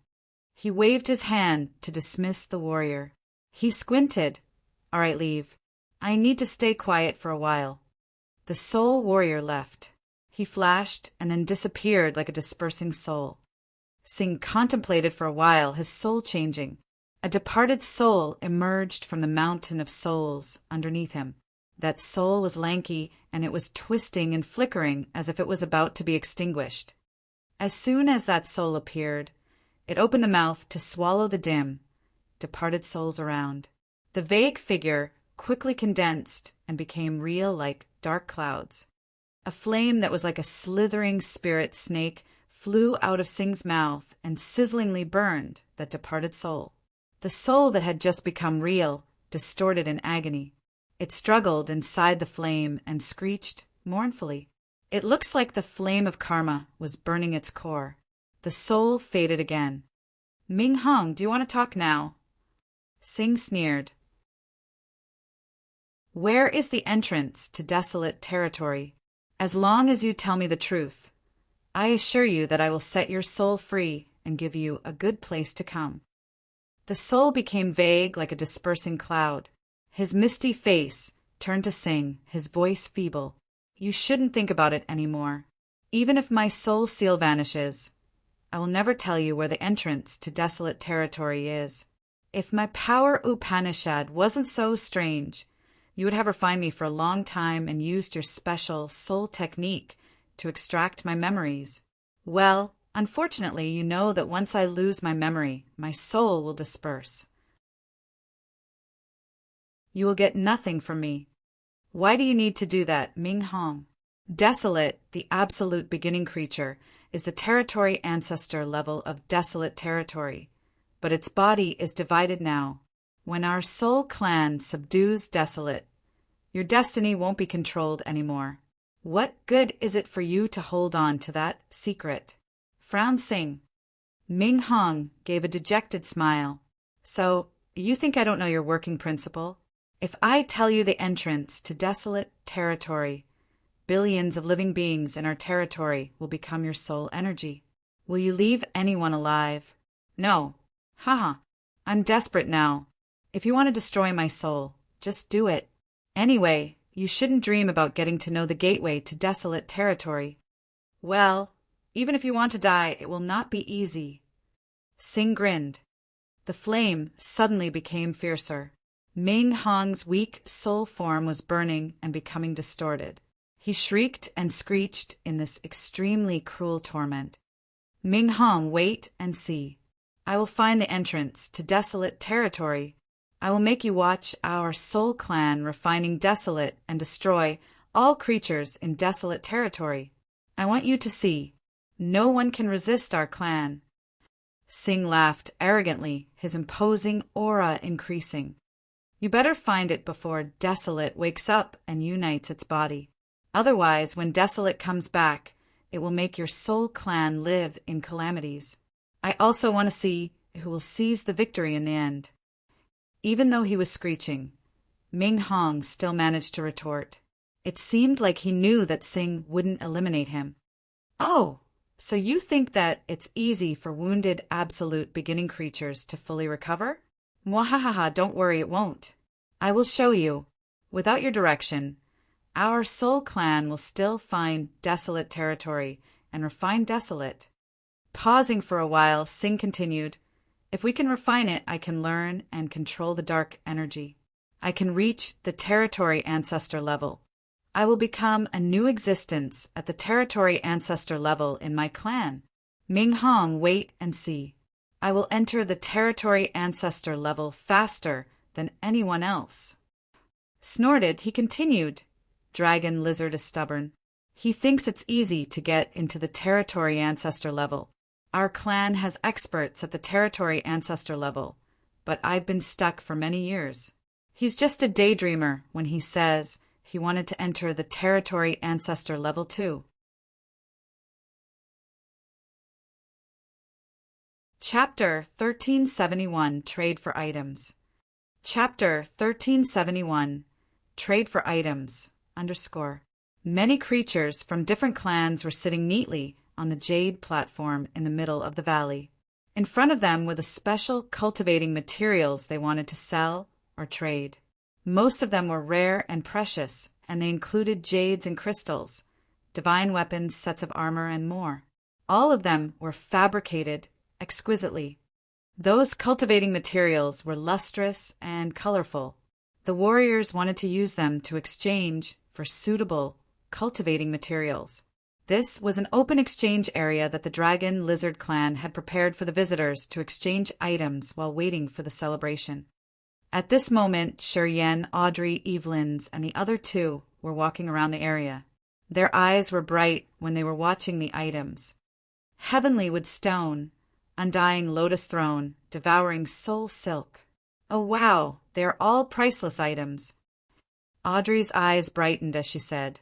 He waved his hand to dismiss the warrior. He squinted. All right, leave. I need to stay quiet for a while. The soul warrior left. He flashed and then disappeared like a dispersing soul. Sing contemplated for a while, his soul changing. A departed soul emerged from the mountain of souls underneath him. That soul was lanky, and it was twisting and flickering as if it was about to be extinguished. As soon as that soul appeared, it opened the mouth to swallow the dim, departed souls around. The vague figure quickly condensed and became real like dark clouds. A flame that was like a slithering spirit snake flew out of Sing's mouth and sizzlingly burned that departed soul. The soul that had just become real, distorted in agony. It struggled inside the flame and screeched mournfully. It looks like the flame of karma was burning its core. The soul faded again. Ming Hong, do you want to talk now? Sing sneered. Where is the entrance to desolate territory? As long as you tell me the truth, I assure you that I will set your soul free and give you a good place to come. The soul became vague like a dispersing cloud. His misty face turned to Sing, his voice feeble. You shouldn't think about it anymore. Even if my soul seal vanishes, I will never tell you where the entrance to desolate territory is. If my power Upanishad wasn't so strange, you would have refined me for a long time and used your special soul technique to extract my memories. Well, unfortunately, you know that once I lose my memory, my soul will disperse. You will get nothing from me. Why do you need to do that, Ming Hong? Desolate, the absolute beginning creature, is the territory ancestor level of desolate territory, but its body is divided now. When our soul clan subdues desolate, your destiny won't be controlled anymore. What good is it for you to hold on to that secret? Frown Sing. Ming Hong gave a dejected smile. So, you think I don't know your working principle? If I tell you the entrance to desolate territory, billions of living beings in our territory will become your soul energy. Will you leave anyone alive? No. Haha. I'm desperate now. If you want to destroy my soul, just do it. Anyway, you shouldn't dream about getting to know the gateway to desolate territory. Well, even if you want to die, it will not be easy. Sing grinned. The flame suddenly became fiercer. Ming Hong's weak soul form was burning and becoming distorted. He shrieked and screeched in this extremely cruel torment. Ming Hong, wait and see. I will find the entrance to desolate territory. I will make you watch our soul clan refining desolate and destroy all creatures in desolate territory. I want you to see. No one can resist our clan. Sing laughed arrogantly, his imposing aura increasing. You better find it before desolate wakes up and unites its body. Otherwise, when desolate comes back, it will make your soul clan live in calamities. I also want to see who will seize the victory in the end. Even though he was screeching, Ming Hong still managed to retort. It seemed like he knew that Sing wouldn't eliminate him. Oh, so you think that it's easy for wounded absolute beginning creatures to fully recover? Mwahaha, don't worry, it won't. I will show you. Without your direction, our soul clan will still find desolate territory and refine desolate. Pausing for a while, Sing continued, if we can refine it, I can learn and control the dark energy. I can reach the territory ancestor level. I will become a new existence at the territory ancestor level in my clan. Ming Hong, wait and see. I will enter the territory ancestor level faster than anyone else. Snorted, he continued. Dragon Lizard is stubborn. He thinks it's easy to get into the territory ancestor level. Our clan has experts at the territory ancestor level, but I've been stuck for many years. He's just a daydreamer when he says he wanted to enter the territory ancestor level too. Chapter 1371 Trade for Items. Chapter 1371 Trade for Items _ Many creatures from different clans were sitting neatly on the jade platform in the middle of the valley. In front of them were the special cultivating materials they wanted to sell or trade. Most of them were rare and precious, and they included jades and crystals, divine weapons, sets of armor, and more. All of them were fabricated exquisitely. Those cultivating materials were lustrous and colorful. The warriors wanted to use them to exchange for suitable cultivating materials. This was an open exchange area that the Dragon Lizard clan had prepared for the visitors to exchange items while waiting for the celebration. At this moment, Shiryen, Audrey, Evelyn's, and the other two were walking around the area. Their eyes were bright when they were watching the items. Heavenly wood stone, undying lotus throne, devouring soul silk. Oh wow, they are all priceless items. Audrey's eyes brightened as she said,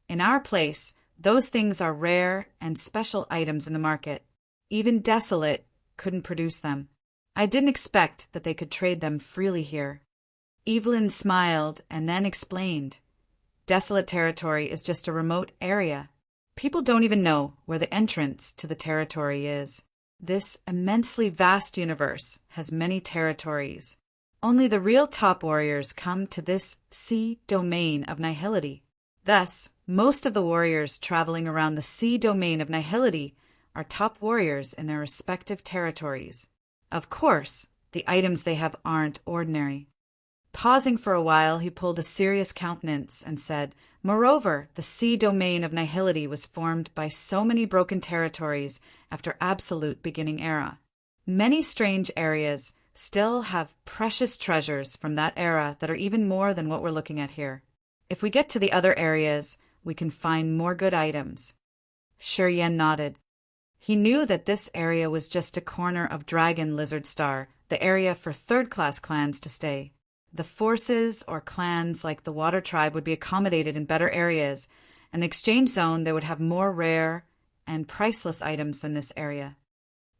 "In our place, those things are rare and special items in the market. Even Desolate couldn't produce them. I didn't expect that they could trade them freely here." Evelyn smiled and then explained, "Desolate territory is just a remote area. People don't even know where the entrance to the territory is. This immensely vast universe has many territories. Only the real top warriors come to this sea domain of nihility. Thus, most of the warriors traveling around the sea domain of nihility are top warriors in their respective territories. Of course, the items they have aren't ordinary." Pausing for a while, he pulled a serious countenance and said, "Moreover, the sea domain of nihility was formed by so many broken territories after Absolute Beginning Era. Many strange areas still have precious treasures from that era that are even more than what we're looking at here. If we get to the other areas, we can find more good items." Shiryen nodded. He knew that this area was just a corner of Dragon Lizard Star, the area for third-class clans to stay. The forces or clans like the Water Tribe would be accommodated in better areas, and the exchange zone they would have more rare and priceless items than this area.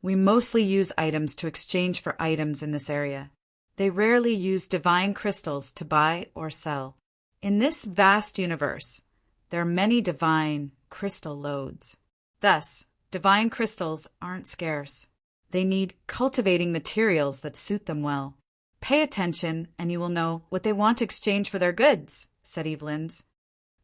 We mostly use items to exchange for items in this area. They rarely use divine crystals to buy or sell. In this vast universe, there are many divine crystal lodes. Thus, divine crystals aren't scarce. They need cultivating materials that suit them well. "Pay attention, and you will know what they want to exchange for their goods," said Evelyn's.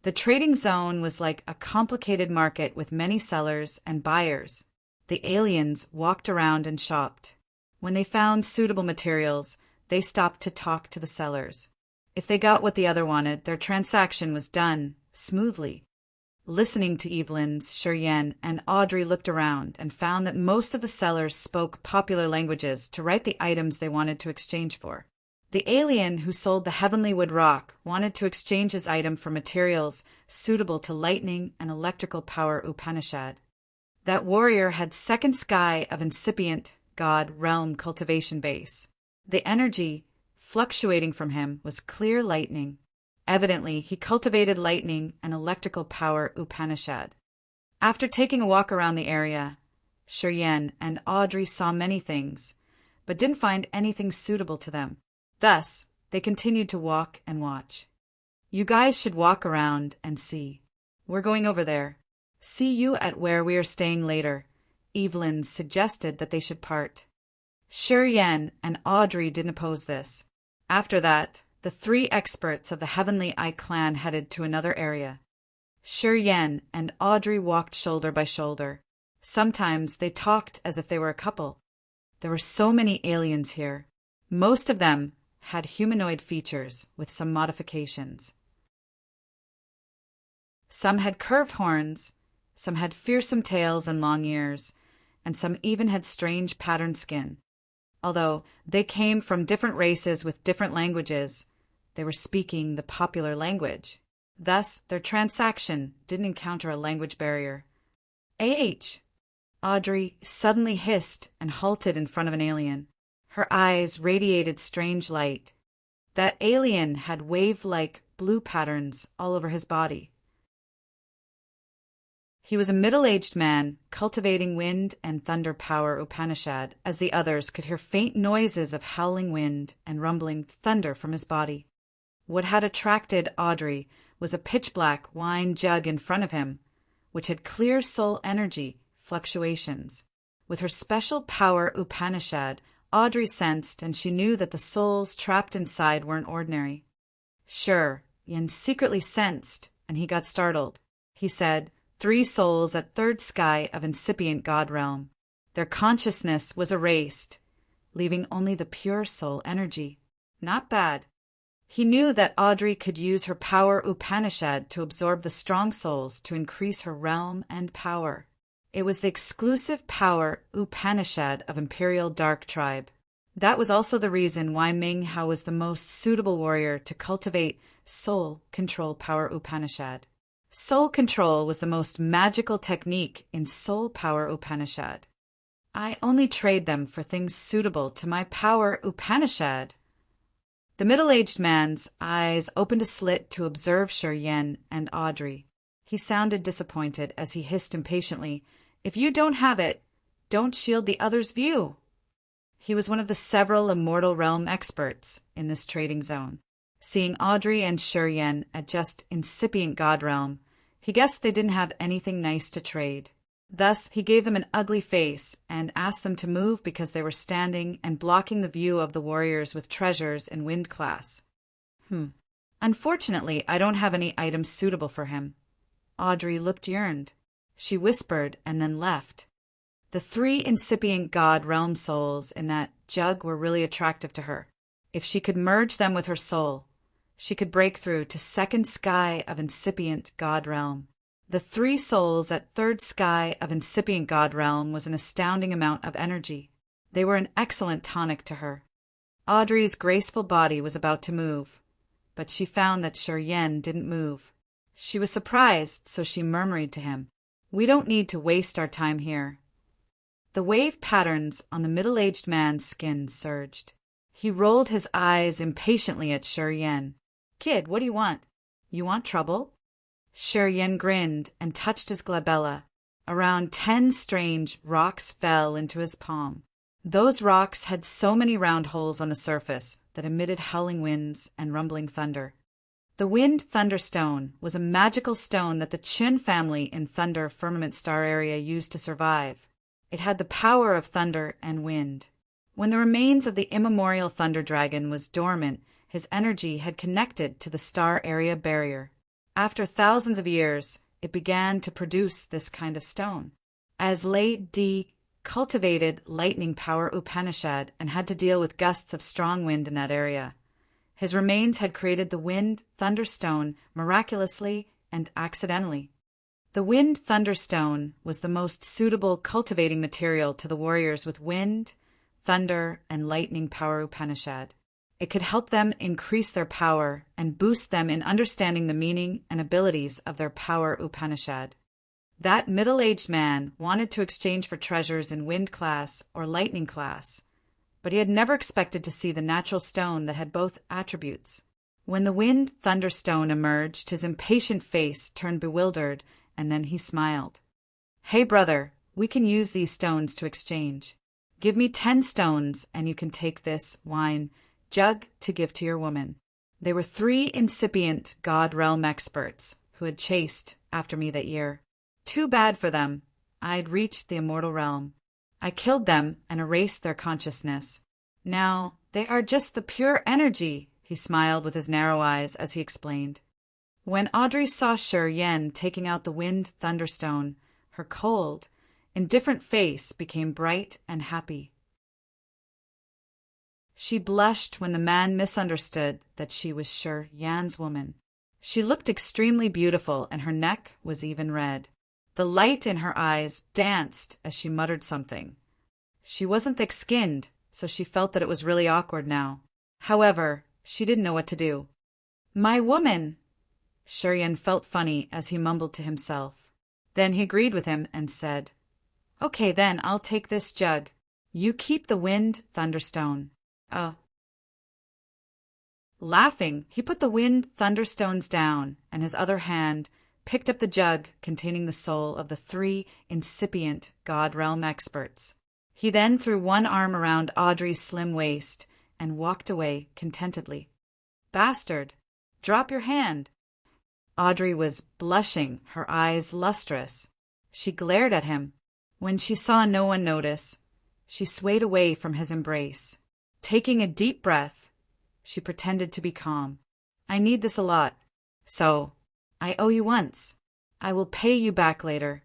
The trading zone was like a complicated market with many sellers and buyers. The aliens walked around and shopped. When they found suitable materials, they stopped to talk to the sellers. If they got what the other wanted, their transaction was done smoothly. Listening to Evelyn's, Shiryen, and Audrey looked around and found that most of the sellers spoke popular languages to write the items they wanted to exchange for. The alien who sold the heavenly wood rock wanted to exchange his item for materials suitable to lightning and electrical power Upanishad. That warrior had second sky of incipient god realm cultivation base. The energy fluctuating from him was clear lightning. Evidently, he cultivated lightning and electrical power Upanishad. After taking a walk around the area, Shiryen and Audrey saw many things, but didn't find anything suitable to them. Thus, they continued to walk and watch. "You guys should walk around and see. We're going over there. See you at where we are staying later." Evelyn suggested that they should part. Shiryen and Audrey didn't oppose this. After that, the three experts of the Heavenly Eye clan headed to another area. Shiryen and Audrey walked shoulder by shoulder. Sometimes they talked as if they were a couple. There were so many aliens here. Most of them had humanoid features with some modifications. Some had curved horns, some had fearsome tails and long ears, and some even had strange patterned skin. Although they came from different races with different languages, they were speaking the popular language. Thus, their transaction didn't encounter a language barrier. "AH!" Audrey suddenly hissed and halted in front of an alien. Her eyes radiated strange light. That alien had wave-like blue patterns all over his body. He was a middle-aged man, cultivating wind and thunder power Upanishad, as the others could hear faint noises of howling wind and rumbling thunder from his body. What had attracted Audrey was a pitch-black wine jug in front of him, which had clear soul energy fluctuations. With her special power Upanishad, Audrey sensed and she knew that the souls trapped inside weren't ordinary. Sure, Yin secretly sensed, and he got startled. He said, 3 souls at third sky of incipient God realm. Their consciousness was erased, leaving only the pure soul energy. Not bad. He knew that Audrey could use her power Upanishad to absorb the strong souls to increase her realm and power. It was the exclusive power Upanishad of Imperial Dark Tribe. That was also the reason why Ming Hao was the most suitable warrior to cultivate Soul Control Power Upanishad. Soul Control was the most magical technique in Soul Power Upanishad. I only trade them for things suitable to my power Upanishad. The middle-aged man's eyes opened a slit to observe Yen and Audrey. He sounded disappointed as he hissed impatiently, "If you don't have it, don't shield the other's view." He was one of the several immortal realm experts in this trading zone. Seeing Audrey and Yen at just incipient god realm, he guessed they didn't have anything nice to trade. Thus, he gave them an ugly face and asked them to move because they were standing and blocking the view of the warriors with treasures in wind class. Unfortunately, I don't have any items suitable for him. Audrey looked yearned. She whispered and then left. The 3 incipient god realm souls in that jug were really attractive to her. If she could merge them with her soul, she could break through to 2nd sky of incipient god realm. The 3 souls at 3rd sky of incipient god realm was an astounding amount of energy. They were an excellent tonic to her. Audrey's graceful body was about to move, but she found that Yen didn't move. She was surprised, so she murmured to him, "We don't need to waste our time here." The wave patterns on the middle-aged man's skin surged. He rolled his eyes impatiently at Yen. "Kid, what do you want? You want trouble?" Yen grinned and touched his glabella. Around 10 strange rocks fell into his palm. Those rocks had so many round holes on the surface that emitted howling winds and rumbling thunder. The Wind Thunder Stone was a magical stone that the Qin family in Thunder Firmament Star area used to survive. It had the power of thunder and wind. When the remains of the immemorial Thunder Dragon was dormant, his energy had connected to the star area barrier. After thousands of years, it began to produce this kind of stone. As Late D cultivated lightning power Upanishad and had to deal with gusts of strong wind in that area, his remains had created the Wind Thunder Stone miraculously and accidentally. The Wind Thunder Stone was the most suitable cultivating material to the warriors with wind, thunder, and lightning power Upanishad. It could help them increase their power and boost them in understanding the meaning and abilities of their power Upanishad. That middle-aged man wanted to exchange for treasures in wind class or lightning class, but he had never expected to see the natural stone that had both attributes. When the Wind Thunder Stone emerged, his impatient face turned bewildered, and then he smiled. "Hey, brother, we can use these stones to exchange. Give me 10 stones, and you can take this wine jug to give to your woman." They were 3 incipient god realm experts who had chased after me that year. Too bad for them. I'd reached the immortal realm. I killed them and erased their consciousness. Now they are just the pure energy, he smiled with his narrow eyes as he explained. When Audrey saw Yen taking out the Wind Thunderstone, her cold, indifferent face became bright and happy. She blushed when the man misunderstood that she was Yan's woman. She looked extremely beautiful, and her neck was even red. The light in her eyes danced as she muttered something. She wasn't thick-skinned, so she felt that it was really awkward now. However, she didn't know what to do. "My woman!" Yen felt funny as he mumbled to himself. Then he agreed with him and said, "Okay then, I'll take this jug. You keep the Wind Thunderstone." Oh. Laughing, he put the Wind Thunderstones down, and his other hand picked up the jug containing the soul of the 3 incipient god realm experts. He then threw one arm around Audrey's slim waist and walked away contentedly. "Bastard! Drop your hand!" Audrey was blushing, her eyes lustrous. She glared at him. When she saw no one notice, she swayed away from his embrace. Taking a deep breath, she pretended to be calm. "I need this a lot, so I owe you once. I will pay you back later."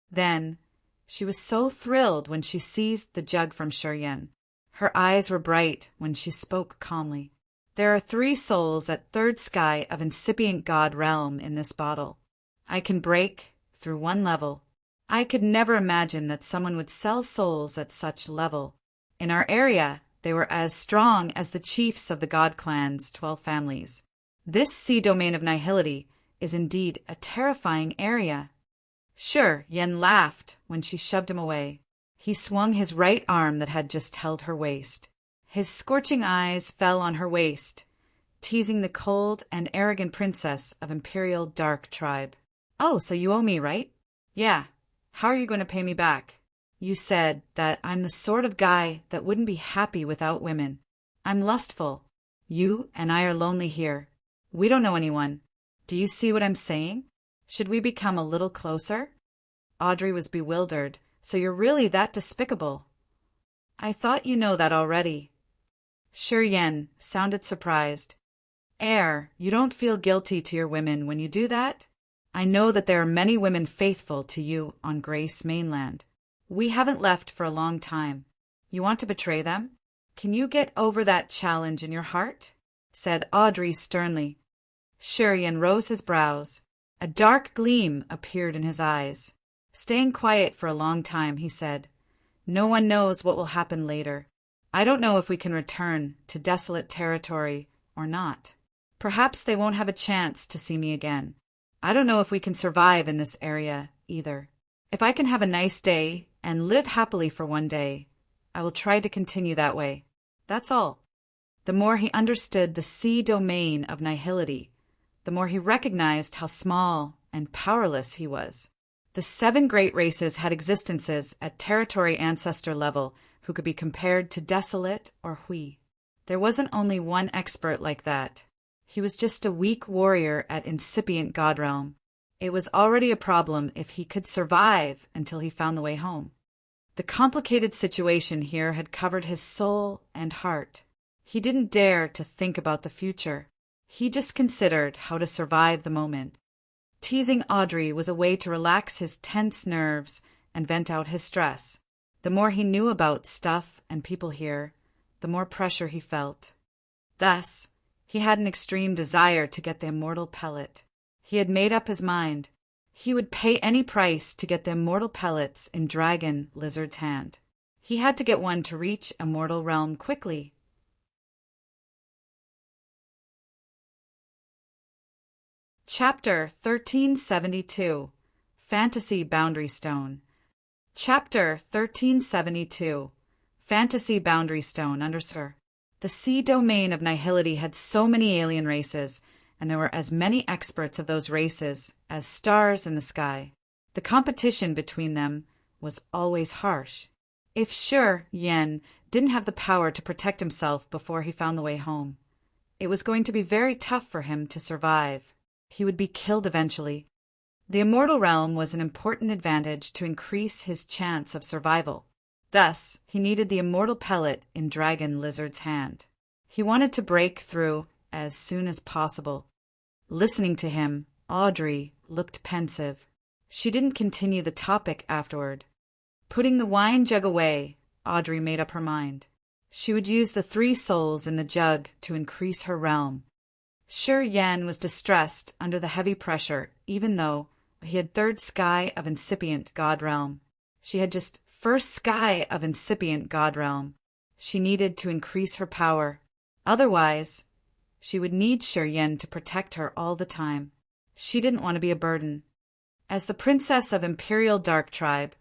Then, she was so thrilled when she seized the jug from Yen. Her eyes were bright when she spoke calmly. There are 3 souls at third sky of incipient God realm in this bottle. I can break through 1 level. I could never imagine that someone would sell souls at such level. In our area, they were as strong as the chiefs of the God clan's 12 families. This sea domain of nihility is indeed a terrifying area. Sure, Yen laughed when she shoved him away. He swung his right arm that had just held her waist. His scorching eyes fell on her waist, teasing the cold and arrogant princess of Imperial Dark Tribe. Oh, so you owe me, right? Yeah. How are you going to pay me back? You said that I'm the sort of guy that wouldn't be happy without women. I'm lustful. You and I are lonely here. We don't know anyone. Do you see what I'm saying? Should we become a little closer? Audrey was bewildered. So you're really that despicable? I thought you know that already. Shi Yen sounded surprised. You don't feel guilty to your women when you do that? I know that there are many women faithful to you on Grace Mainland. We haven't left for a long time. You want to betray them? Can you get over that challenge in your heart? Said Audrey sternly. Shi Yen rose his brows. A dark gleam appeared in his eyes. Staying quiet for a long time, he said. No one knows what will happen later. I don't know if we can return to desolate territory or not. Perhaps they won't have a chance to see me again. I don't know if we can survive in this area either. If I can have a nice day and live happily for 1 day, I will try to continue that way. That's all. The more he understood the sea domain of nihility, the more he recognized how small and powerless he was. The 7 great races had existences at territory ancestor level who could be compared to Desolate or Hui. There wasn't only one expert like that. He was just a weak warrior at incipient God realm. It was already a problem if he could survive until he found the way home. The complicated situation here had covered his soul and heart. He didn't dare to think about the future. He just considered how to survive the moment. Teasing Audrey was a way to relax his tense nerves and vent out his stress. The more he knew about stuff and people here, the more pressure he felt. Thus, he had an extreme desire to get the immortal pellet. He had made up his mind. He would pay any price to get the immortal pellets in Dragon Lizard's hand. He had to get one to reach immortal realm quickly. Chapter 1372 Fantasy Boundary Stone. Chapter 1372 Fantasy Boundary Stone. Underscore. The sea domain of nihility had so many alien races, and there were as many experts of those races as stars in the sky. The competition between them was always harsh. If Shi Yen didn't have the power to protect himself before he found the way home, it was going to be very tough for him to survive. He would be killed eventually. The immortal realm was an important advantage to increase his chance of survival. Thus, he needed the immortal pellet in Dragon Lizard's hand. He wanted to break through as soon as possible. Listening to him, Audrey looked pensive. She didn't continue the topic afterward. Putting the wine jug away, Audrey made up her mind. She would use the 3 souls in the jug to increase her realm. Shi Yen was distressed under the heavy pressure, even though he had 3rd sky of incipient God realm. She had just 1st sky of incipient God realm. She needed to increase her power. Otherwise, she would need Shi Yen to protect her all the time. She didn't want to be a burden. As the princess of Imperial Dark Tribe,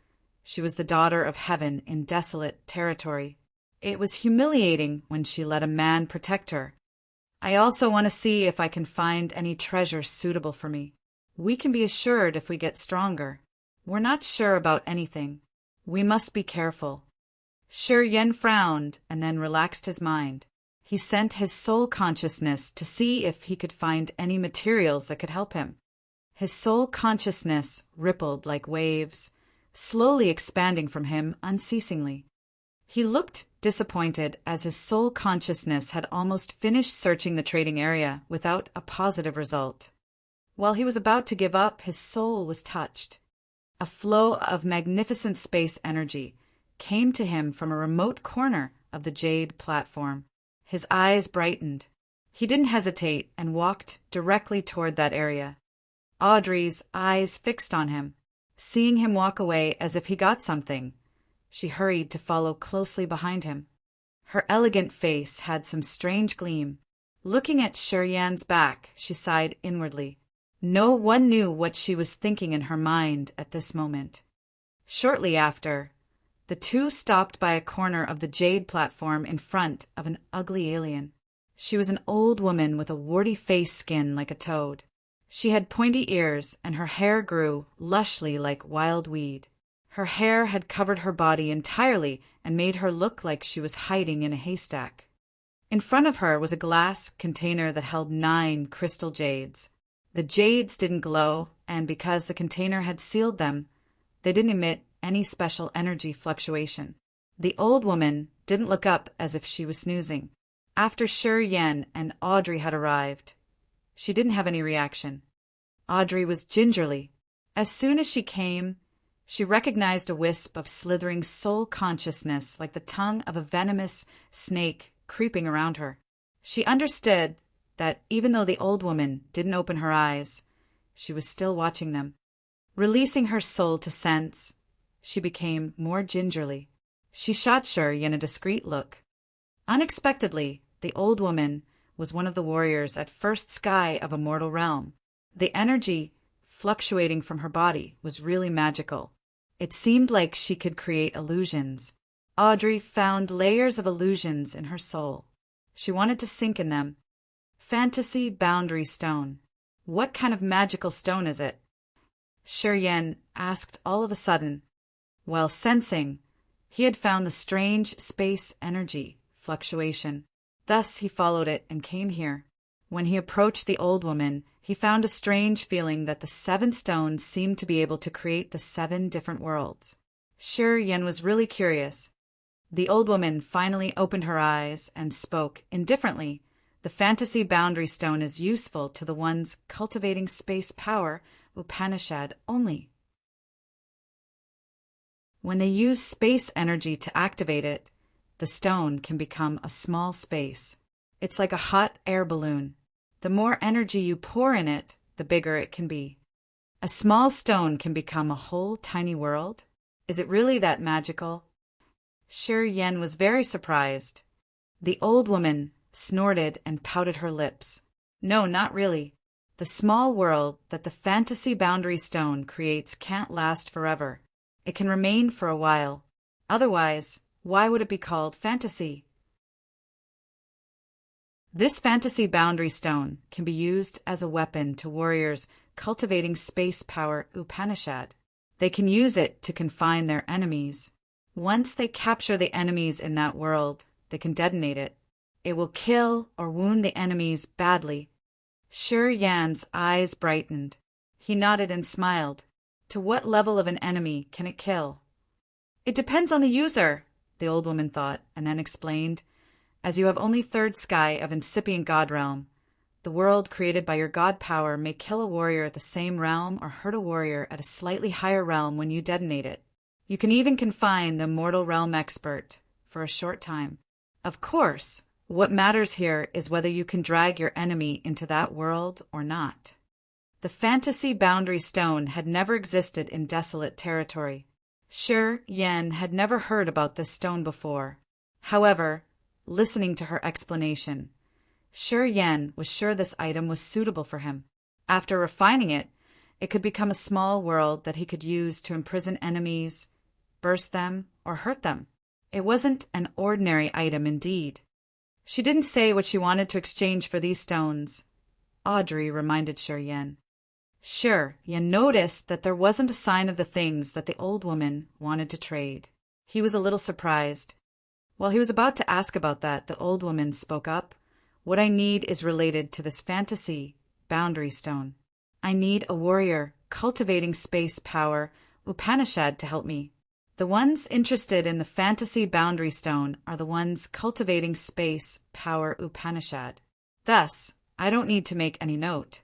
she was the daughter of heaven in desolate territory. It was humiliating when she let a man protect her. I also want to see if I can find any treasure suitable for me. We can be assured if we get stronger. We're not sure about anything. We must be careful. Shi Yen frowned and then relaxed his mind. He sent his soul consciousness to see if he could find any materials that could help him. His soul consciousness rippled like waves, slowly expanding from him unceasingly. He looked disappointed as his soul consciousness had almost finished searching the trading area without a positive result. While he was about to give up, his soul was touched. A flow of magnificent space energy came to him from a remote corner of the jade platform. His eyes brightened. He didn't hesitate and walked directly toward that area. Audrey's eyes fixed on him, seeing him walk away as if he got something. She hurried to follow closely behind him. Her elegant face had some strange gleam. Looking at Sherian's back, she sighed inwardly. No one knew what she was thinking in her mind at this moment. Shortly after, the two stopped by a corner of the jade platform in front of an ugly alien. She was an old woman with a warty face skin like a toad. She had pointy ears, and her hair grew lushly like wild weed. Her hair had covered her body entirely and made her look like she was hiding in a haystack. In front of her was a glass container that held 9 crystal jades. The jades didn't glow, and because the container had sealed them, they didn't emit any special energy fluctuation. The old woman didn't look up as if she was snoozing. After Sherian and Audrey had arrived, she didn't have any reaction. Audrey was gingerly. As soon as she came, she recognized a wisp of slithering soul consciousness like the tongue of a venomous snake creeping around her. She understood that even though the old woman didn't open her eyes, she was still watching them. Releasing her soul to sense, she became more gingerly. She shot Sherian a discreet look. Unexpectedly, the old woman was one of the warriors at first sky of a mortal realm. The energy fluctuating from her body was really magical. It seemed like she could create illusions. Audrey found layers of illusions in her soul. She wanted to sink in them. Fantasy Boundary Stone. What kind of magical stone is it? Sherian asked all of a sudden. While sensing, he had found the strange space energy fluctuation. Thus he followed it and came here. When he approached the old woman, he found a strange feeling that the 7 stones seemed to be able to create the 7 different worlds. Sherian was really curious. The old woman finally opened her eyes and spoke indifferently. The fantasy boundary stone is useful to the ones cultivating space power, Upanishad, only. When they use space energy to activate it, the stone can become a small space. It's like a hot air balloon. The more energy you pour in it, the bigger it can be. A small stone can become a whole tiny world? Is it really that magical? Sherian was very surprised. The old woman snorted and pouted her lips. No, not really. The small world that the fantasy boundary stone creates can't last forever. It can remain for a while. Otherwise, why would it be called fantasy? This fantasy boundary stone can be used as a weapon to warriors cultivating space power Upanishad. They can use it to confine their enemies. Once they capture the enemies in that world, they can detonate it. It will kill or wound the enemies badly. Sherian's eyes brightened. He nodded and smiled. To what level of an enemy can it kill? It depends on the user, the old woman thought, and then explained. As you have only 3rd sky of incipient god realm, the world created by your god power may kill a warrior at the same realm or hurt a warrior at a slightly higher realm when you detonate it. You can even confine the mortal realm expert for a short time. Of course, what matters here is whether you can drag your enemy into that world or not. The fantasy boundary stone had never existed in desolate territory. Sherian had never heard about this stone before. However, listening to her explanation, Sherian was sure this item was suitable for him. After refining it, it could become a small world that he could use to imprison enemies, burst them, or hurt them. It wasn't an ordinary item indeed. She didn't say what she wanted to exchange for these stones. Audrey reminded Sherian. Sherian noticed that there wasn't a sign of the things that the old woman wanted to trade. He was a little surprised. While he was about to ask about that, the old woman spoke up. What I need is related to this fantasy boundary stone. I need a warrior cultivating space power, Upanishad, to help me. The ones interested in the fantasy boundary stone are the ones cultivating space power Upanishad. Thus, I don't need to make any note.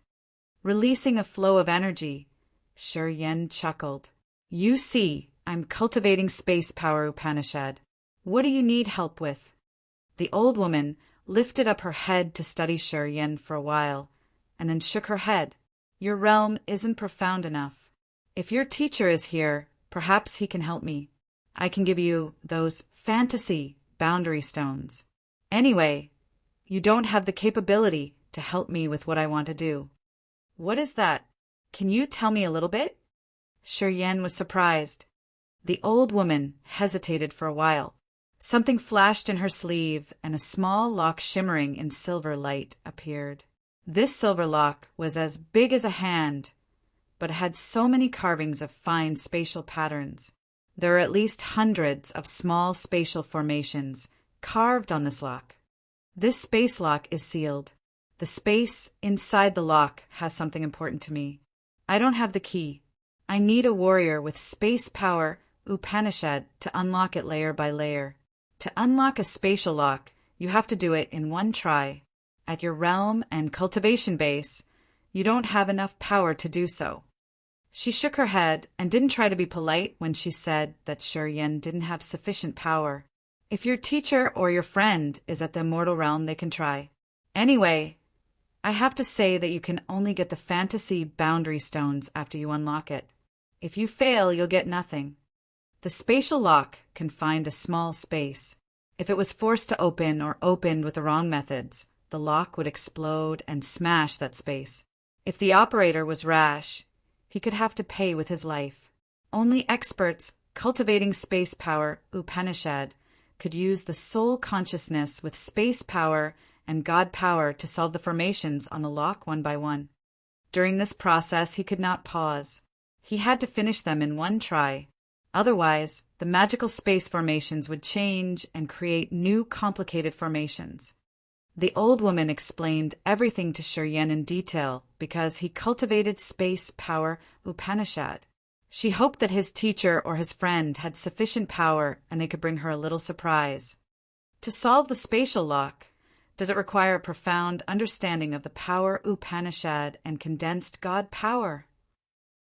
Releasing a flow of energy, Sherian chuckled. You see, I'm cultivating space power Upanishad. What do you need help with? The old woman lifted up her head to study Shi Yin for a while, and then shook her head. Your realm isn't profound enough. If your teacher is here, perhaps he can help me. I can give you those fantasy boundary stones. Anyway, you don't have the capability to help me with what I want to do. What is that? Can you tell me a little bit? Shi Yin was surprised. The old woman hesitated for a while. Something flashed in her sleeve, and a small lock shimmering in silver light appeared. This silver lock was as big as a hand, but had so many carvings of fine spatial patterns. There are at least hundreds of small spatial formations carved on this lock. This space lock is sealed. The space inside the lock has something important to me. I don't have the key. I need a warrior with space power Upanishad to unlock it layer by layer. To unlock a spatial lock, you have to do it in one try. At your realm and cultivation base, you don't have enough power to do so. She shook her head and didn't try to be polite when she said that Shi Yin didn't have sufficient power. If your teacher or your friend is at the immortal realm, they can try. Anyway, I have to say that you can only get the fantasy boundary stones after you unlock it. If you fail, you'll get nothing. The spatial lock confined a small space. If it was forced to open or opened with the wrong methods, the lock would explode and smash that space. If the operator was rash, he could have to pay with his life. Only experts cultivating space power Upanishad could use the soul consciousness with space power and God power to solve the formations on the lock one by one. During this process, he could not pause. He had to finish them in one try. Otherwise, the magical space formations would change and create new complicated formations. The old woman explained everything to Shi Yin in detail because he cultivated space power Upanishad. She hoped that his teacher or his friend had sufficient power and they could bring her a little surprise. To solve the spatial lock, does it require a profound understanding of the power Upanishad and condensed God power?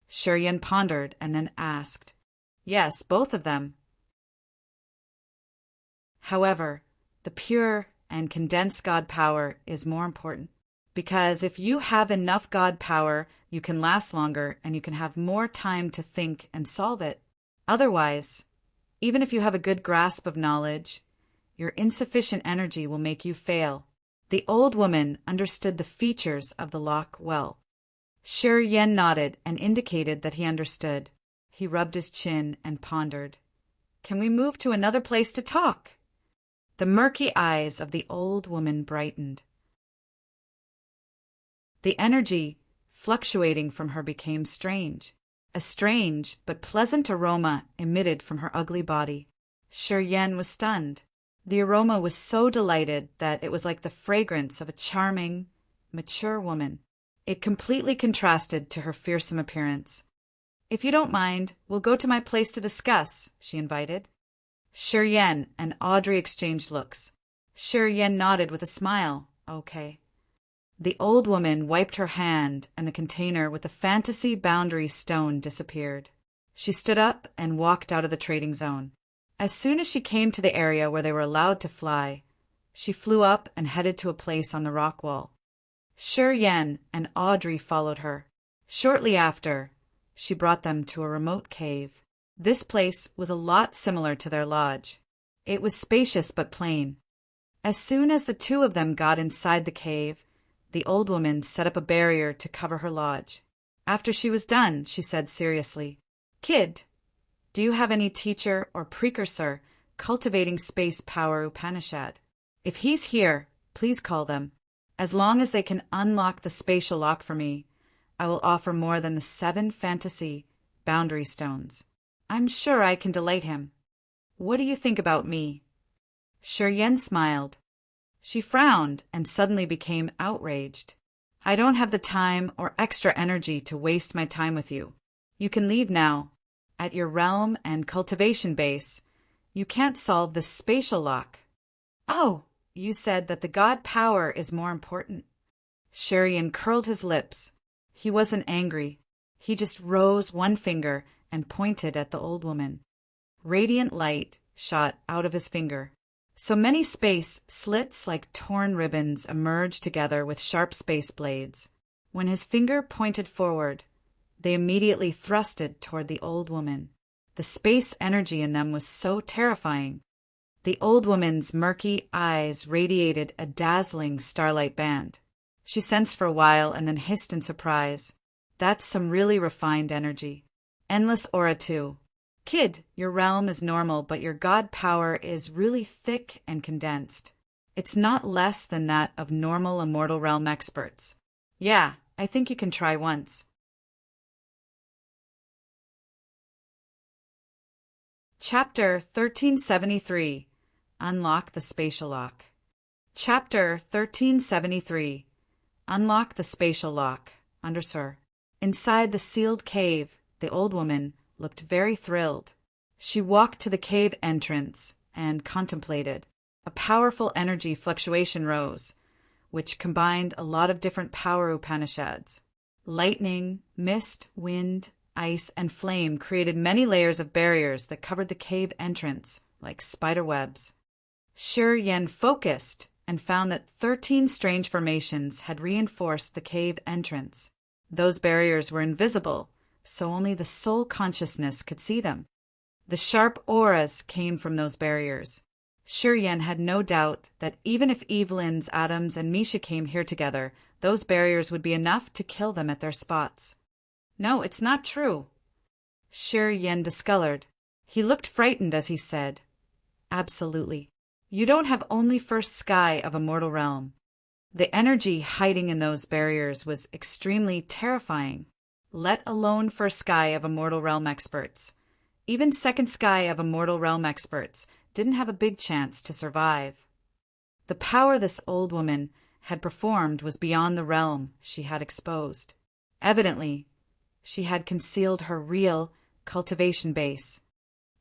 Shi Yin pondered and then asked, Yes, both of them. However, the pure and condensed God power is more important, because if you have enough God power, you can last longer and you can have more time to think and solve it. Otherwise, even if you have a good grasp of knowledge, your insufficient energy will make you fail. The old woman understood the features of the lock well. Shi Yin nodded and indicated that he understood. He rubbed his chin and pondered. Can we move to another place to talk? The murky eyes of the old woman brightened. The energy fluctuating from her became strange. A strange but pleasant aroma emitted from her ugly body. Shi Yin was stunned. The aroma was so delighted that it was like the fragrance of a charming, mature woman. It completely contrasted to her fearsome appearance. If you don't mind, we'll go to my place to discuss, she invited. Shi Yin and Audrey exchanged looks. Shi Yin nodded with a smile. Okay. The old woman wiped her hand and the container with the fantasy boundary stone disappeared. She stood up and walked out of the trading zone. As soon as she came to the area where they were allowed to fly, she flew up and headed to a place on the rock wall. Shi Yin and Audrey followed her. Shortly after, she brought them to a remote cave. This place was a lot similar to their lodge. It was spacious but plain. As soon as the two of them got inside the cave, the old woman set up a barrier to cover her lodge. After she was done, she said seriously, Kid, do you have any teacher or precursor cultivating space power Upanishad? If he's here, please call them. As long as they can unlock the spatial lock for me, I will offer more than the 7 fantasy boundary stones. I'm sure I can delight him. What do you think about me? Shi Yin smiled. She frowned and suddenly became outraged. I don't have the time or extra energy to waste my time with you. You can leave now. At your realm and cultivation base, you can't solve the spatial lock. Oh, you said that the God power is more important. Shi Yin curled his lips. He wasn't angry. He just rose one finger and pointed at the old woman. Radiant light shot out of his finger. So many space slits like torn ribbons emerged together with sharp space blades. When his finger pointed forward, they immediately thrusted toward the old woman. The space energy in them was so terrifying. The old woman's murky eyes radiated a dazzling starlight band. She sensed for a while and then hissed in surprise. That's some really refined energy. Endless aura too. Kid, your realm is normal, but your god power is really thick and condensed. It's not less than that of normal immortal realm experts. Yeah, I think you can try once. Chapter 1373. Unlock the Spatial Lock. Chapter 1373. Unlock the Spatial Lock. Undersir. Inside the sealed cave, the old woman looked very thrilled. She walked to the cave entrance and contemplated. A powerful energy fluctuation rose, which combined a lot of different power Upanishads. Lightning, mist, wind, ice, and flame created many layers of barriers that covered the cave entrance like spider webs. Shi Yen focused and found that 13 strange formations had reinforced the cave entrance. Those barriers were invisible, so only the soul consciousness could see them. The sharp auras came from those barriers. Shi Yen had no doubt that even if Evelyn's Adams and Misha came here together, those barriers would be enough to kill them at their spots. No, it's not true. Shi Yen discolored. He looked frightened as he said, Absolutely. You don't have only first sky of a mortal realm. The energy hiding in those barriers was extremely terrifying, let alone first sky of a mortal realm experts. Even second sky of a mortal realm experts didn't have a big chance to survive. The power this old woman had performed was beyond the realm she had exposed. Evidently, she had concealed her real cultivation base.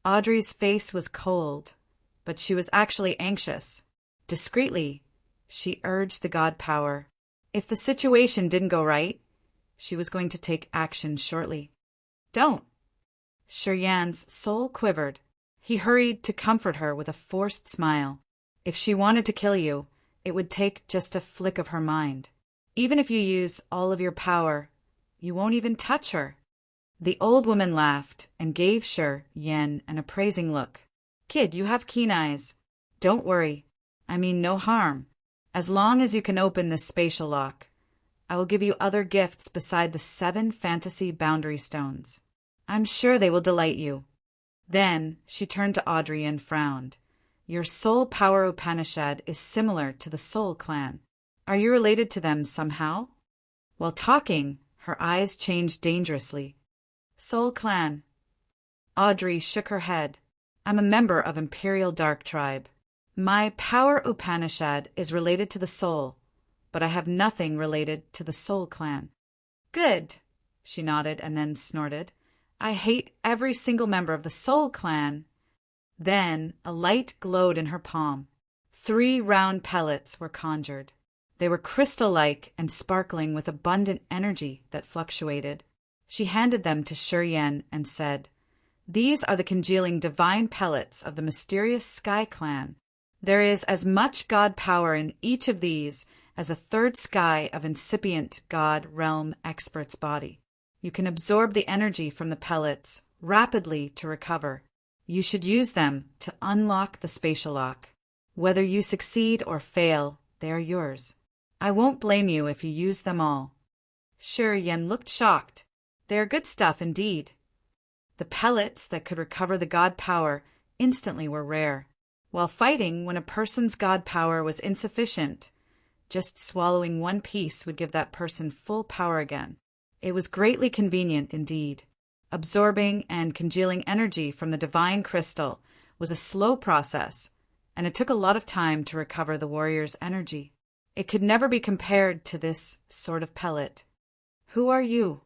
Audrey's face was cold, but she was actually anxious. Discreetly, she urged the god power. If the situation didn't go right, she was going to take action shortly. Don't. Shi Yan's soul quivered. He hurried to comfort her with a forced smile. If she wanted to kill you, it would take just a flick of her mind. Even if you use all of your power, you won't even touch her. The old woman laughed and gave Shi Yan an appraising look. Kid, you have keen eyes. Don't worry. I mean no harm. As long as you can open this spatial lock, I will give you other gifts beside the 7 fantasy boundary stones. I'm sure they will delight you. Then she turned to Audrey and frowned. Your soul power Upanishad is similar to the Soul Clan. Are you related to them somehow? While talking, her eyes changed dangerously. Soul Clan. Audrey shook her head. I'm a member of Imperial Dark Tribe. My power Upanishad is related to the soul, but I have nothing related to the Soul Clan. Good, she nodded and then snorted. I hate every single member of the Soul Clan. Then a light glowed in her palm. 3 round pellets were conjured. They were crystal-like and sparkling with abundant energy that fluctuated. She handed them to Shi Yan and said, These are the congealing divine pellets of the mysterious Sky Clan. There is as much god power in each of these as a third sky of incipient god realm expert's body. You can absorb the energy from the pellets rapidly to recover. You should use them to unlock the spatial lock. Whether you succeed or fail, they are yours. I won't blame you if you use them all. Shi Yan looked shocked. They are good stuff indeed. The pellets that could recover the god power instantly were rare. While fighting, when a person's god power was insufficient, just swallowing 1 piece would give that person full power again. It was greatly convenient indeed. Absorbing and congealing energy from the divine crystal was a slow process, and it took a lot of time to recover the warrior's energy. It could never be compared to this sort of pellet. Who are you?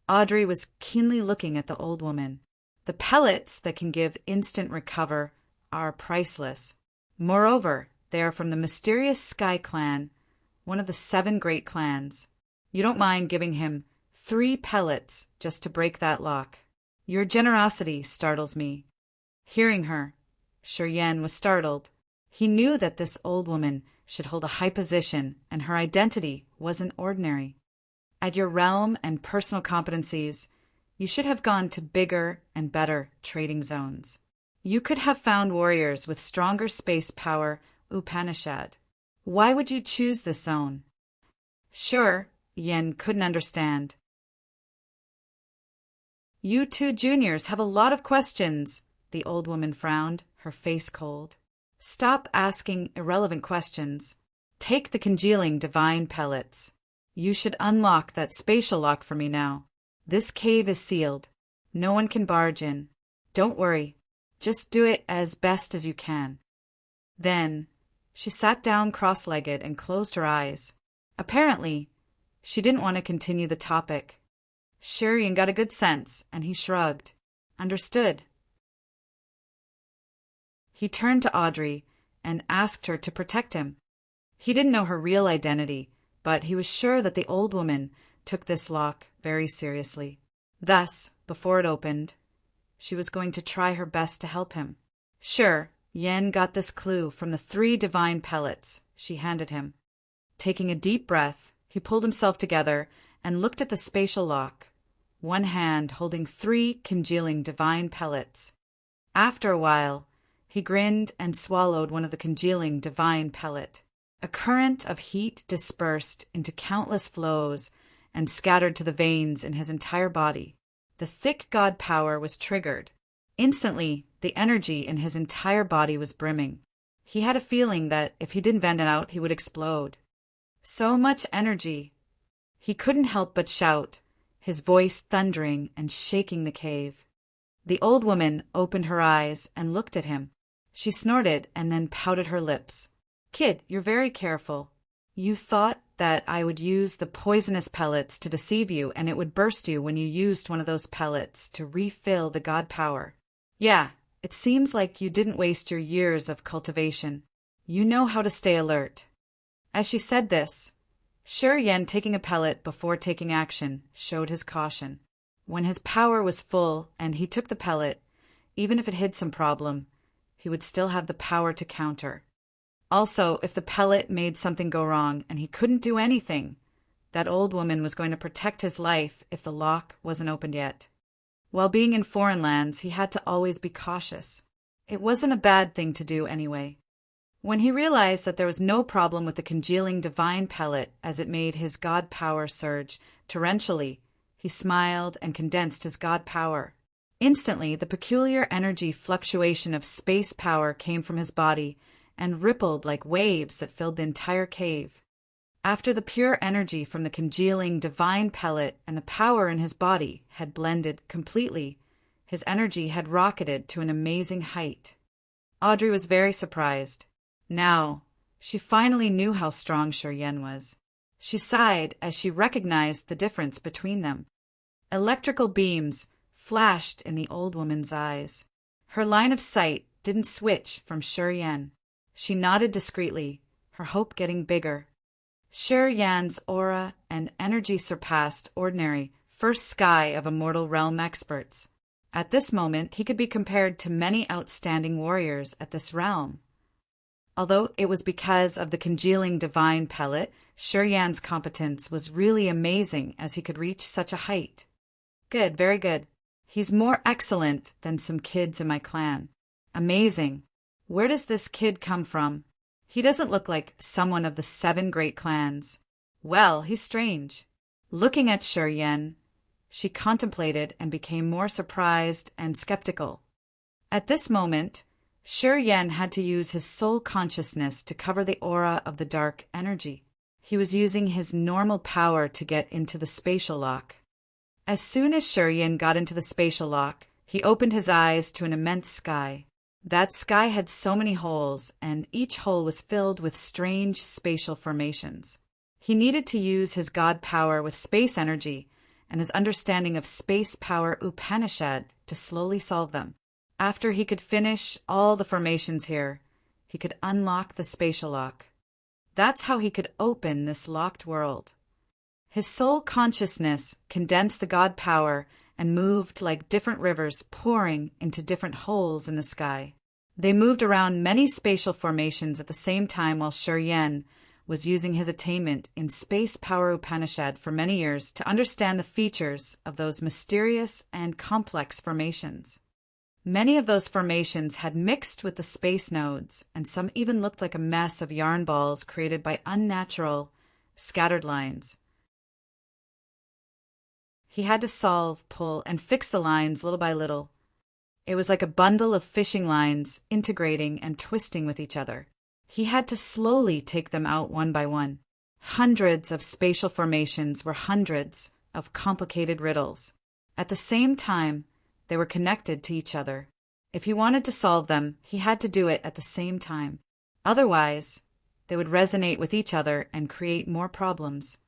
Audrey was keenly looking at the old woman. The pellets that can give instant recover are priceless. Moreover, they are from the mysterious Sky Clan, one of the 7 great clans. You don't mind giving him 3 pellets just to break that lock. Your generosity startles me. Hearing her, Shi Yan was startled. He knew that this old woman should hold a high position, and her identity wasn't ordinary. At your realm and personal competencies, you should have gone to bigger and better trading zones. You could have found warriors with stronger space power, Upanishad. Why would you choose this zone? Sure, Yen couldn't understand. You two juniors have a lot of questions, the old woman frowned, her face cold. Stop asking irrelevant questions. Take the congealing divine pellets. You should unlock that spatial lock for me now. This cave is sealed. No one can barge in. Don't worry. Just do it as best as you can. Then, she sat down cross-legged and closed her eyes. Apparently, she didn't want to continue the topic. Shurian got a good sense, and he shrugged. Understood. He turned to Audrey and asked her to protect him. He didn't know her real identity, but he was sure that the old woman took this lock very seriously. Thus, before it opened, she was going to try her best to help him. Sure, Yen got this clue from the 3 divine pellets she handed him. Taking a deep breath, he pulled himself together and looked at the spatial lock, one hand holding 3 congealing divine pellets. After a while, he grinned and swallowed one of the congealing divine pellet. A current of heat dispersed into countless flows and scattered to the veins in his entire body. The thick god power was triggered. Instantly, the energy in his entire body was brimming. He had a feeling that if he didn't vent it out, he would explode. So much energy. He couldn't help but shout, his voice thundering and shaking the cave. The old woman opened her eyes and looked at him. She snorted and then pouted her lips. Kid, you're very careful. You thought that I would use the poisonous pellets to deceive you and it would burst you when you used one of those pellets to refill the god power. Yeah, it seems like you didn't waste your years of cultivation. You know how to stay alert. As she said this, Yen, taking a pellet before taking action, showed his caution. When his power was full and he took the pellet, even if it hid some problem, he would still have the power to counter. Also, if the pellet made something go wrong and he couldn't do anything, that old woman was going to protect his life if the lock wasn't opened yet. While being in foreign lands, he had to always be cautious. It wasn't a bad thing to do anyway. When he realized that there was no problem with the congealing divine pellet as it made his god power surge torrentially, he smiled and condensed his god power. Instantly, the peculiar energy fluctuation of space power came from his body and rippled like waves that filled the entire cave. After the pure energy from the congealing divine pellet and the power in his body had blended completely, his energy had rocketed to an amazing height. Audrey was very surprised. Now, she finally knew how strong Yen was. She sighed as she recognized the difference between them. Electrical beams flashed in the old woman's eyes. Her line of sight didn't switch from Yen. She nodded discreetly, her hope getting bigger. Yan's aura and energy surpassed ordinary first sky of immortal realm experts. At this moment, he could be compared to many outstanding warriors at this realm. Although it was because of the congealing divine pellet, Yan's competence was really amazing as he could reach such a height. Good, very good. He's more excellent than some kids in my clan. Amazing. Where does this kid come from? He doesn't look like someone of the 7 great clans. Well, he's strange. Looking at Yen, she contemplated and became more surprised and skeptical. At this moment, Yen had to use his soul consciousness to cover the aura of the dark energy. He was using his normal power to get into the spatial lock. As soon as Yen got into the spatial lock, he opened his eyes to an immense sky. That sky had so many holes, and each hole was filled with strange spatial formations. He needed to use his god power with space energy and his understanding of space power Upanishad to slowly solve them. After he could finish all the formations here, he could unlock the spatial lock. That's how he could open this locked world. His soul consciousness condensed the god power and moved like different rivers pouring into different holes in the sky. They moved around many spatial formations at the same time while Shuryen was using his attainment in Space Power Upanishad for many years to understand the features of those mysterious and complex formations. Many of those formations had mixed with the space nodes, and some even looked like a mess of yarn balls created by unnatural, scattered lines. He had to solve, pull, and fix the lines little by little. It was like a bundle of fishing lines integrating and twisting with each other. He had to slowly take them out one by one. Hundreds of spatial formations were hundreds of complicated riddles. At the same time, they were connected to each other. If he wanted to solve them, he had to do it at the same time. Otherwise, they would resonate with each other and create more problems.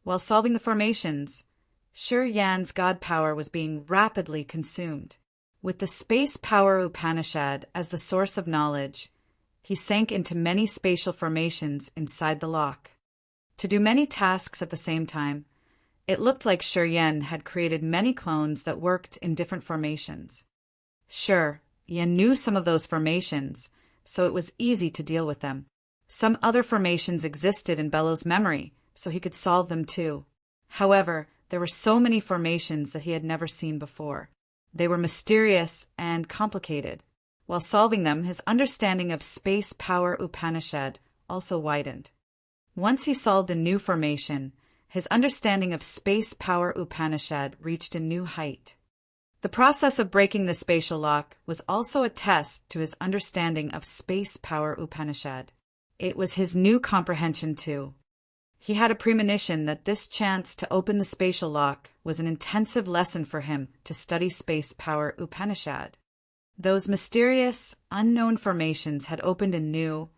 While solving the formations, Shuryen's god power was being rapidly consumed. With the Space Power Upanishad as the source of knowledge, he sank into many spatial formations inside the lock. To do many tasks at the same time, it looked like Shuryen had created many clones that worked in different formations. Sure, Yen knew some of those formations, so it was easy to deal with them. Some other formations existed in Bello's memory, so he could solve them too. However, there were so many formations that he had never seen before. They were mysterious and complicated. While solving them, his understanding of Space Power Upanishad also widened. Once he solved a new formation, his understanding of Space Power Upanishad reached a new height. The process of breaking the spatial lock was also a test to his understanding of Space Power Upanishad. It was his new comprehension too. He had a premonition that this chance to open the spatial lock was an intensive lesson for him to study Space Power Upanishad. Those mysterious, unknown formations had opened a new,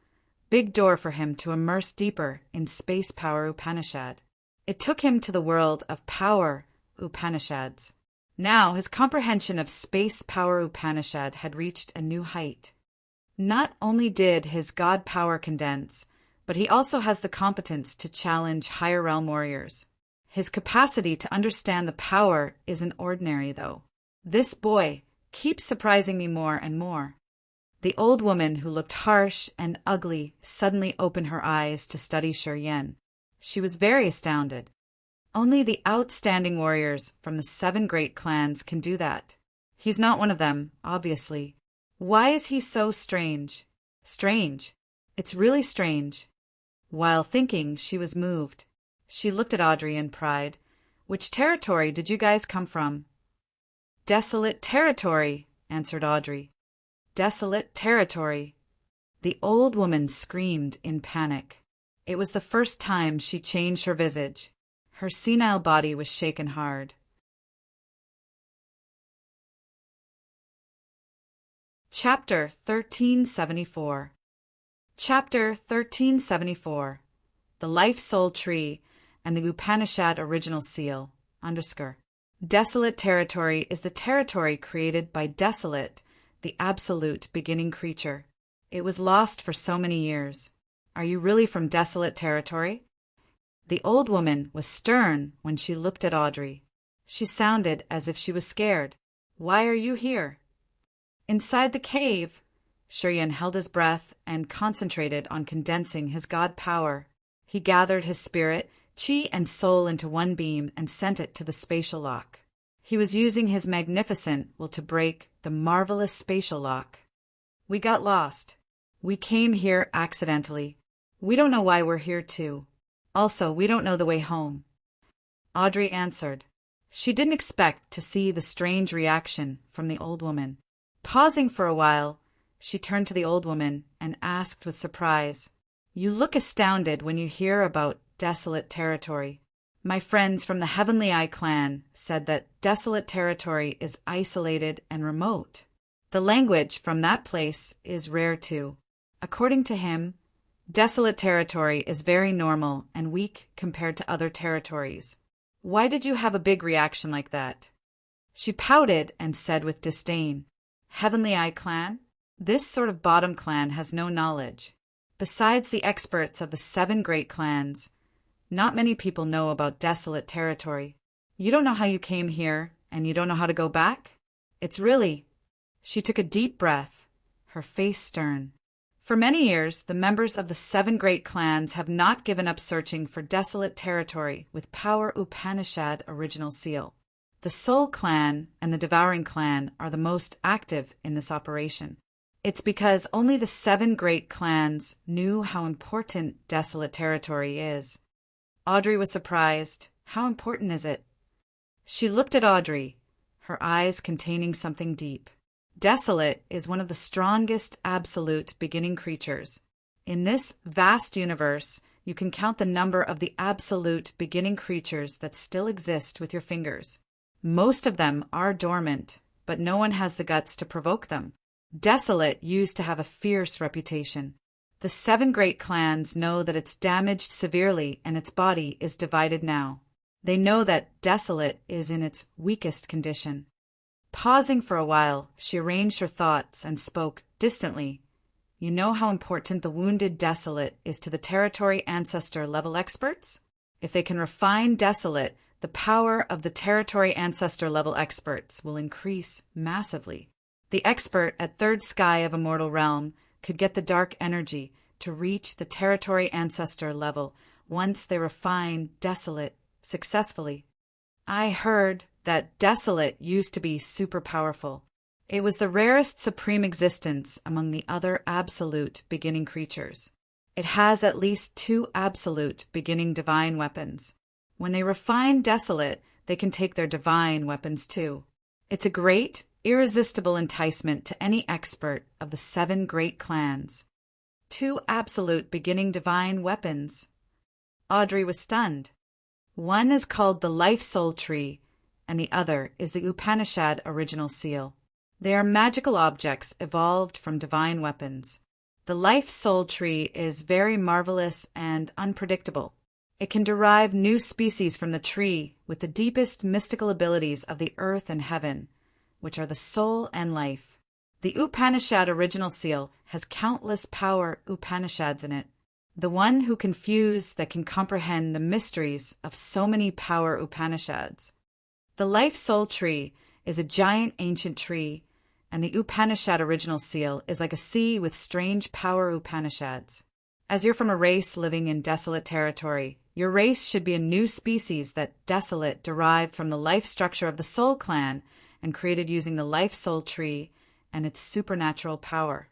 big door for him to immerse deeper in Space Power Upanishad. It took him to the world of Power Upanishads. Now his comprehension of Space Power Upanishad had reached a new height. Not only did his god power condense, but he also has the competence to challenge higher realm warriors. His capacity to understand the power isn't ordinary, though. This boy keeps surprising me more and more. The old woman who looked harsh and ugly suddenly opened her eyes to study Shuryen. She was very astounded. Only the outstanding warriors from the 7 great clans can do that. He's not one of them, obviously. Why is he so strange? Strange. It's really strange. While thinking, she was moved. She looked at Audrey in pride. Which territory did you guys come from? Desolate territory, answered Audrey. Desolate territory. The old woman screamed in panic. It was the first time she changed her visage. Her senile body was shaken hard. Chapter 1374. Chapter 1374. The Life Soul Tree and the Upanishad Original Seal. Desolate territory is the territory created by Desolate, the absolute beginning creature. It was lost for so many years. Are you really from Desolate territory? The old woman was stern when she looked at Audrey. She sounded as if she was scared. Why are you here? Inside the cave. Shuryen held his breath and concentrated on condensing his god power. He gathered his spirit, chi, and soul into one beam and sent it to the spatial lock. He was using his magnificent will to break the marvelous spatial lock. We got lost. We came here accidentally. We don't know why we're here too. Also, we don't know the way home. Audrey answered. She didn't expect to see the strange reaction from the old woman. Pausing for a while, she turned to the old woman and asked with surprise, You look astounded when you hear about Desolate territory. My friends from the Heavenly Eye clan said that Desolate territory is isolated and remote. The language from that place is rare too. According to him, Desolate territory is very normal and weak compared to other territories. Why did you have a big reaction like that? She pouted and said with disdain, Heavenly Eye clan? This sort of bottom clan has no knowledge. Besides the experts of the 7 great clans, not many people know about Desolate territory. You don't know how you came here, and you don't know how to go back? It's really... She took a deep breath, her face stern. For many years, the members of the 7 great clans have not given up searching for desolate territory with Power Upanishad original seal. The Soul Clan and the Devouring Clan are the most active in this operation. It's because only the 7 great clans knew how important desolate territory is. Audrey was surprised. How important is it? She looked at Audrey, her eyes containing something deep. Desolate is one of the strongest absolute beginning creatures. In this vast universe, you can count the number of the absolute beginning creatures that still exist with your fingers. Most of them are dormant, but no one has the guts to provoke them. Desolate used to have a fierce reputation. The 7 great clans know that it's damaged severely and its body is divided now. They know that Desolate is in its weakest condition. Pausing for a while, she arranged her thoughts and spoke distantly. You know how important the wounded Desolate is to the territory ancestor level experts? If they can refine Desolate, the power of the territory ancestor level experts will increase massively. The expert at 3rd sky of Immortal Realm could get the dark energy to reach the territory ancestor level once they refine Desolate successfully. I heard that Desolate used to be super powerful. It was the rarest supreme existence among the other absolute beginning creatures. It has at least 2 absolute beginning divine weapons. When they refine Desolate, they can take their divine weapons too. It's a great, irresistible enticement to any expert of the 7 great clans. 2 absolute beginning divine weapons. Audrey was stunned. One is called the Life Soul Tree, and the other is the Upanishad original seal. They are magical objects evolved from divine weapons. The Life Soul Tree is very marvelous and unpredictable. It can derive new species from the tree with the deepest mystical abilities of the earth and heaven, which are the soul and life. The Upanishad original seal has countless power Upanishads in it. The one who can fuse that can comprehend the mysteries of so many power Upanishads. The Life Soul Tree is a giant ancient tree, and the Upanishad original seal is like a sea with strange power Upanishads. As you're from a race living in desolate territory, your race should be a new species that Desolate derived from the life structure of the Soul Clan and created using the Life Soul Tree and its supernatural power.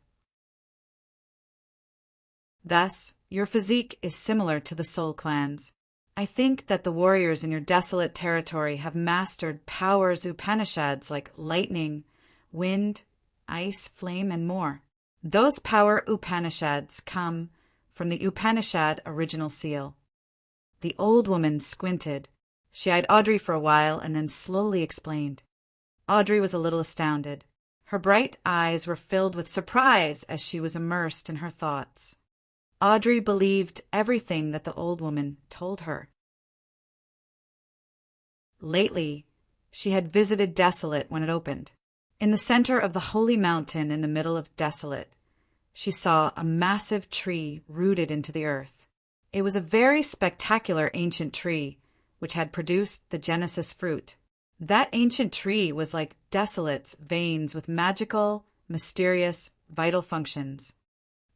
Thus, your physique is similar to the Soul Clans. I think that the warriors in your desolate territory have mastered powers Upanishads like lightning, wind, ice, flame, and more. Those power Upanishads come from the Upanishad original seal. The old woman squinted. She eyed Audrey for a while and then slowly explained. Audrey was a little astounded. Her bright eyes were filled with surprise as she was immersed in her thoughts. Audrey believed everything that the old woman told her. Lately, she had visited Desolate when it opened. In the center of the holy mountain in the middle of Desolate, she saw a massive tree rooted into the earth. It was a very spectacular ancient tree, which had produced the Genesis fruit. That ancient tree was like Desolate's veins with magical, mysterious, vital functions.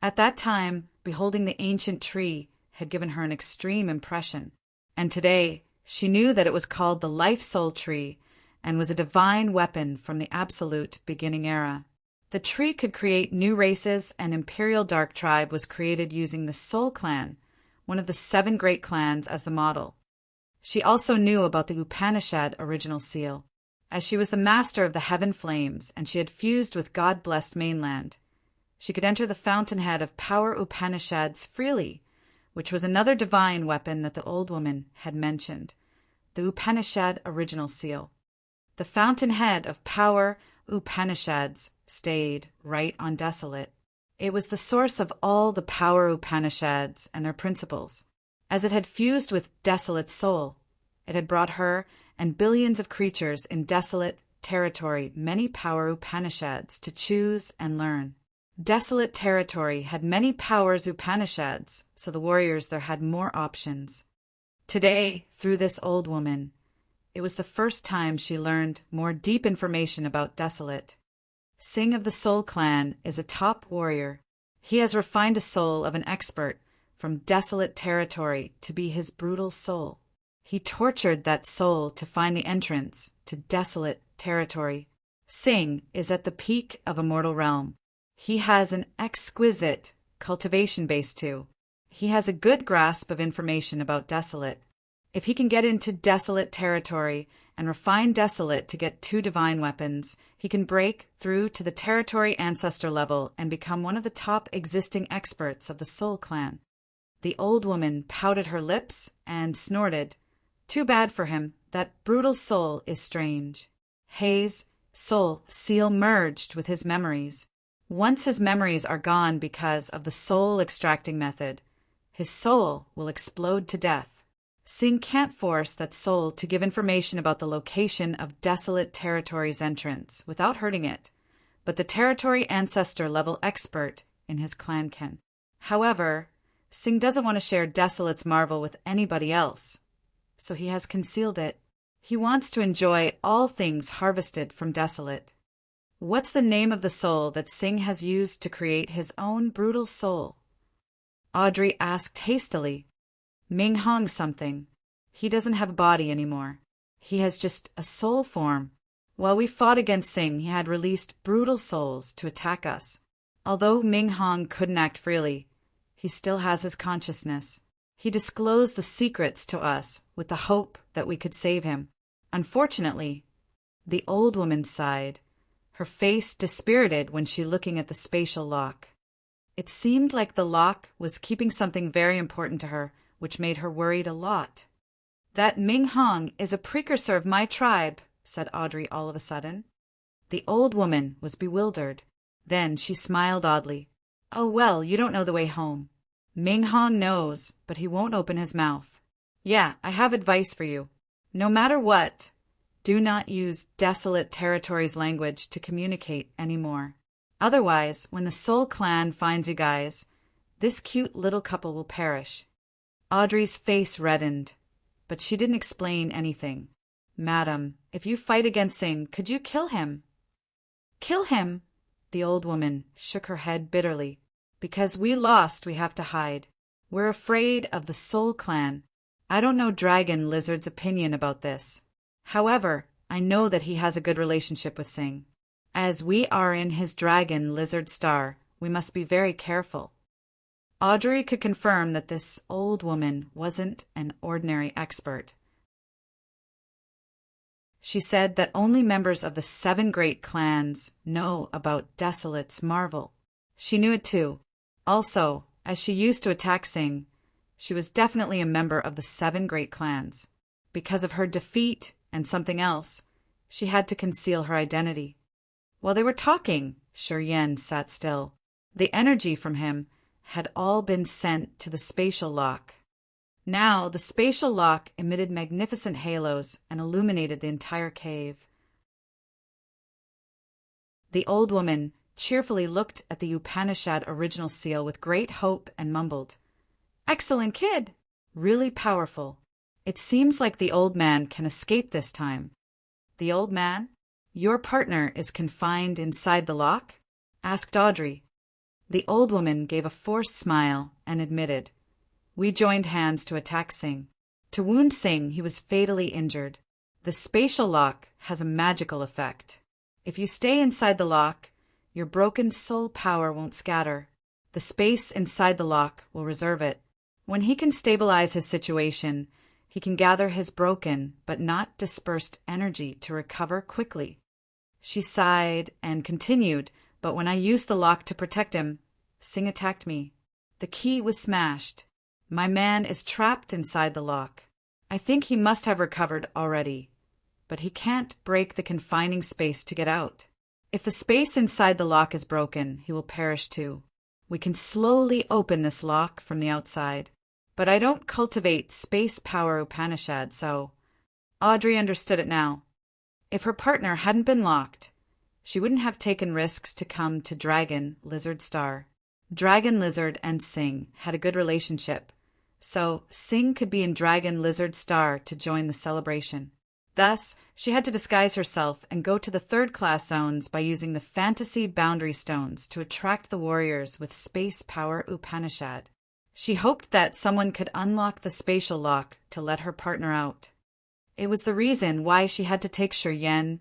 At that time, beholding the ancient tree had given her an extreme impression, and today she knew that it was called the Life Soul Tree and was a divine weapon from the absolute beginning era. The tree could create new races, and Imperial Dark Tribe was created using the Soul Clan, one of the 7 great clans, as the model. She also knew about the Upanishad original seal, as she was the master of the Heaven Flames and she had fused with God-blessed mainland. She could enter the fountainhead of power Upanishads freely, which was another divine weapon that the old woman had mentioned, the Upanishad original seal. The fountainhead of power Upanishads stayed right on Desolate. It was the source of all the power Upanishads and their principles. As it had fused with Desolate's soul, it had brought her and billions of creatures in desolate territory many power Upanishads to choose and learn. Desolate territory had many powers Upanishads, so the warriors there had more options. Today, through this old woman, it was the first time she learned more deep information about Desolate. Singh of the Soul Clan is a top warrior. He has refined a soul of an expert from desolate territory to be his brutal soul. He tortured that soul to find the entrance to desolate territory. Singh is at the peak of a mortal realm. He has an exquisite cultivation base too. He has a good grasp of information about desolate. If he can get into desolate territory and refine desolate to get two divine weapons, he can break through to the territory ancestor level and become one of the top existing experts of the Soul Clan. The old woman pouted her lips and snorted. Too bad for him. That brutal soul is strange. Haze, soul, seal merged with his memories. Once his memories are gone because of the soul extracting method, his soul will explode to death. Singh can't force that soul to give information about the location of desolate territory's entrance without hurting it, but the territory ancestor level expert in his clan can. However, Singh doesn't want to share desolate's marvel with anybody else, so he has concealed it. He wants to enjoy all things harvested from desolate. What's the name of the soul that Singh has used to create his own brutal soul? Audrey asked hastily. Ming Hong something. He doesn't have a body anymore. He has just a soul form. While we fought against Singh, he had released brutal souls to attack us. Although Ming Hong couldn't act freely, he still has his consciousness. He disclosed the secrets to us with the hope that we could save him. Unfortunately, the old woman sighed, her face dispirited when she looking at the spatial lock. It seemed like the lock was keeping something very important to her, which made her worried a lot. That Ming Hong is a precursor of my tribe, said Audrey all of a sudden. The old woman was bewildered. Then she smiled oddly. Oh well, you don't know the way home. Ming Hong knows, but he won't open his mouth. Yeah, I have advice for you. No matter what, do not use desolate territories language to communicate anymore. Otherwise, when the Soul Clan finds you guys, this cute little couple will perish. Audrey's face reddened, but she didn't explain anything. Madam, if you fight against Singh, could you kill him? Kill him? The old woman shook her head bitterly. Because we lost, we have to hide. We're afraid of the Soul Clan. I don't know Dragon Lizard's opinion about this. However, I know that he has a good relationship with Singh. As we are in his Dragon Lizard star, we must be very careful. Audrey could confirm that this old woman wasn't an ordinary expert. She said that only members of the 7 great clans know about Desolate's marvel. She knew it too. Also, as she used to attack Singh, she was definitely a member of the 7 great clans. Because of her defeat and something else, she had to conceal her identity. While they were talking, Shi Yen sat still. The energy from him had all been sent to the spatial lock. Now the spatial lock emitted magnificent halos and illuminated the entire cave. The old woman cheerfully looked at the Upanishad original seal with great hope and mumbled, "Excellent kid! Really powerful. It seems like the old man can escape this time." The old man? Your partner is confined inside the lock? Asked Audrey. The old woman gave a forced smile and admitted, "We joined hands to attack Singh. To wound Singh, he was fatally injured. The spatial lock has a magical effect. If you stay inside the lock, your broken soul power won't scatter. The space inside the lock will reserve it. When he can stabilize his situation, he can gather his broken but not dispersed energy to recover quickly." She sighed and continued, "But when I used the lock to protect him, Singh attacked me. The key was smashed. My man is trapped inside the lock. I think he must have recovered already, but he can't break the confining space to get out. If the space inside the lock is broken, he will perish too. We can slowly open this lock from the outside, but I don't cultivate space power Upanishad, so—" Audrey understood it now. If her partner hadn't been locked, she wouldn't have taken risks to come to Dragon Lizard Star. Dragon Lizard and Singh had a good relationship, so Singh could be in Dragon Lizard Star to join the celebration. Thus, she had to disguise herself and go to the third-class zones by using the fantasy boundary stones to attract the warriors with space power Upanishad. She hoped that someone could unlock the spatial lock to let her partner out. It was the reason why she had to take Shiryen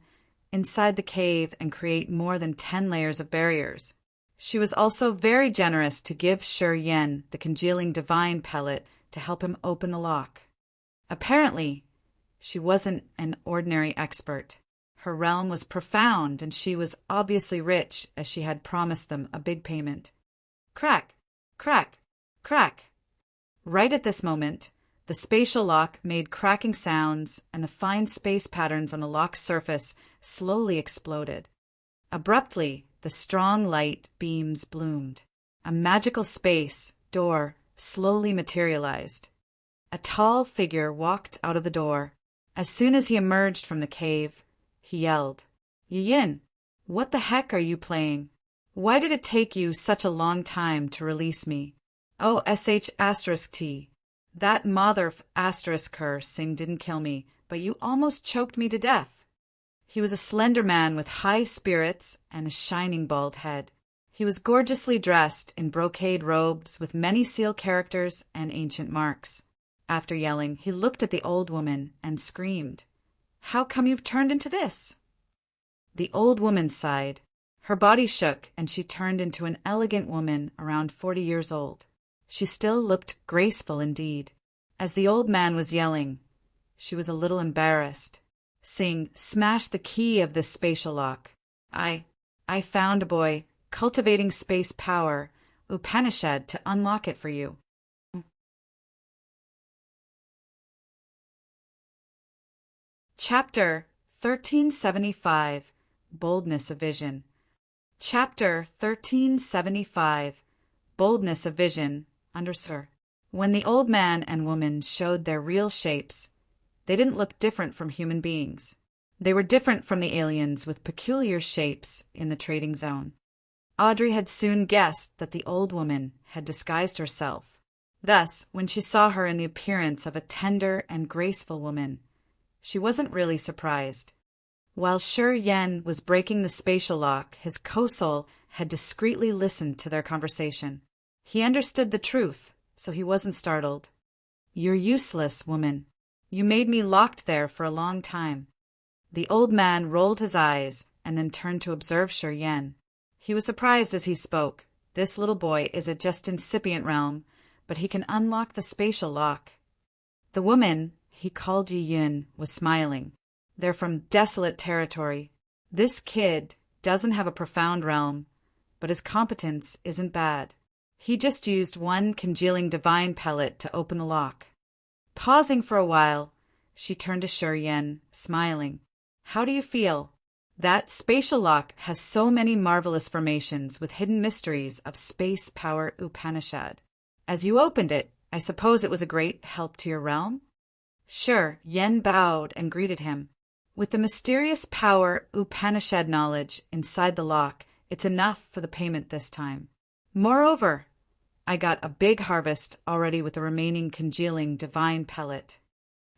inside the cave and create more than 10 layers of barriers. She was also very generous to give Shiryen the congealing divine pellet to help him open the lock. Apparently, she wasn't an ordinary expert. Her realm was profound, and she was obviously rich, as she had promised them a big payment. Crack, crack, crack. Right at this moment, the spatial lock made cracking sounds, and the fine space patterns on the lock's surface slowly exploded. Abruptly, the strong light beams bloomed. A magical space door slowly materialized. A tall figure walked out of the door. As soon as he emerged from the cave, he yelled, "Yin, what the heck are you playing? Why did it take you such a long time to release me? Oh, sh*t. That mother ***sing didn't kill me, but you almost choked me to death." He was a slender man with high spirits and a shining bald head. He was gorgeously dressed in brocade robes with many seal characters and ancient marks. After yelling, he looked at the old woman and screamed, "How come you've turned into this?" The old woman sighed. Her body shook, and she turned into an elegant woman around 40 years old. She still looked graceful indeed. As the old man was yelling, she was a little embarrassed. Sing, smash the key of this spatial lock. I found a boy cultivating space power, Upanishad, to unlock it for you. Chapter 1375, Boldness of Vision. Chapter 1375, Boldness of Vision, Undersir. When the old man and woman showed their real shapes, they didn't look different from human beings. They were different from the aliens with peculiar shapes in the trading zone. Audrey had soon guessed that the old woman had disguised herself. Thus, when she saw her in the appearance of a tender and graceful woman, she wasn't really surprised. While Shiryen was breaking the spatial lock, his co-soul had discreetly listened to their conversation. He understood the truth, so he wasn't startled. "You're useless, woman. You made me locked there for a long time." The old man rolled his eyes and then turned to observe Shiryen. He was surprised as he spoke. This little boy is a just incipient realm, but he can unlock the spatial lock. The woman he called Yin was smiling. "They're from desolate territory. This kid doesn't have a profound realm, but his competence isn't bad. He just used one congealing divine pellet to open the lock." Pausing for a while, she turned to Shiryen, smiling. "How do you feel? That spatial lock has so many marvelous formations with hidden mysteries of space power Upanishad. As you opened it, I suppose it was a great help to your realm?" Sure, Yen bowed and greeted him. "With the mysterious power Upanishad knowledge inside the lock, it's enough for the payment this time. Moreover, I got a big harvest already with the remaining congealing divine pellet."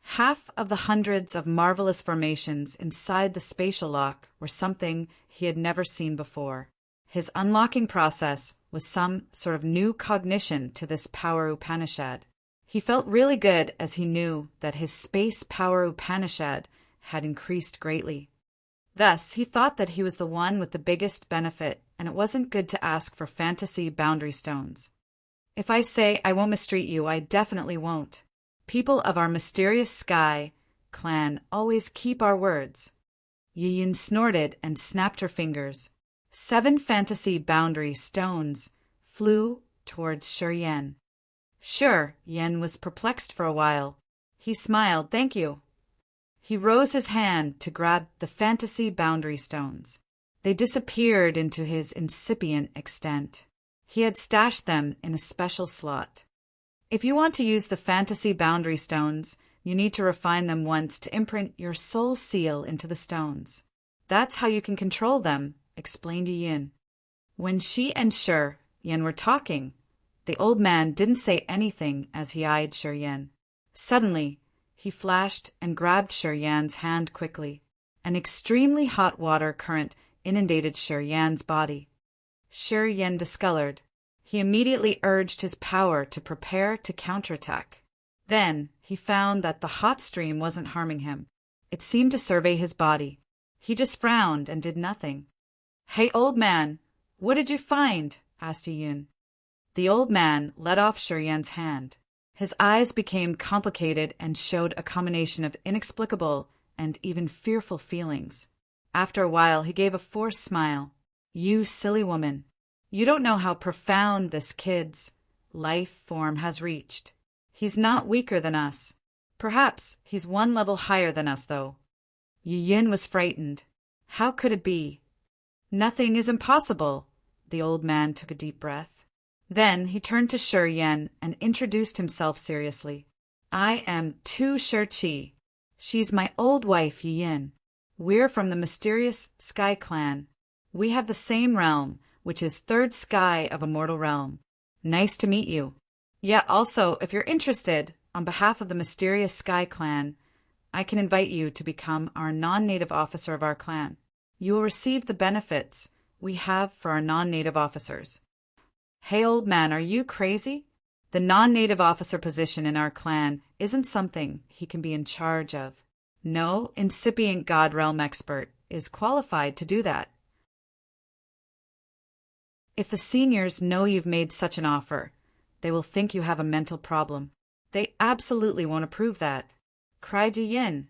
Half of the hundreds of marvelous formations inside the spatial lock were something he had never seen before. His unlocking process was some sort of new cognition to this power Upanishad. He felt really good as he knew that his space power Upanishad had increased greatly. Thus, he thought that he was the one with the biggest benefit, and it wasn't good to ask for fantasy boundary stones. "If I say I won't mistreat you, I definitely won't. People of our mysterious sky clan always keep our words." Yin snorted and snapped her fingers. 7 fantasy boundary stones flew towards Shiryen. Sure, Yen was perplexed for a while. He smiled, "Thank you." He rose his hand to grab the fantasy boundary stones. They disappeared into his incipient extent. He had stashed them in a special slot. If you want to use the fantasy boundary stones, you need to refine them once to imprint your soul seal into the stones. That's how you can control them, explained Yin. When she and Yen were talking, the old man didn't say anything as he eyed Shiryen. Suddenly, He flashed and grabbed Shi Yan's hand quickly. An extremely hot water current inundated Shi Yan's body. Shi Yan discolored. He immediately urged his power to prepare to counterattack. Then he found that the hot stream wasn't harming him. It seemed to survey his body. He just frowned and did nothing. "Hey, old man, what did you find?" asked Yun. The old man let off Shi Yan's hand. His eyes became complicated and showed a combination of inexplicable and even fearful feelings. After a while, he gave a forced smile. "You silly woman. You don't know how profound this kid's life form has reached. He's not weaker than us. Perhaps he's one level higher than us, though." Yin was frightened. How could it be? "Nothing is impossible." The old man took a deep breath. Then he turned to Shi Yan and introduced himself seriously. "I am Tu Shi. She's my old wife, Yin. We're from the mysterious Sky Clan. We have the same realm, which is third sky of a mortal realm. Nice to meet you. Yeah, also, if you're interested, on behalf of the mysterious Sky Clan, I can invite you to become our non-native officer of our clan. You will receive the benefits we have for our non-native officers." "Hey, old man, are you crazy? The non-native officer position in our clan isn't something he can be in charge of. No incipient God Realm expert is qualified to do that. If the seniors know you've made such an offer, they will think you have a mental problem. They absolutely won't approve that," cried Yin.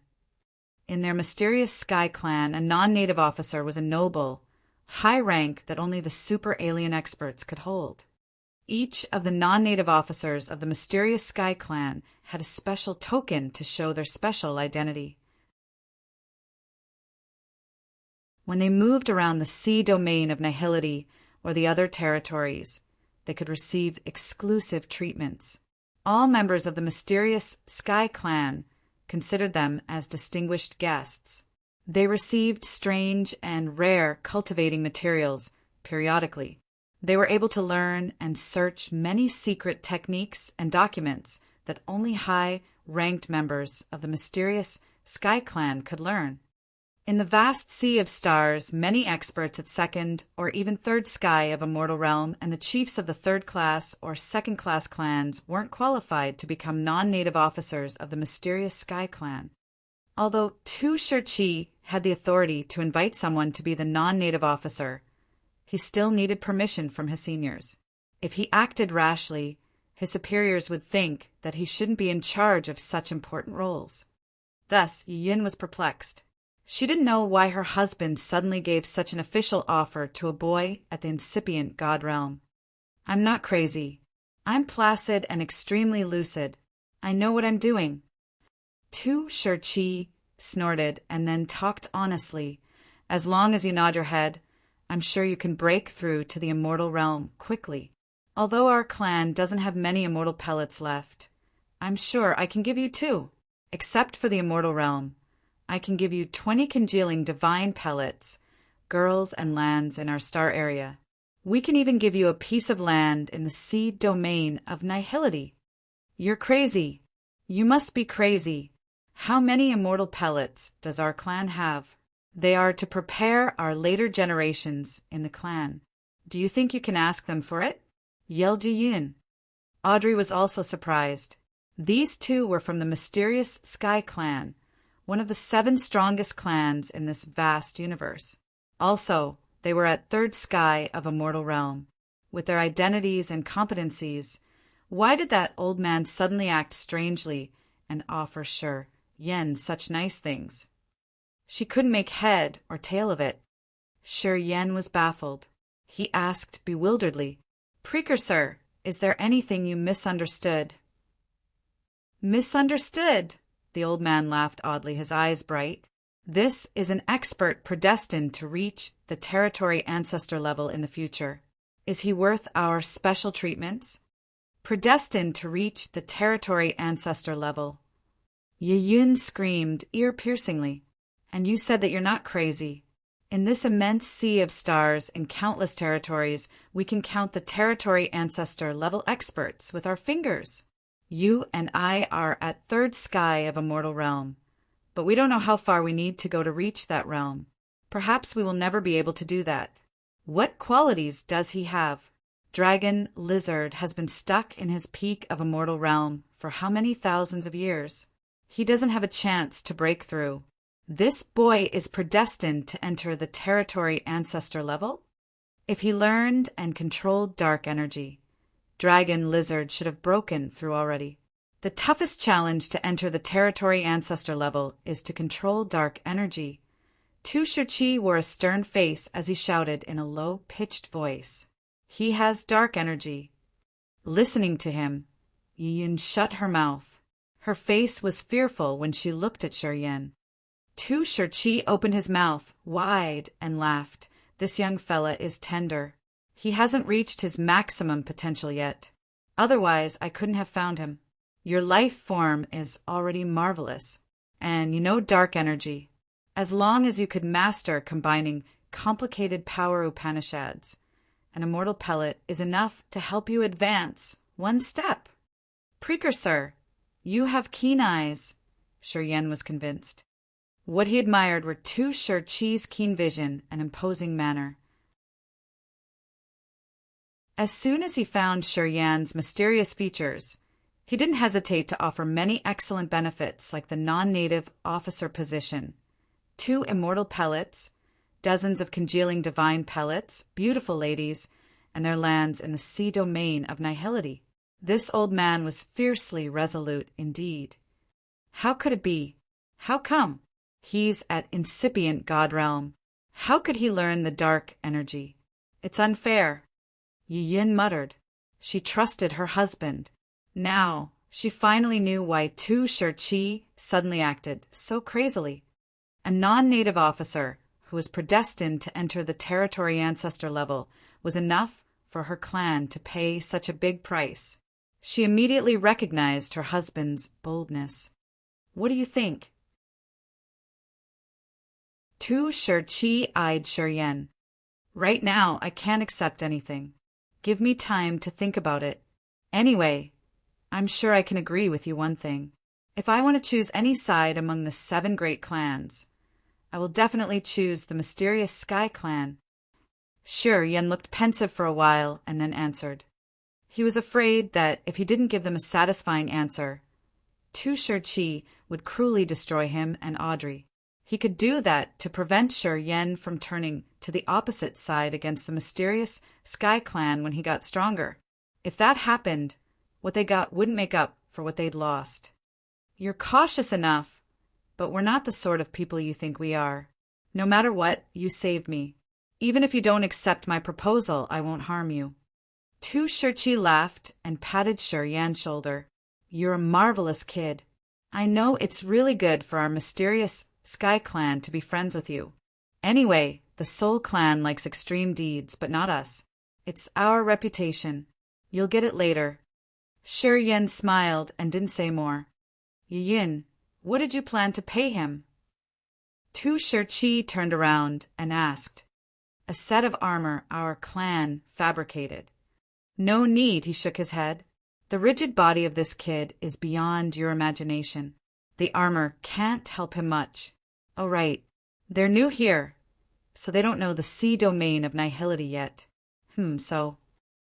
In their mysterious Sky Clan, a non-native officer was a noble, high rank that only the super alien experts could hold. Each of the non-native officers of the mysterious Sky Clan had a special token to show their special identity. When they moved around the sea domain of Nihility or the other territories, they could receive exclusive treatments. All members of the mysterious Sky Clan considered them as distinguished guests. They received strange and rare cultivating materials periodically. They were able to learn and search many secret techniques and documents that only high-ranked members of the mysterious Sky Clan could learn. In the vast sea of stars, many experts at second or even third sky of a mortal realm and the chiefs of the third-class or second-class clans weren't qualified to become non-native officers of the mysterious Sky Clan. Although Tu Shi had the authority to invite someone to be the non-native officer, he still needed permission from his seniors. If he acted rashly, his superiors would think that he shouldn't be in charge of such important roles. Thus, Yin was perplexed. She didn't know why her husband suddenly gave such an official offer to a boy at the incipient God realm. "I'm not crazy. I'm placid and extremely lucid. I know what I'm doing." Tu Shi snorted and then talked honestly. "As long as you nod your head, I'm sure you can break through to the immortal realm quickly. Although our clan doesn't have many immortal pellets left, I'm sure I can give you 2. Except for the immortal realm, I can give you 20 congealing divine pellets, girls and lands in our star area. We can even give you a piece of land in the sea domain of Nihility." "You're crazy. You must be crazy. How many immortal pellets does our clan have? They are to prepare our later generations in the clan. Do you think you can ask them for it?" yelled Yin. Audrey was also surprised. These two were from the mysterious Sky Clan, one of the 7 strongest clans in this vast universe. Also, they were at third sky of a mortal realm. With their identities and competencies, why did that old man suddenly act strangely and offer Shi Yan such nice things? She couldn't make head or tail of it. Shi Yan was baffled. He asked bewilderedly, "Precursor, is there anything you misunderstood?" "Misunderstood?" The old man laughed oddly, his eyes bright. "This is an expert predestined to reach the territory ancestor level in the future. Is he worth our special treatments?" "Predestined to reach the territory ancestor level." Yun screamed ear-piercingly. "And you said that you're not crazy. In this immense sea of stars and countless territories, we can count the territory ancestor level experts with our fingers. You and I are at third sky of a mortal realm, but we don't know how far we need to go to reach that realm. Perhaps we will never be able to do that. What qualities does he have? Dragon Lizard has been stuck in his peak of a mortal realm for how many thousands of years? He doesn't have a chance to break through. This boy is predestined to enter the territory ancestor level? If he learned and controlled dark energy, Dragon Lizard should have broken through already. The toughest challenge to enter the territory ancestor level is to control dark energy. Tu Shirchi wore a stern face as he shouted in a low-pitched voice. He has dark energy. Listening to him, Yin shut her mouth. Her face was fearful when she looked at Shiryan. Tu Shirchi opened his mouth wide and laughed. This young fella is tender. He hasn't reached his maximum potential yet. Otherwise, I couldn't have found him. Your life form is already marvelous. And you know dark energy. As long as you could master combining complicated power Upanishads, an immortal pellet is enough to help you advance one step. Precursor, you have keen eyes, Shiryan was convinced. What he admired were Tu Shirchi's keen vision and imposing manner. As soon as he found Shiryan's mysterious features, he didn't hesitate to offer many excellent benefits like the non-native officer position, 2 immortal pellets, dozens of congealing divine pellets, beautiful ladies, and their lands in the sea domain of nihility. This old man was fiercely resolute indeed. How could it be? How come? He's at incipient God realm. How could he learn the dark energy? It's unfair. Yin muttered. She trusted her husband. Now, she finally knew why Tu Shirchi suddenly acted so crazily. A non-native officer who was predestined to enter the territory ancestor level was enough for her clan to pay such a big price. She immediately recognized her husband's boldness. What do you think? Tu Shirchi eyed Shiryan. Right now, I can't accept anything. Give me time to think about it. Anyway, I'm sure I can agree with you one thing. If I want to choose any side among the 7 great clans, I will definitely choose the mysterious Sky Clan. Shiryan looked pensive for a while and then answered. He was afraid that if he didn't give them a satisfying answer, Tu Shirchi would cruelly destroy him and Audrey. He could do that to prevent Shiryan from turning to the opposite side against the mysterious Sky Clan when he got stronger. If that happened, what they got wouldn't make up for what they'd lost. You're cautious enough, but we're not the sort of people you think we are. No matter what, you saved me. Even if you don't accept my proposal, I won't harm you. Tu Shirchi laughed and patted Shiryan's shoulder. You're a marvelous kid. I know it's really good for our mysterious Sky Clan to be friends with you. Anyway, the Soul Clan likes extreme deeds, but not us. It's our reputation. You'll get it later. Shiryan smiled and didn't say more. Yin, what did you plan to pay him? Tu Shirchi turned around and asked. A set of armor our clan fabricated. No need, he shook his head. The rigid body of this kid is beyond your imagination. The armor can't help him much. Oh, right. They're new here, so they don't know the sea domain of nihility yet. So.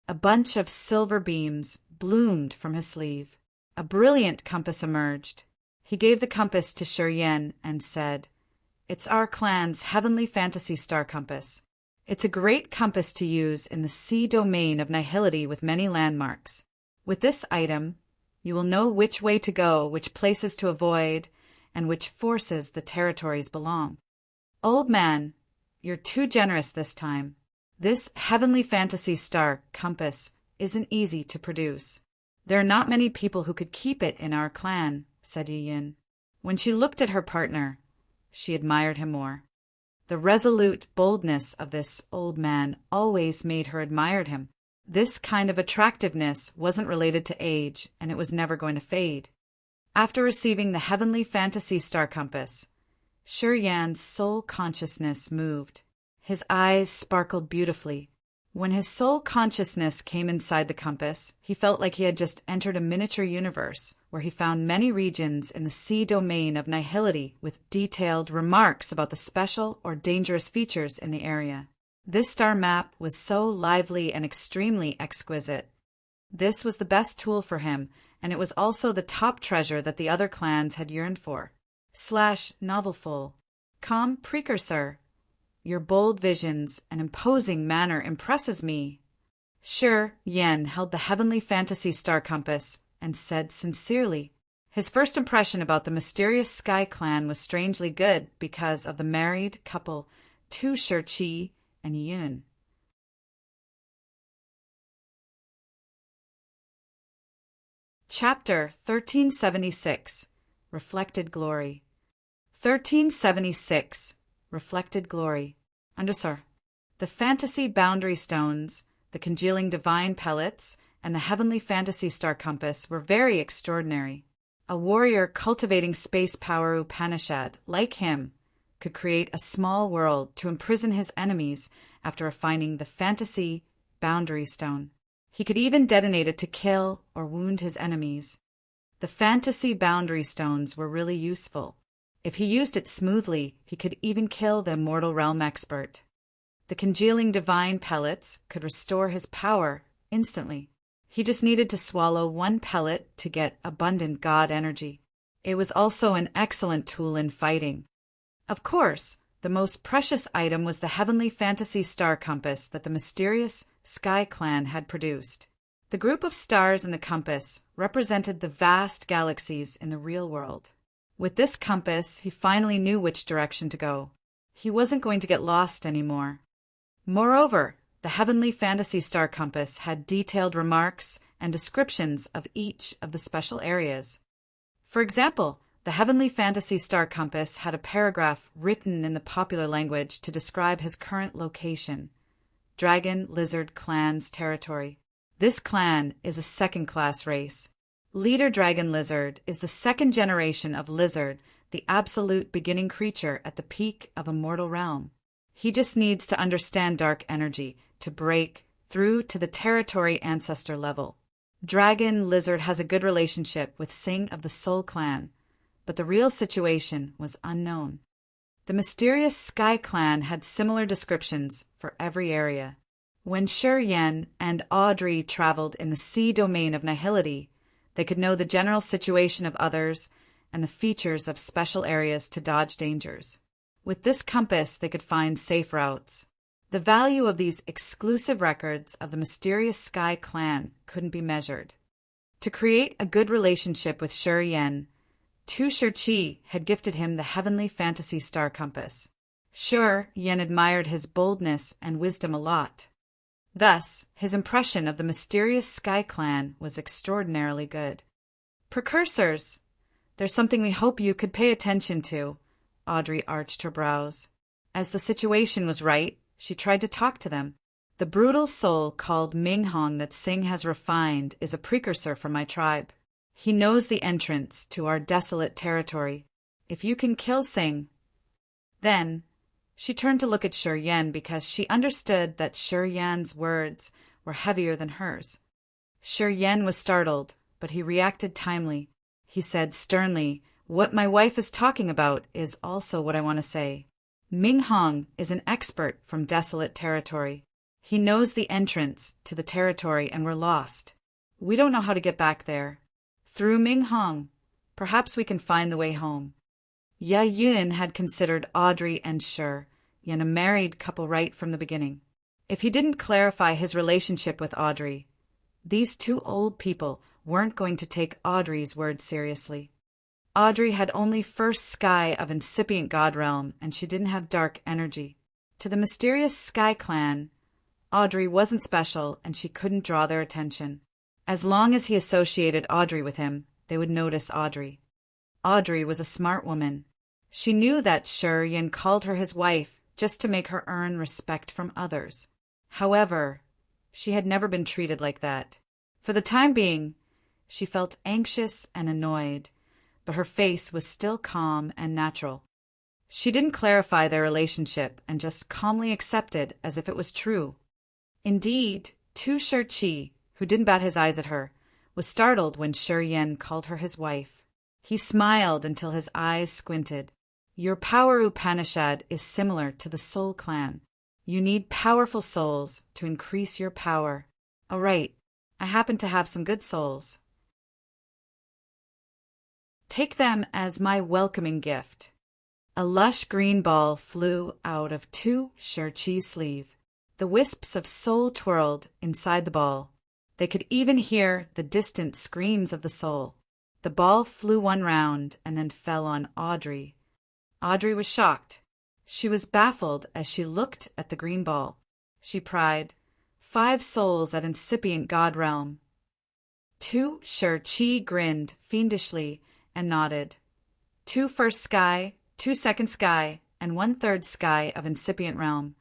A bunch of silver beams bloomed from his sleeve. A brilliant compass emerged. He gave the compass to Shiryan and said, It's our clan's heavenly fantasy star compass. It's a great compass to use in the sea domain of nihility with many landmarks. With this item, you will know which way to go, which places to avoid, and which forces the territories belong. Old man, you're too generous this time. This heavenly fantasy star compass isn't easy to produce. There are not many people who could keep it in our clan, said Yin. When she looked at her partner, she admired him more. The resolute boldness of this old man always made her admire him. This kind of attractiveness wasn't related to age, and it was never going to fade. After receiving the heavenly fantasy star compass, Shiryan's soul consciousness moved. His eyes sparkled beautifully. When his soul consciousness came inside the compass, he felt like he had just entered a miniature universe where he found many regions in the sea domain of nihility with detailed remarks about the special or dangerous features in the area. This star map was so lively and extremely exquisite. This was the best tool for him, and it was also the top treasure that the other clans had yearned for. /novelful. Com precursor. Your bold visions and imposing manner impresses me. Shi Yan held the heavenly fantasy star compass and said sincerely. His first impression about the mysterious Sky Clan was strangely good because of the married couple Tu Shi and Yun. Chapter 1376. Reflected Glory. 1376. Reflected Glory. Undersir. The fantasy boundary stones, the congealing divine pellets, and the heavenly fantasy star compass were very extraordinary. A warrior cultivating space power Upanishad, like him, could create a small world to imprison his enemies after finding the fantasy boundary stone. He could even detonate it to kill or wound his enemies. The fantasy boundary stones were really useful. If he used it smoothly, he could even kill the immortal realm expert. The congealing divine pellets could restore his power instantly. He just needed to swallow one pellet to get abundant god energy. It was also an excellent tool in fighting. Of course, the most precious item was the heavenly fantasy star compass that the mysterious Sky Clan had produced. The group of stars in the compass represented the vast galaxies in the real world. With this compass, he finally knew which direction to go. He wasn't going to get lost anymore. Moreover, the heavenly fantasy star compass had detailed remarks and descriptions of each of the special areas. For example, the heavenly fantasy star compass had a paragraph written in the popular language to describe his current location. Dragon Lizard Clan's territory. This clan is a second-class race. Leader Dragon Lizard is the second generation of lizard, the absolute beginning creature at the peak of a mortal realm. He just needs to understand dark energy to break through to the territory ancestor level. Dragon Lizard has a good relationship with Sing of the Soul Clan, but the real situation was unknown. The mysterious Sky Clan had similar descriptions for every area. When Shi Yan and Audrey traveled in the sea domain of nihility, they could know the general situation of others and the features of special areas to dodge dangers. With this compass, they could find safe routes. The value of these exclusive records of the mysterious Sky Clan couldn't be measured. To create a good relationship with Shi Yan, Tu Shi had gifted him the heavenly fantasy star compass. Shi Yan admired his boldness and wisdom a lot. Thus, his impression of the mysterious Sky Clan was extraordinarily good. Precursors. There's something we hope you could pay attention to. Audrey arched her brows. As the situation was right, she tried to talk to them. The brutal soul called Minghong that Sing has refined is a precursor for my tribe. He knows the entrance to our desolate territory. If you can kill Sing, then... She turned to look at Shi Yan because she understood that Shi Yan's words were heavier than hers. Shi Yan was startled, but he reacted timely. He said sternly, "What my wife is talking about is also what I want to say. Minghong is an expert from desolate territory. He knows the entrance to the territory and we're lost. We don't know how to get back there. Through Minghong, perhaps we can find the way home." Ya Yun had considered Audrey and Shi Yan a married couple right from the beginning. If he didn't clarify his relationship with Audrey, these two old people weren't going to take Audrey's word seriously. Audrey had only first sky of incipient god realm, and she didn't have dark energy. To the mysterious Sky Clan, Audrey wasn't special, and she couldn't draw their attention. As long as he associated Audrey with him, they would notice Audrey. Audrey was a smart woman. She knew that Shi Yan called her his wife just to make her earn respect from others. However, she had never been treated like that. For the time being, she felt anxious and annoyed, but her face was still calm and natural. She didn't clarify their relationship and just calmly accepted as if it was true. Indeed, Tu Shih-chi, who didn't bat his eyes at her, was startled when Shi Yen called her his wife. He smiled until his eyes squinted. Your power Upanishad is similar to the Soul Clan. You need powerful souls to increase your power. All right, I happen to have some good souls. Take them as my welcoming gift. A lush green ball flew out of Tu Shih-chi's sleeve. The wisps of soul twirled inside the ball. They could even hear the distant screams of the soul. The ball flew one round and then fell on Audrey. Audrey was shocked. She was baffled as she looked at the green ball. She cried, 5 souls at incipient god realm. Tu Shih-chi grinned fiendishly and nodded. 2 first sky, 2 second sky, and 1/3 sky of incipient realm.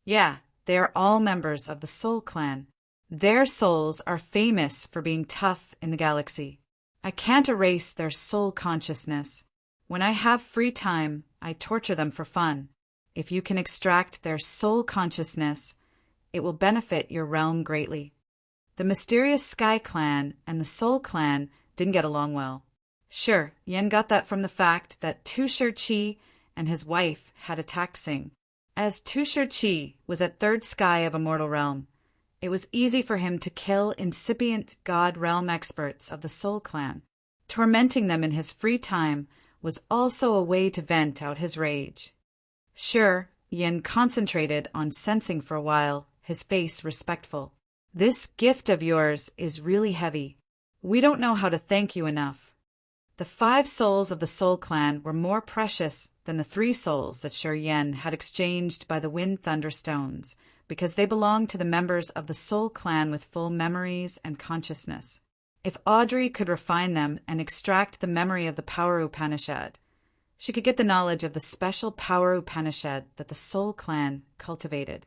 Yeah, they are all members of the Soul Clan. Their souls are famous for being tough in the galaxy. I can't erase their soul consciousness. When I have free time, I torture them for fun. If you can extract their soul consciousness, it will benefit your realm greatly. The mysterious Sky Clan and the Soul Clan didn't get along well. Sure, Yen got that from the fact that Tu Shih-chi and his wife had attacked Sing. As Tu Shih-chi was at 3rd sky of Immortal Realm, it was easy for him to kill incipient God Realm experts of the Soul Clan. Tormenting them in his free time was also a way to vent out his rage. Sure, Yen concentrated on sensing for a while, his face respectful. This gift of yours is really heavy. We don't know how to thank you enough. The 5 souls of the Soul Clan were more precious than the 3 souls that Shi Yen had exchanged by the Wind Thunder Stones, because they belonged to the members of the Soul Clan with full memories and consciousness. If Audrey could refine them and extract the memory of the Power Upanishad, she could get the knowledge of the special Power Upanishad that the Soul Clan cultivated.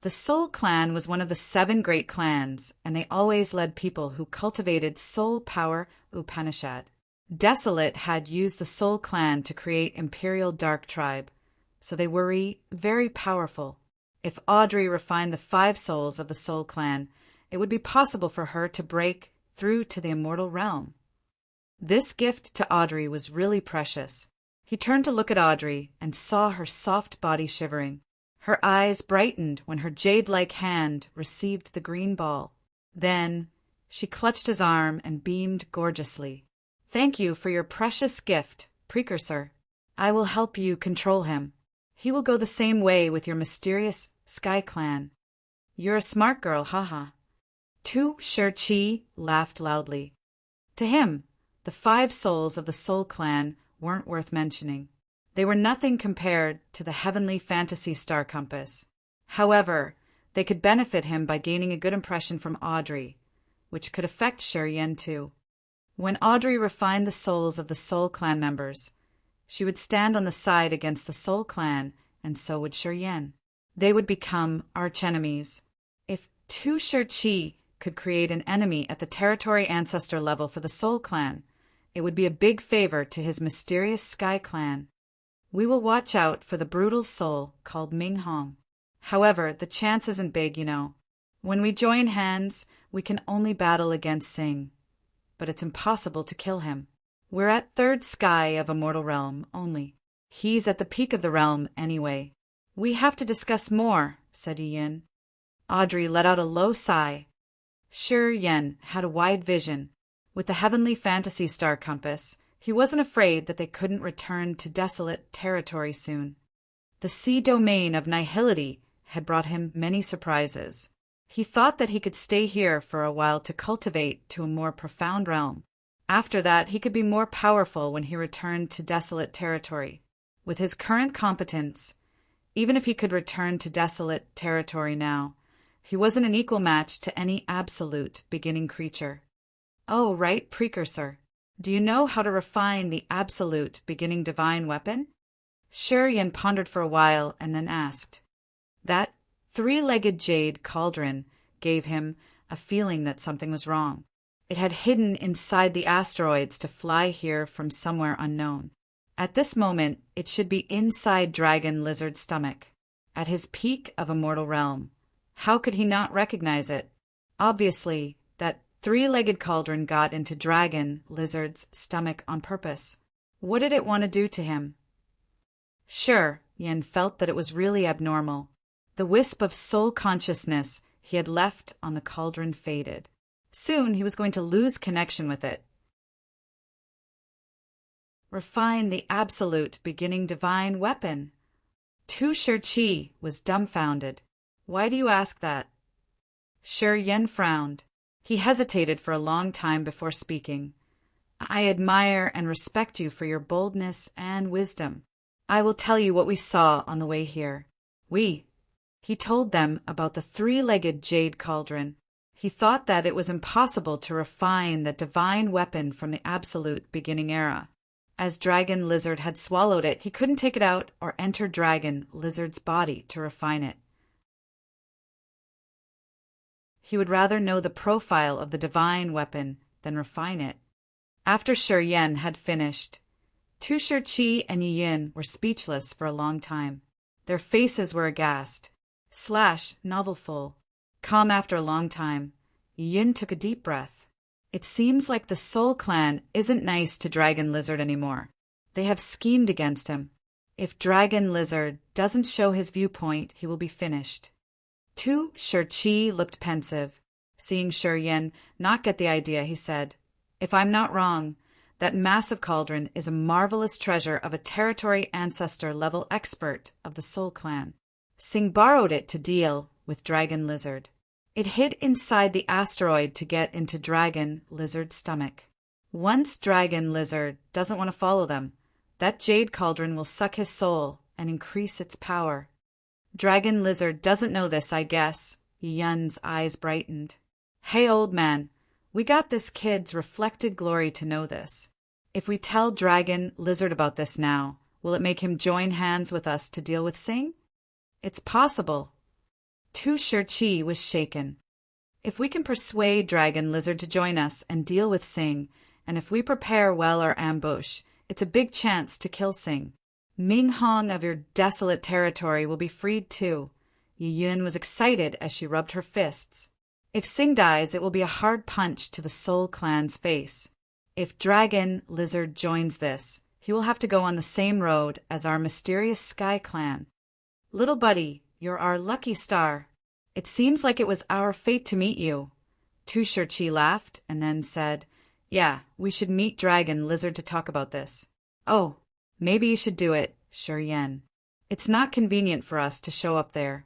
The Soul Clan was one of the 7 great clans, and they always led people who cultivated Soul Power Upanishad. Desolate had used the Soul Clan to create Imperial Dark Tribe, so they were very powerful. If Audrey refined the 5 souls of the Soul Clan, it would be possible for her to break through to the Immortal Realm. This gift to Audrey was really precious. He turned to look at Audrey and saw her soft body shivering. Her eyes brightened when her jade-like hand received the green ball. Then she clutched his arm and beamed gorgeously. Thank you for your precious gift, Precursor. I will help you control him. He will go the same way with your mysterious Sky Clan. You're a smart girl, haha. Tu Shih-chi laughed loudly. To him, the 5 souls of the Soul Clan weren't worth mentioning. They were nothing compared to the heavenly fantasy star compass. However, they could benefit him by gaining a good impression from Audrey, which could affect Shi Yen too. When Audrey refined the souls of the Soul Clan members, she would stand on the side against the Soul Clan, and so would Shi Yen. They would become archenemies. If Tu Shih-chi could create an enemy at the territory ancestor level for the Soul Clan, it would be a big favor to his mysterious Sky Clan. We will watch out for the brutal soul called Ming Hong. However, the chance isn't big, you know. When we join hands, we can only battle against Sing. But it's impossible to kill him. We're at 3rd sky of Immortal Realm only. He's at the peak of the realm anyway. We have to discuss more, said Yin. Audrey let out a low sigh. Shi Yen had a wide vision. With the heavenly fantasy star compass, he wasn't afraid that they couldn't return to desolate territory soon. The sea domain of nihility had brought him many surprises. He thought that he could stay here for a while to cultivate to a more profound realm. After that, he could be more powerful when he returned to desolate territory. With his current competence, even if he could return to desolate territory now, he wasn't an equal match to any absolute beginning creature. Oh, right, Precursor. Do you know how to refine the absolute beginning divine weapon? Shi Yen pondered for a while and then asked. That 3-legged jade cauldron gave him a feeling that something was wrong. It had hidden inside the asteroids to fly here from somewhere unknown. At this moment, it should be inside Dragon Lizard's stomach. at his peak of immortal realm. How could he not recognize it? Obviously, that three-legged cauldron got into Dragon Lizard's stomach on purpose. What did it want to do to him? Sure, Yin felt that it was really abnormal. The wisp of soul consciousness he had left on the cauldron faded. Soon he was going to lose connection with it. Refine the absolute beginning divine weapon. Tu Shih was dumbfounded. Why do you ask that? Shi Yin frowned. He hesitated for a long time before speaking. I admire and respect you for your boldness and wisdom. I will tell you what we saw on the way here. He told them about the three-legged jade cauldron. He thought that it was impossible to refine the divine weapon from the absolute beginning era. As Dragon Lizard had swallowed it, he couldn't take it out or enter Dragon Lizard's body to refine it. He would rather know the profile of the divine weapon than refine it. After Shi Yin had finished, Tu Shih and Yi Yin were speechless for a long time. Their faces were aghast. Novelful. Calm after a long time, Yi Yin took a deep breath. It seems like the Soul Clan isn't nice to Dragon Lizard anymore. They have schemed against him. If Dragon Lizard doesn't show his viewpoint, he will be finished. Tu Shih looked pensive. Seeing Shi Yin not get the idea, he said, If I'm not wrong, that massive cauldron is a marvelous treasure of a territory ancestor-level expert of the Soul Clan. Sing borrowed it to deal with Dragon Lizard. It hid inside the asteroid to get into Dragon Lizard's stomach. Once Dragon Lizard doesn't want to follow them, that jade cauldron will suck his soul and increase its power. Dragon Lizard doesn't know this, I guess. Yi Yin's eyes brightened. Hey, old man, we got this kid's reflected glory to know this. If we tell Dragon Lizard about this now, will it make him join hands with us to deal with Sing? It's possible. Tu Shih was shaken. If we can persuade Dragon Lizard to join us and deal with Sing, and if we prepare well our ambush, it's a big chance to kill Sing. Ming Hong of your desolate territory will be freed too. Yi Yin was excited as she rubbed her fists. If Sing dies, it will be a hard punch to the Soul Clan's face. If Dragon Lizard joins this, he will have to go on the same road as our mysterious Sky Clan. Little buddy, you're our lucky star. It seems like it was our fate to meet you. Tu Shih laughed and then said, Yeah, we should meet Dragon Lizard to talk about this. Oh, maybe you should do it, Shi Yin. It's not convenient for us to show up there.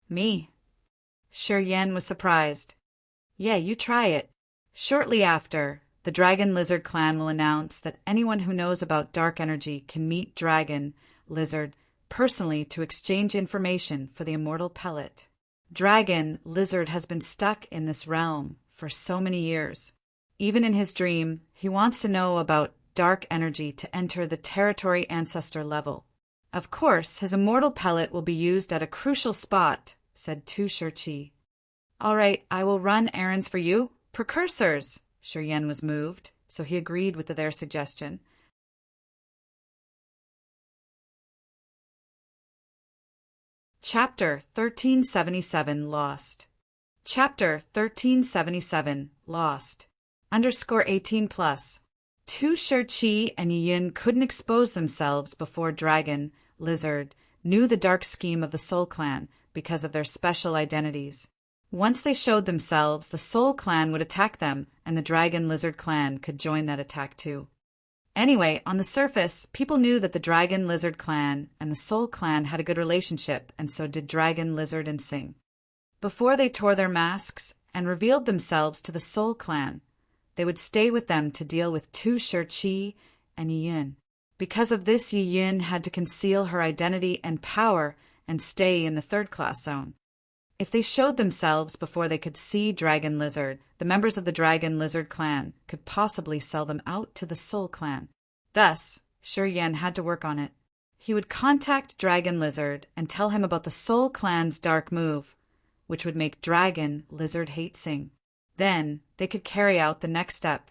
Me? Shi Yin was surprised. Yeah, you try it. Shortly after, the Dragon Lizard clan will announce that anyone who knows about dark energy can meet Dragon Lizard personally to exchange information for the immortal pellet. Dragon Lizard has been stuck in this realm for so many years. Even in his dream, he wants to know about dark energy to enter the territory ancestor level. Of course, his immortal pellet will be used at a crucial spot, said Tu Shih. All right, I will run errands for you. Precursors! Shi Yin was moved, so he agreed with their suggestion. Chapter 1377 Lost. Chapter 1377 Lost. _18+. Tu Shih and Yi Yin couldn't expose themselves before Dragon Lizard knew the dark scheme of the Soul Clan because of their special identities. Once they showed themselves, the Soul Clan would attack them, and the Dragon Lizard clan could join that attack too. Anyway, on the surface, people knew that the Dragon Lizard clan and the Soul Clan had a good relationship, and so did Dragon Lizard and Sing. Before they tore their masks and revealed themselves to the Soul Clan, they would stay with them to deal with Tu Shih and Yi Yin. Because of this, Yi Yin had to conceal her identity and power and stay in the third-class zone. If they showed themselves before they could see Dragon Lizard, the members of the Dragon Lizard clan could possibly sell them out to the Soul Clan. Thus, Shi Yin had to work on it. He would contact Dragon Lizard and tell him about the Soul Clan's dark move, which would make Dragon Lizard hate Sing. Then, they could carry out the next step.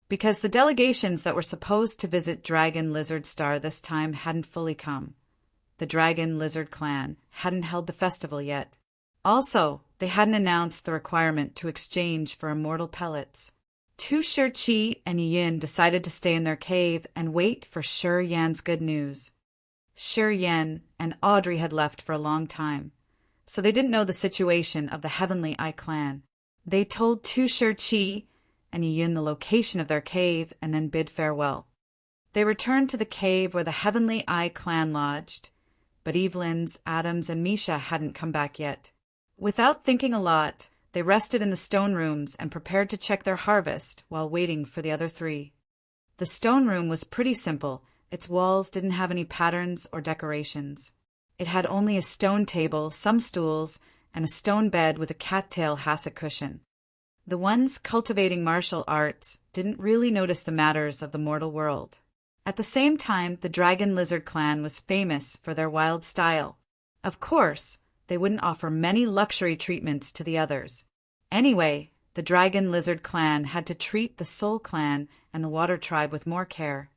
Because the delegations that were supposed to visit Dragon Lizard Star this time hadn't fully come. the Dragon Lizard clan, hadn't held the festival yet. Also, they hadn't announced the requirement to exchange for immortal pellets. Tu Shih-Chi and Yin decided to stay in their cave and wait for Shi-Yan's good news. Shi-Yan and Audrey had left for a long time, so they didn't know the situation of the Heavenly Eye clan. They told Tu Shih-Chi and Yin the location of their cave and then bid farewell. They returned to the cave where the Heavenly Eye clan lodged, but Evelyn's, Adam's, and Misha hadn't come back yet. Without thinking a lot, they rested in the stone rooms and prepared to check their harvest while waiting for the other three. The stone room was pretty simple. Its walls didn't have any patterns or decorations. It had only a stone table, some stools, and a stone bed with a cattail hassock cushion. The ones cultivating martial arts didn't really notice the matters of the mortal world. At the same time, the Dragon Lizard clan was famous for their wild style. Of course, they wouldn't offer many luxury treatments to the others. Anyway, the Dragon Lizard clan had to treat the Soul clan and the Water tribe with more care.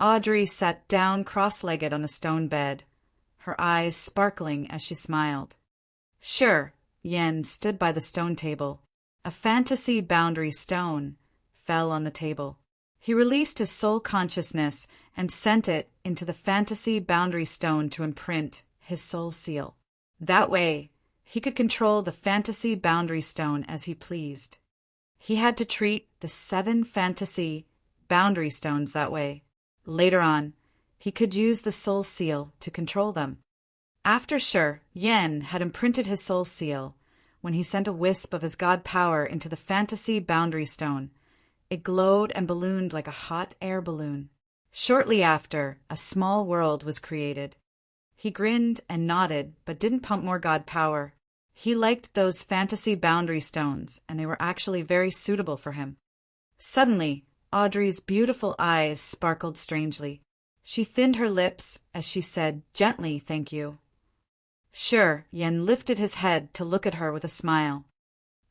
Audrey sat down cross-legged on the stone bed, her eyes sparkling as she smiled. Sure, Yen stood by the stone table. A fantasy boundary stone fell on the table. He released his soul consciousness and sent it into the fantasy boundary stone to imprint his soul seal. That way, he could control the fantasy boundary stone as he pleased. He had to treat the 7 fantasy boundary stones that way. Later on, he could use the soul seal to control them. After Yen had imprinted his soul seal, when he sent a wisp of his god power into the fantasy boundary stone, it glowed and ballooned like a hot air balloon. Shortly after, a small world was created. He grinned and nodded, but didn't pump more god power. He liked those fantasy boundary stones, and they were actually very suitable for him. Suddenly, Audrey's beautiful eyes sparkled strangely. She thinned her lips as she said gently, "Thank you." Sure, Yen lifted his head to look at her with a smile.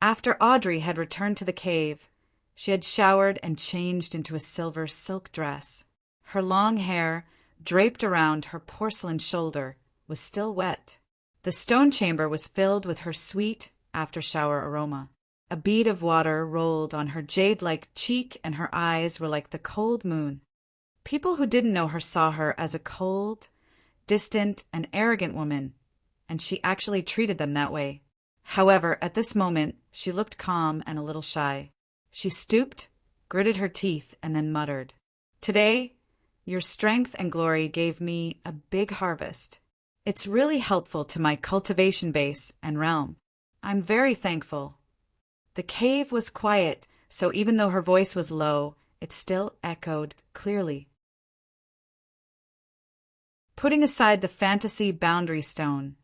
After Audrey had returned to the cave, she had showered and changed into a silver silk dress. Her long hair, draped around her porcelain shoulder, was still wet. The stone chamber was filled with her sweet after-shower aroma. A bead of water rolled on her jade-like cheek, and her eyes were like the cold moon. People who didn't know her saw her as a cold, distant, and arrogant woman, and she actually treated them that way. However, at this moment, she looked calm and a little shy. She stooped, gritted her teeth, and then muttered, "Today, your strength and glory gave me a big harvest. It's really helpful to my cultivation base and realm. I'm very thankful." The cave was quiet, so even though her voice was low, it still echoed clearly. Putting aside the fantasy boundary stone,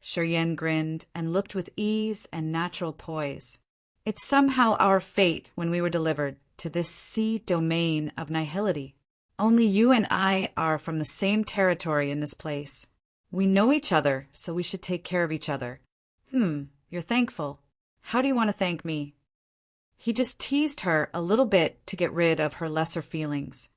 Shi-Yan grinned and looked with ease and natural poise. It's somehow our fate when we were delivered to this sea domain of nihility. Only you and I are from the same territory in this place. We know each other, so we should take care of each other. You're thankful. How do you want to thank me? He just teased her a little bit to get rid of her lesser feelings.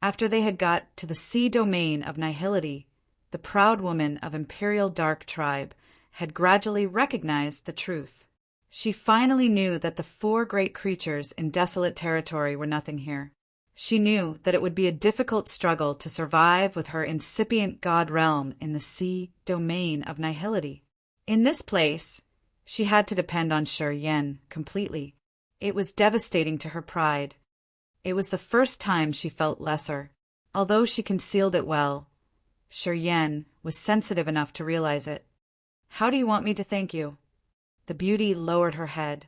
After they had got to the sea domain of nihility, the proud woman of Imperial Dark Tribe had gradually recognized the truth. She finally knew that the 4 great creatures in desolate territory were nothing here. She knew that it would be a difficult struggle to survive with her incipient god realm in the sea domain of nihility. In this place, she had to depend on Shi-Yan completely. It was devastating to her pride. It was the first time she felt lesser. Although she concealed it well, Shi-Yan was sensitive enough to realize it. "How do you want me to thank you?" The beauty lowered her head,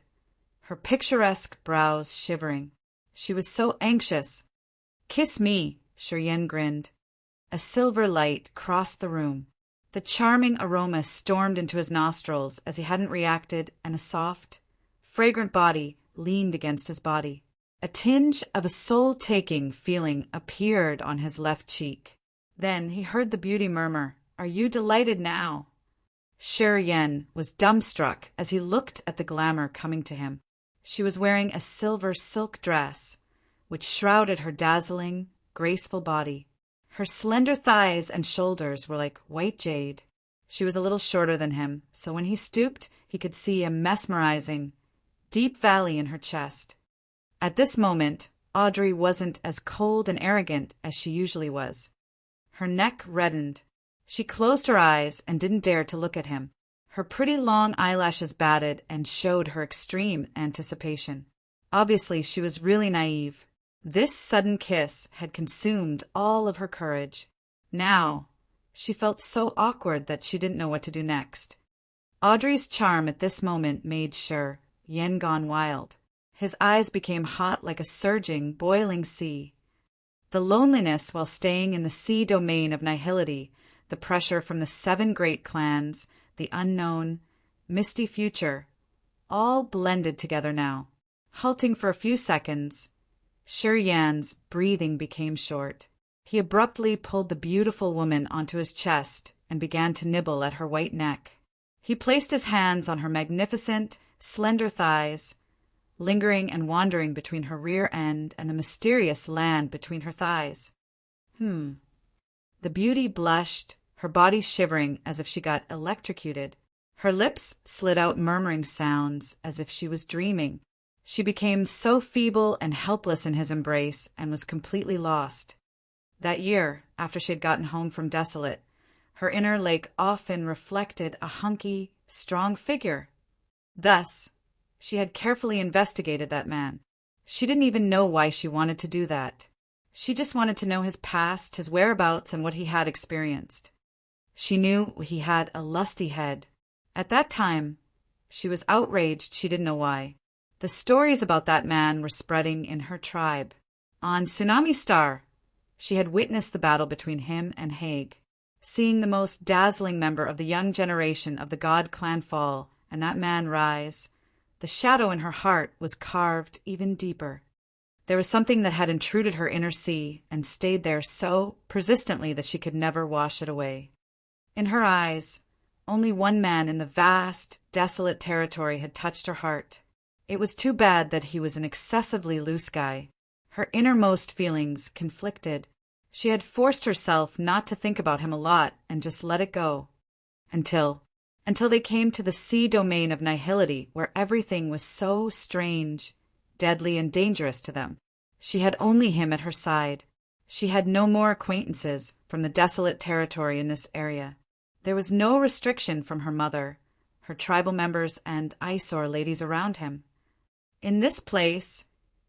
her picturesque brows shivering. She was so anxious. "Kiss me," Shi-Yan grinned. A silver light crossed the room. The charming aroma stormed into his nostrils as he hadn't reacted, and a soft, fragrant body leaned against his body. A tinge of a soul-taking feeling appeared on his left cheek. Then he heard the beauty murmur, "Are you delighted now?" Shi-Yan was dumbstruck as he looked at the glamour coming to him. She was wearing a silver silk dress, which shrouded her dazzling, graceful body. Her slender thighs and shoulders were like white jade. She was a little shorter than him, so when he stooped, he could see a mesmerizing, deep valley in her chest. At this moment, Audrey wasn't as cold and arrogant as she usually was. Her neck reddened. She closed her eyes and didn't dare to look at him. Her pretty long eyelashes batted and showed her extreme anticipation. Obviously, she was really naive. This sudden kiss had consumed all of her courage. Now, she felt so awkward that she didn't know what to do next. Audrey's charm at this moment made sure Yin gone wild. His eyes became hot like a surging, boiling sea. The loneliness while staying in the sea domain of nihility, the pressure from the 7 great clans, the unknown, misty future, all blended together now. Halting for a few seconds, Shi Yan's breathing became short. He abruptly pulled the beautiful woman onto his chest and began to nibble at her white neck. He placed his hands on her magnificent, slender thighs, lingering and wandering between her rear end and the mysterious land between her thighs. The beauty blushed, her body shivering as if she got electrocuted. Her lips slid out murmuring sounds as if she was dreaming. She became so feeble and helpless in his embrace and was completely lost. That year, after she had gotten home from Desolate, her inner lake often reflected a hunky, strong figure. Thus, she had carefully investigated that man. She didn't even know why she wanted to do that. She just wanted to know his past, his whereabouts, and what he had experienced. She knew he had a lusty head. At that time, she was outraged she didn't know why. The stories about that man were spreading in her tribe. On Tsunami Star, she had witnessed the battle between him and Haig. Seeing the most dazzling member of the young generation of the God clan fall and that man rise, the shadow in her heart was carved even deeper. There was something that had intruded her inner sea and stayed there so persistently that she could never wash it away. In her eyes, only one man in the vast, desolate territory had touched her heart. It was too bad that he was an excessively loose guy. Her innermost feelings conflicted. She had forced herself not to think about him a lot and just let it go. Until they came to the sea domain of nihility, where everything was so strange, deadly, and dangerous to them. She had only him at her side. She had no more acquaintances from the desolate territory in this area. There was no restriction from her mother, her tribal members, and eyesore ladies around him. In this place,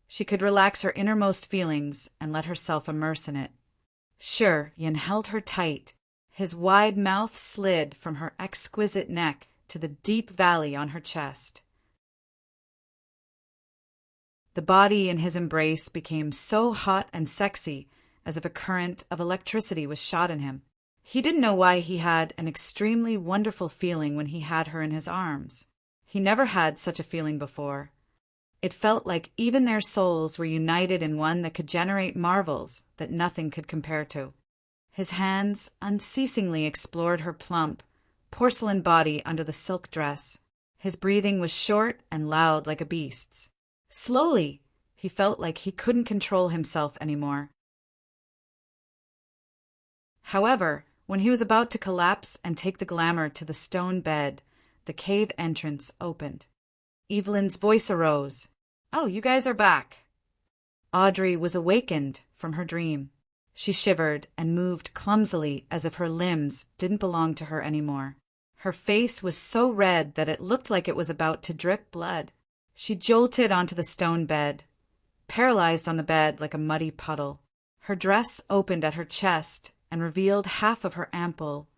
she could relax her innermost feelings and let herself immerse in it. Sure, Yin held her tight. His wide mouth slid from her exquisite neck to the deep valley on her chest. The body in his embrace became so hot and sexy as if a current of electricity was shot in him. He didn't know why he had an extremely wonderful feeling when he had her in his arms. He never had such a feeling before. It felt like even their souls were united in one that could generate marvels that nothing could compare to. His hands unceasingly explored her plump, porcelain body under the silk dress. His breathing was short and loud like a beast's. Slowly, he felt like he couldn't control himself anymore. However, when he was about to collapse and take the glamour to the stone bed, the cave entrance opened. Evelyn's voice arose. "Oh, you guys are back." Audrey was awakened from her dream. She shivered and moved clumsily as if her limbs didn't belong to her anymore. Her face was so red that it looked like it was about to drip blood. She jolted onto the stone bed, paralyzed on the bed like a muddy puddle. Her dress opened at her chest and revealed half of her ample,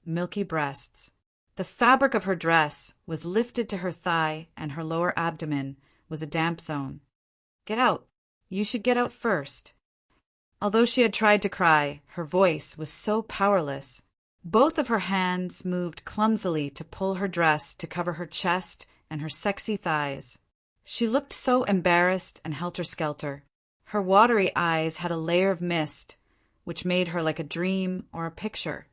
milky breasts. The fabric of her dress was lifted to her thigh, and her lower abdomen was a damp zone. "Get out. You should get out first." Although she had tried to cry, her voice was so powerless. Both of her hands moved clumsily to pull her dress to cover her chest and her sexy thighs. She looked so embarrassed and helter-skelter. Her watery eyes had a layer of mist, which made her like a dream or a picture.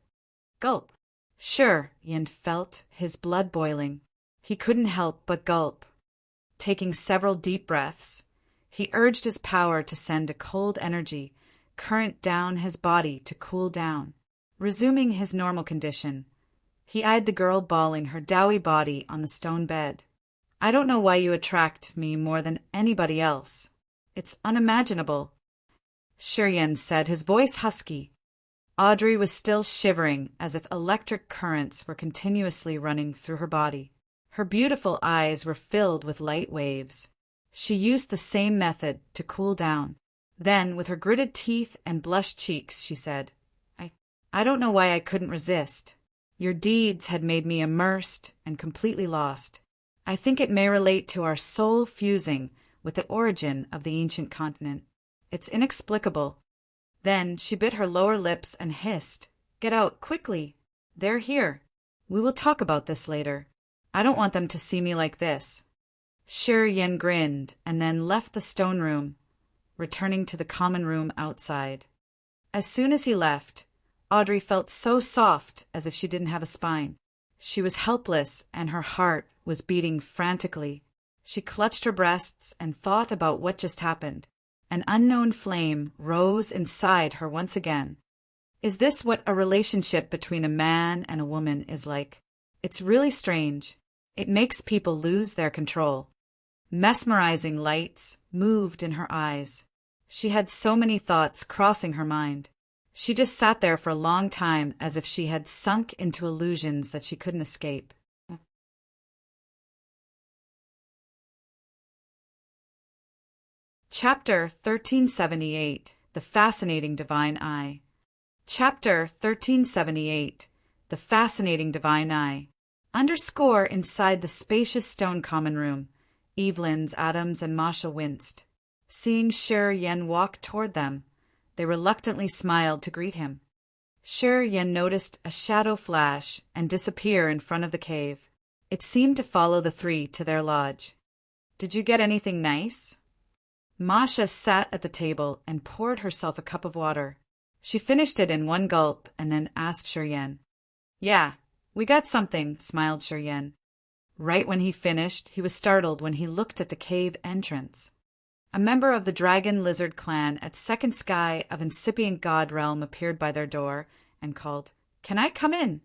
Gulp. Sure, Yin felt his blood boiling. He couldn't help but gulp. Taking several deep breaths, he urged his power to send a cold energy current down his body to cool down. Resuming his normal condition, he eyed the girl bawling her doughy body on the stone bed. I don't know why you attract me more than anybody else. It's unimaginable, Shiryen said, his voice husky. Audrey was still shivering as if electric currents were continuously running through her body. Her beautiful eyes were filled with light waves. She used the same method to cool down. Then, with her gritted teeth and blushed cheeks, she said, I don't know why I couldn't resist. Your deeds had made me immersed and completely lost. I think it may relate to our soul fusing with the origin of the ancient continent. It's inexplicable. Then she bit her lower lips and hissed, Get out, quickly! They're here. We will talk about this later. I don't want them to see me like this. Shiryen grinned and then left the stone room, returning to the common room outside. As soon as he left, Audrey felt so soft as if she didn't have a spine. She was helpless and her heart was beating frantically. She clutched her breasts and thought about what just happened. An unknown flame rose inside her once again. Is this what a relationship between a man and a woman is like? It's really strange. It makes people lose their control. Mesmerizing lights moved in her eyes. She had so many thoughts crossing her mind. She just sat there for a long time as if she had sunk into illusions that she couldn't escape. Chapter 1378 The Fascinating Divine Eye. Chapter 1378 The Fascinating Divine Eye. Underscore inside the spacious stone common room, Evelyn's, Adams, and Masha winced. Seeing Shiryen walk toward them, they reluctantly smiled to greet him. Shiryen noticed a shadow flash and disappear in front of the cave. It seemed to follow the three to their lodge. Did you get anything nice? Masha sat at the table and poured herself a cup of water. She finished it in one gulp and then asked Shiryen. Yeah, we got something, smiled Shiryen. Right when he finished, he was startled when he looked at the cave entrance. A member of the Dragon Lizard clan at Second Sky of Incipient God Realm appeared by their door and called, Can I come in?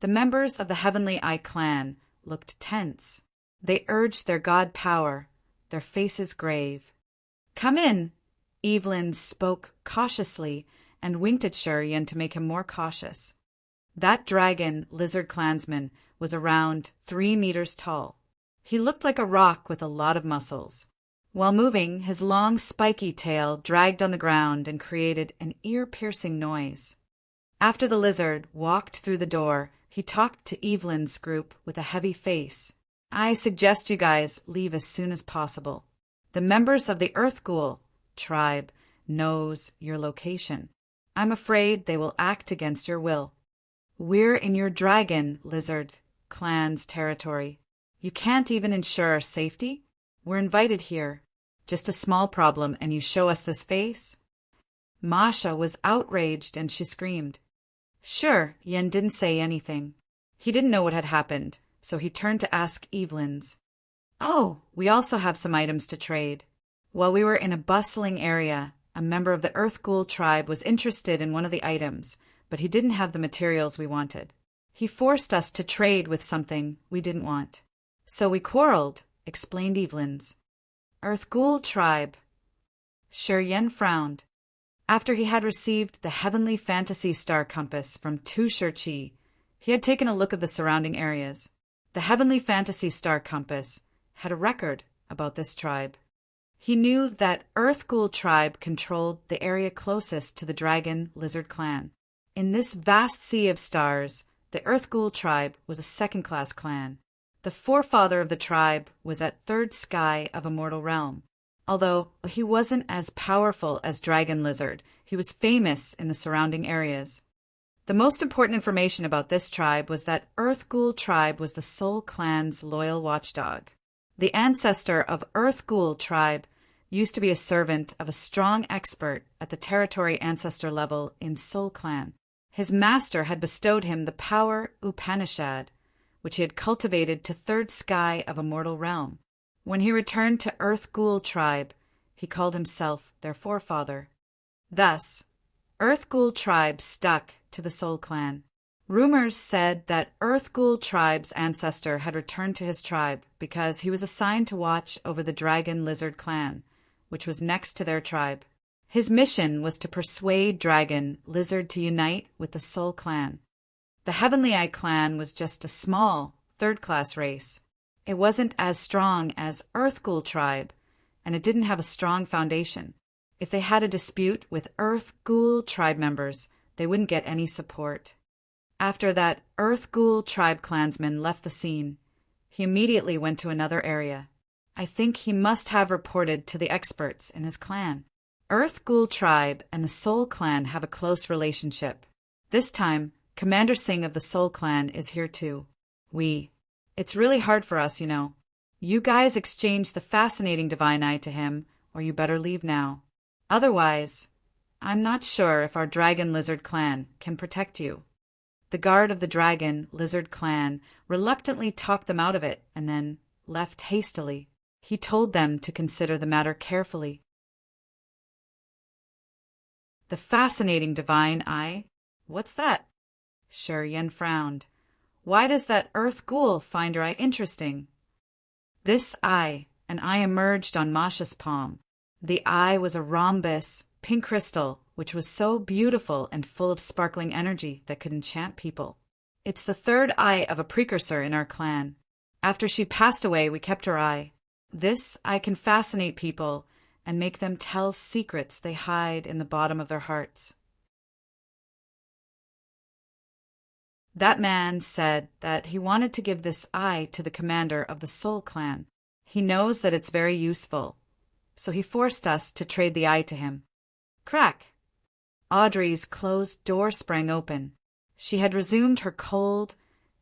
The members of the Heavenly Eye clan looked tense. They urged their god power, their faces grave. Come in, Evelyn spoke cautiously and winked at Shiryen to make him more cautious. That Dragon Lizard clansman was around 3 meters tall. He looked like a rock with a lot of muscles. While moving, his long, spiky tail dragged on the ground and created an ear-piercing noise. After the lizard walked through the door, he talked to Evelyn's group with a heavy face. I suggest you guys leave as soon as possible. The members of the Earth Ghoul tribe knows your location. I'm afraid they will act against your will. We're in your Dragon Lizard clan's territory. You can't even ensure our safety? We're invited here. Just a small problem, and you show us this face? Masha was outraged, and she screamed. Sure, Yen didn't say anything. He didn't know what had happened, so he turned to ask Evelyn's. Oh, we also have some items to trade. While we were in a bustling area, a member of the Earth Ghoul tribe was interested in one of the items, but he didn't have the materials we wanted. He forced us to trade with something we didn't want. So we quarreled, explained Evelyn's. Earth Ghoul tribe. Shiryen frowned. After he had received the Heavenly Fantasy Star Compass from Tu Shirchi, he had taken a look at the surrounding areas. The Heavenly Fantasy Star Compass had a record about this tribe. He knew that Earth Ghoul tribe controlled the area closest to the Dragon Lizard clan. In this vast sea of stars, the Earth Ghoul tribe was a second-class clan. The forefather of the tribe was at Third Sky of Immortal Realm. Although he wasn't as powerful as Dragon Lizard, he was famous in the surrounding areas. The most important information about this tribe was that Earth Ghoul tribe was the Soul clan's loyal watchdog. The ancestor of Earth Ghoul tribe used to be a servant of a strong expert at the territory ancestor level in Soul clan. His master had bestowed him the power Upanishad, which he had cultivated to Third Sky of Immortal Realm. When he returned to Earth Ghoul tribe, he called himself their forefather. Thus, Earth Ghoul tribe stuck to the Soul Clan. Rumors said that Earth Ghoul tribe's ancestor had returned to his tribe because he was assigned to watch over the Dragon Lizard clan, which was next to their tribe. His mission was to persuade Dragon Lizard to unite with the Soul Clan. The Heavenly Eye clan was just a small, third-class race. It wasn't as strong as Earth Ghoul tribe, and it didn't have a strong foundation. If they had a dispute with Earth Ghoul tribe members, they wouldn't get any support. After that Earth Ghoul tribe clansman left the scene, he immediately went to another area. I think he must have reported to the experts in his clan. Earth Ghoul tribe and the Soul Clan have a close relationship. This time, Commander Singh of the Soul Clan is here too. It's really hard for us, you know. You guys exchange the fascinating divine eye to him, or you better leave now. Otherwise, I'm not sure if our Dragon Lizard clan can protect you. The guard of the Dragon Lizard clan reluctantly talked them out of it and then left hastily. He told them to consider the matter carefully. The fascinating divine eye? What's that? Shi Yan frowned. Why does that Earth Ghoul find her eye interesting? This eye, an eye emerged on Masha's palm. The eye was a rhombus, pink crystal, which was so beautiful and full of sparkling energy that could enchant people. It's the third eye of a precursor in our clan. After she passed away, we kept her eye. This eye can fascinate people and make them tell secrets they hide in the bottom of their hearts. That man said that he wanted to give this eye to the commander of the Soul Clan. He knows that it's very useful, so he forced us to trade the eye to him. Crack! Audrey's closed door sprang open. She had resumed her cold,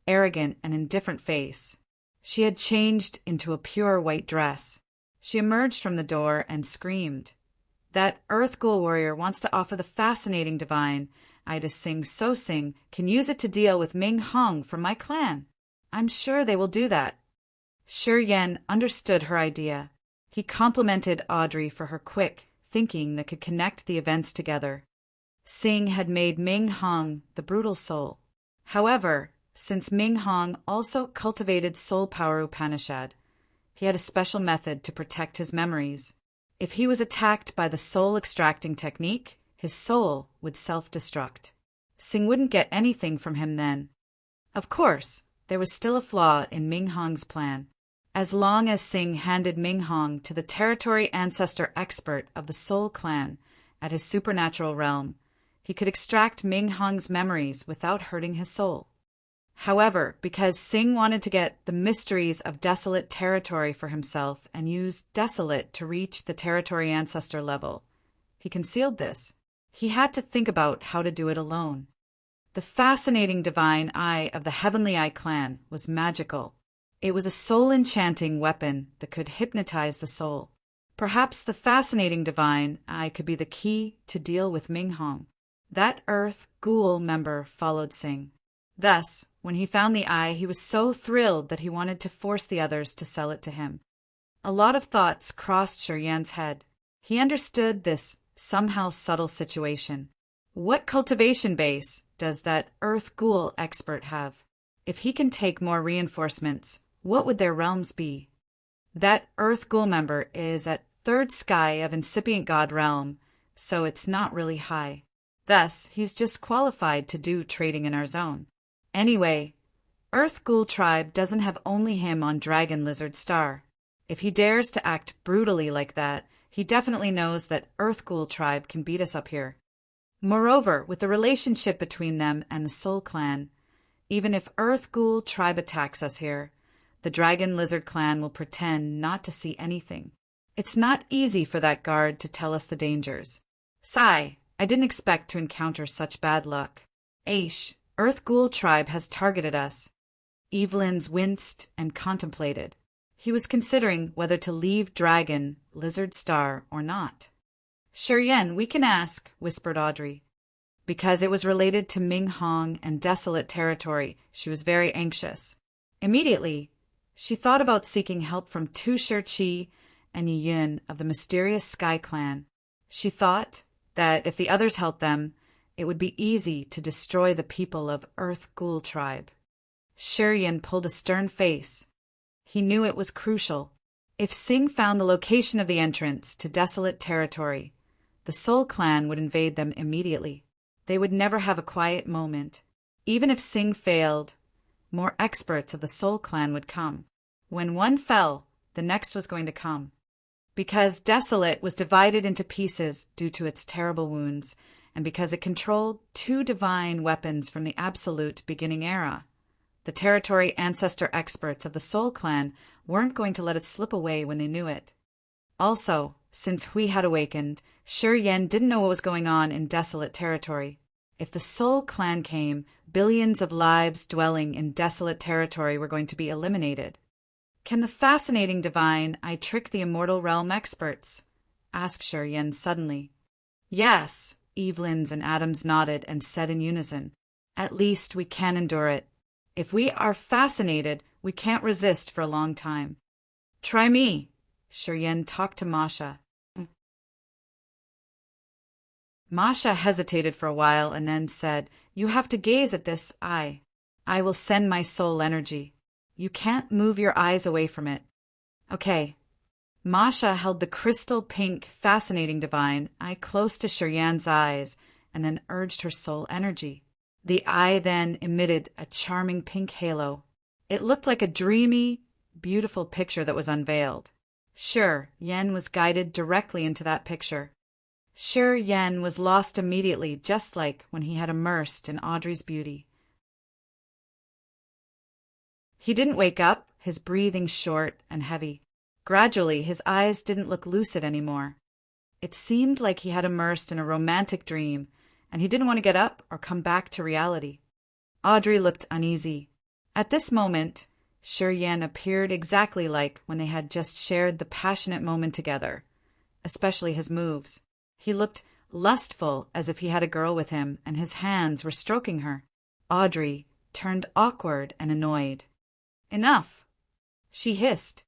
arrogant, and indifferent face. She had changed into a pure white dress. She emerged from the door and screamed. That Earth Ghoul warrior wants to offer the fascinating divine eye to Sing So Sing can use it to deal with Ming Hong from my clan. I'm sure they will do that. Shi Yan understood her idea. He complimented Audrey for her quick thinking that could connect the events together. Sing had made Ming Hong the brutal soul. However, since Ming Hong also cultivated soul power Upanishad, he had a special method to protect his memories. If he was attacked by the soul extracting technique, his soul would self-destruct. Sing wouldn't get anything from him then. Of course, there was still a flaw in Ming Hong's plan. As long as Sing handed Ming Hong to the territory ancestor expert of the Soul Clan at his supernatural realm, he could extract Ming Hong's memories without hurting his soul. However, because Sing wanted to get the mysteries of desolate territory for himself and use desolate to reach the territory ancestor level, he concealed this. He had to think about how to do it alone. The fascinating divine eye of the Heavenly Eye clan was magical. It was a soul-enchanting weapon that could hypnotize the soul. Perhaps the fascinating divine eye could be the key to deal with Ming Hong. That Earth Ghoul member followed Sing. Thus, when he found the eye, he was so thrilled that he wanted to force the others to sell it to him. A lot of thoughts crossed Shi Yan's head. He understood this somehow subtle situation. What cultivation base does that Earth Ghoul expert have? If he can take more reinforcements, what would their realms be? That Earth Ghoul member is at third sky of incipient god realm, so it's not really high. Thus, he's just qualified to do trading in our zone. Anyway, Earth Ghoul tribe doesn't have only him on Dragon Lizard Star. If he dares to act brutally like that, he definitely knows that Earth Ghoul tribe can beat us up here. Moreover, with the relationship between them and the Soul Clan, even if Earth Ghoul tribe attacks us here, the Dragon Lizard clan will pretend not to see anything. It's not easy for that guard to tell us the dangers. Sigh, I didn't expect to encounter such bad luck. Aish, Earth Ghoul tribe has targeted us. Evelyn's winced and contemplated. He was considering whether to leave Dragon Lizard Star or not. Shi Yan, we can ask, whispered Audrey. Because it was related to Ming Hong and desolate territory, she was very anxious. Immediately, she thought about seeking help from Tu Shirchi and Yi Yun of the mysterious Sky Clan. She thought, that if the others helped them, it would be easy to destroy the people of Earth Ghoul tribe. Shiryan pulled a stern face. He knew it was crucial. If Singh found the location of the entrance to desolate territory, the Soul Clan would invade them immediately. They would never have a quiet moment. Even if Singh failed, more experts of the Soul Clan would come. When one fell, the next was going to come. Because Desolate was divided into pieces due to its terrible wounds, and because it controlled 2 divine weapons from the Absolute beginning era, the territory ancestor experts of the Soul Clan weren't going to let it slip away when they knew it. Also, since Hui had awakened, Shiryan didn't know what was going on in Desolate territory. If the Soul Clan came, billions of lives dwelling in desolate territory were going to be eliminated. "Can the fascinating divine I trick the immortal realm experts?" asked Shiryan suddenly. "Yes," Evelyn's and Adams nodded and said in unison. "At least we can endure it. If we are fascinated, we can't resist for a long time." "Try me," Shiryan talked to Masha. Masha hesitated for a while and then said, "You have to gaze at this eye. I will send my soul energy. You can't move your eyes away from it." "Okay." Masha held the crystal pink, fascinating divine eye close to Shiryan's eyes and then urged her soul energy. The eye then emitted a charming pink halo. It looked like a dreamy, beautiful picture that was unveiled. Yen was guided directly into that picture. Yen was lost immediately, just like when he had immersed in Audrey's beauty. He didn't wake up, his breathing short and heavy. Gradually, his eyes didn't look lucid anymore. It seemed like he had immersed in a romantic dream, and he didn't want to get up or come back to reality. Audrey looked uneasy. At this moment, Yen appeared exactly like when they had just shared the passionate moment together, especially his moves. He looked lustful, as if he had a girl with him, and his hands were stroking her. Audrey turned awkward and annoyed. "Enough," she hissed.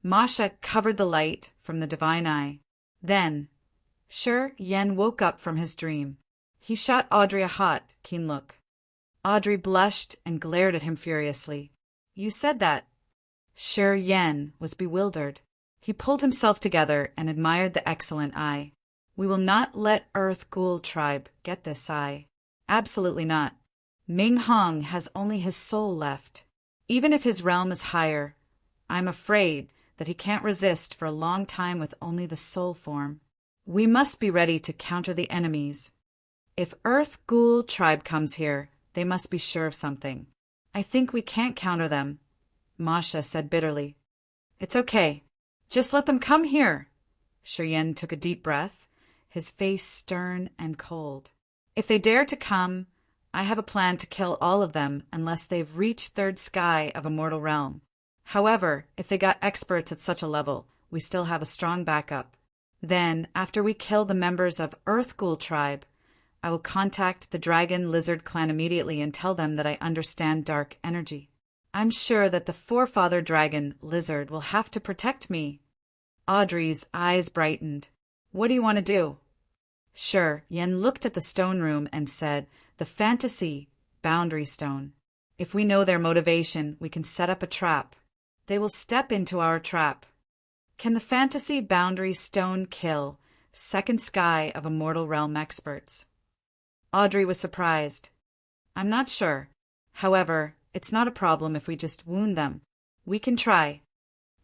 Masha covered the light from the divine eye. Then, Yen woke up from his dream. He shot Audrey a hot, keen look. Audrey blushed and glared at him furiously. "You said that." Yen was bewildered. He pulled himself together and admired the excellent eye. "We will not let Earth Ghoul tribe get this eye. Absolutely not. Ming Hong has only his soul left. Even if his realm is higher, I'm afraid that he can't resist for a long time with only the soul form. We must be ready to counter the enemies. If Earth Ghoul tribe comes here, they must be sure of something. I think we can't counter them," Masha said bitterly. "It's okay. Just let them come here." Yen took a deep breath, his face stern and cold. "If they dare to come, I have a plan to kill all of them unless they've reached third sky of a mortal realm. However, if they got experts at such a level, we still have a strong backup. Then, after we kill the members of Earth Ghoul tribe, I will contact the Dragon Lizard clan immediately and tell them that I understand dark energy. I'm sure that the forefather dragon lizard will have to protect me." Audrey's eyes brightened. "What do you want to do?" Yen looked at the stone room and said, "The fantasy boundary stone. If we know their motivation, we can set up a trap. They will step into our trap. Can the fantasy boundary stone kill second sky of immortal realm experts?" Audrey was surprised. "I'm not sure. However, it's not a problem if we just wound them. We can try."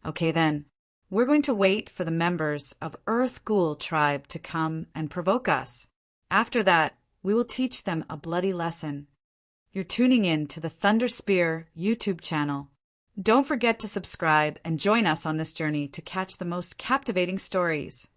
"Okay then. We're going to wait for the members of Earth Ghoul tribe to come and provoke us. After that, we will teach them a bloody lesson." You're tuning in to the Thunder Spear YouTube channel. Don't forget to subscribe and join us on this journey to catch the most captivating stories.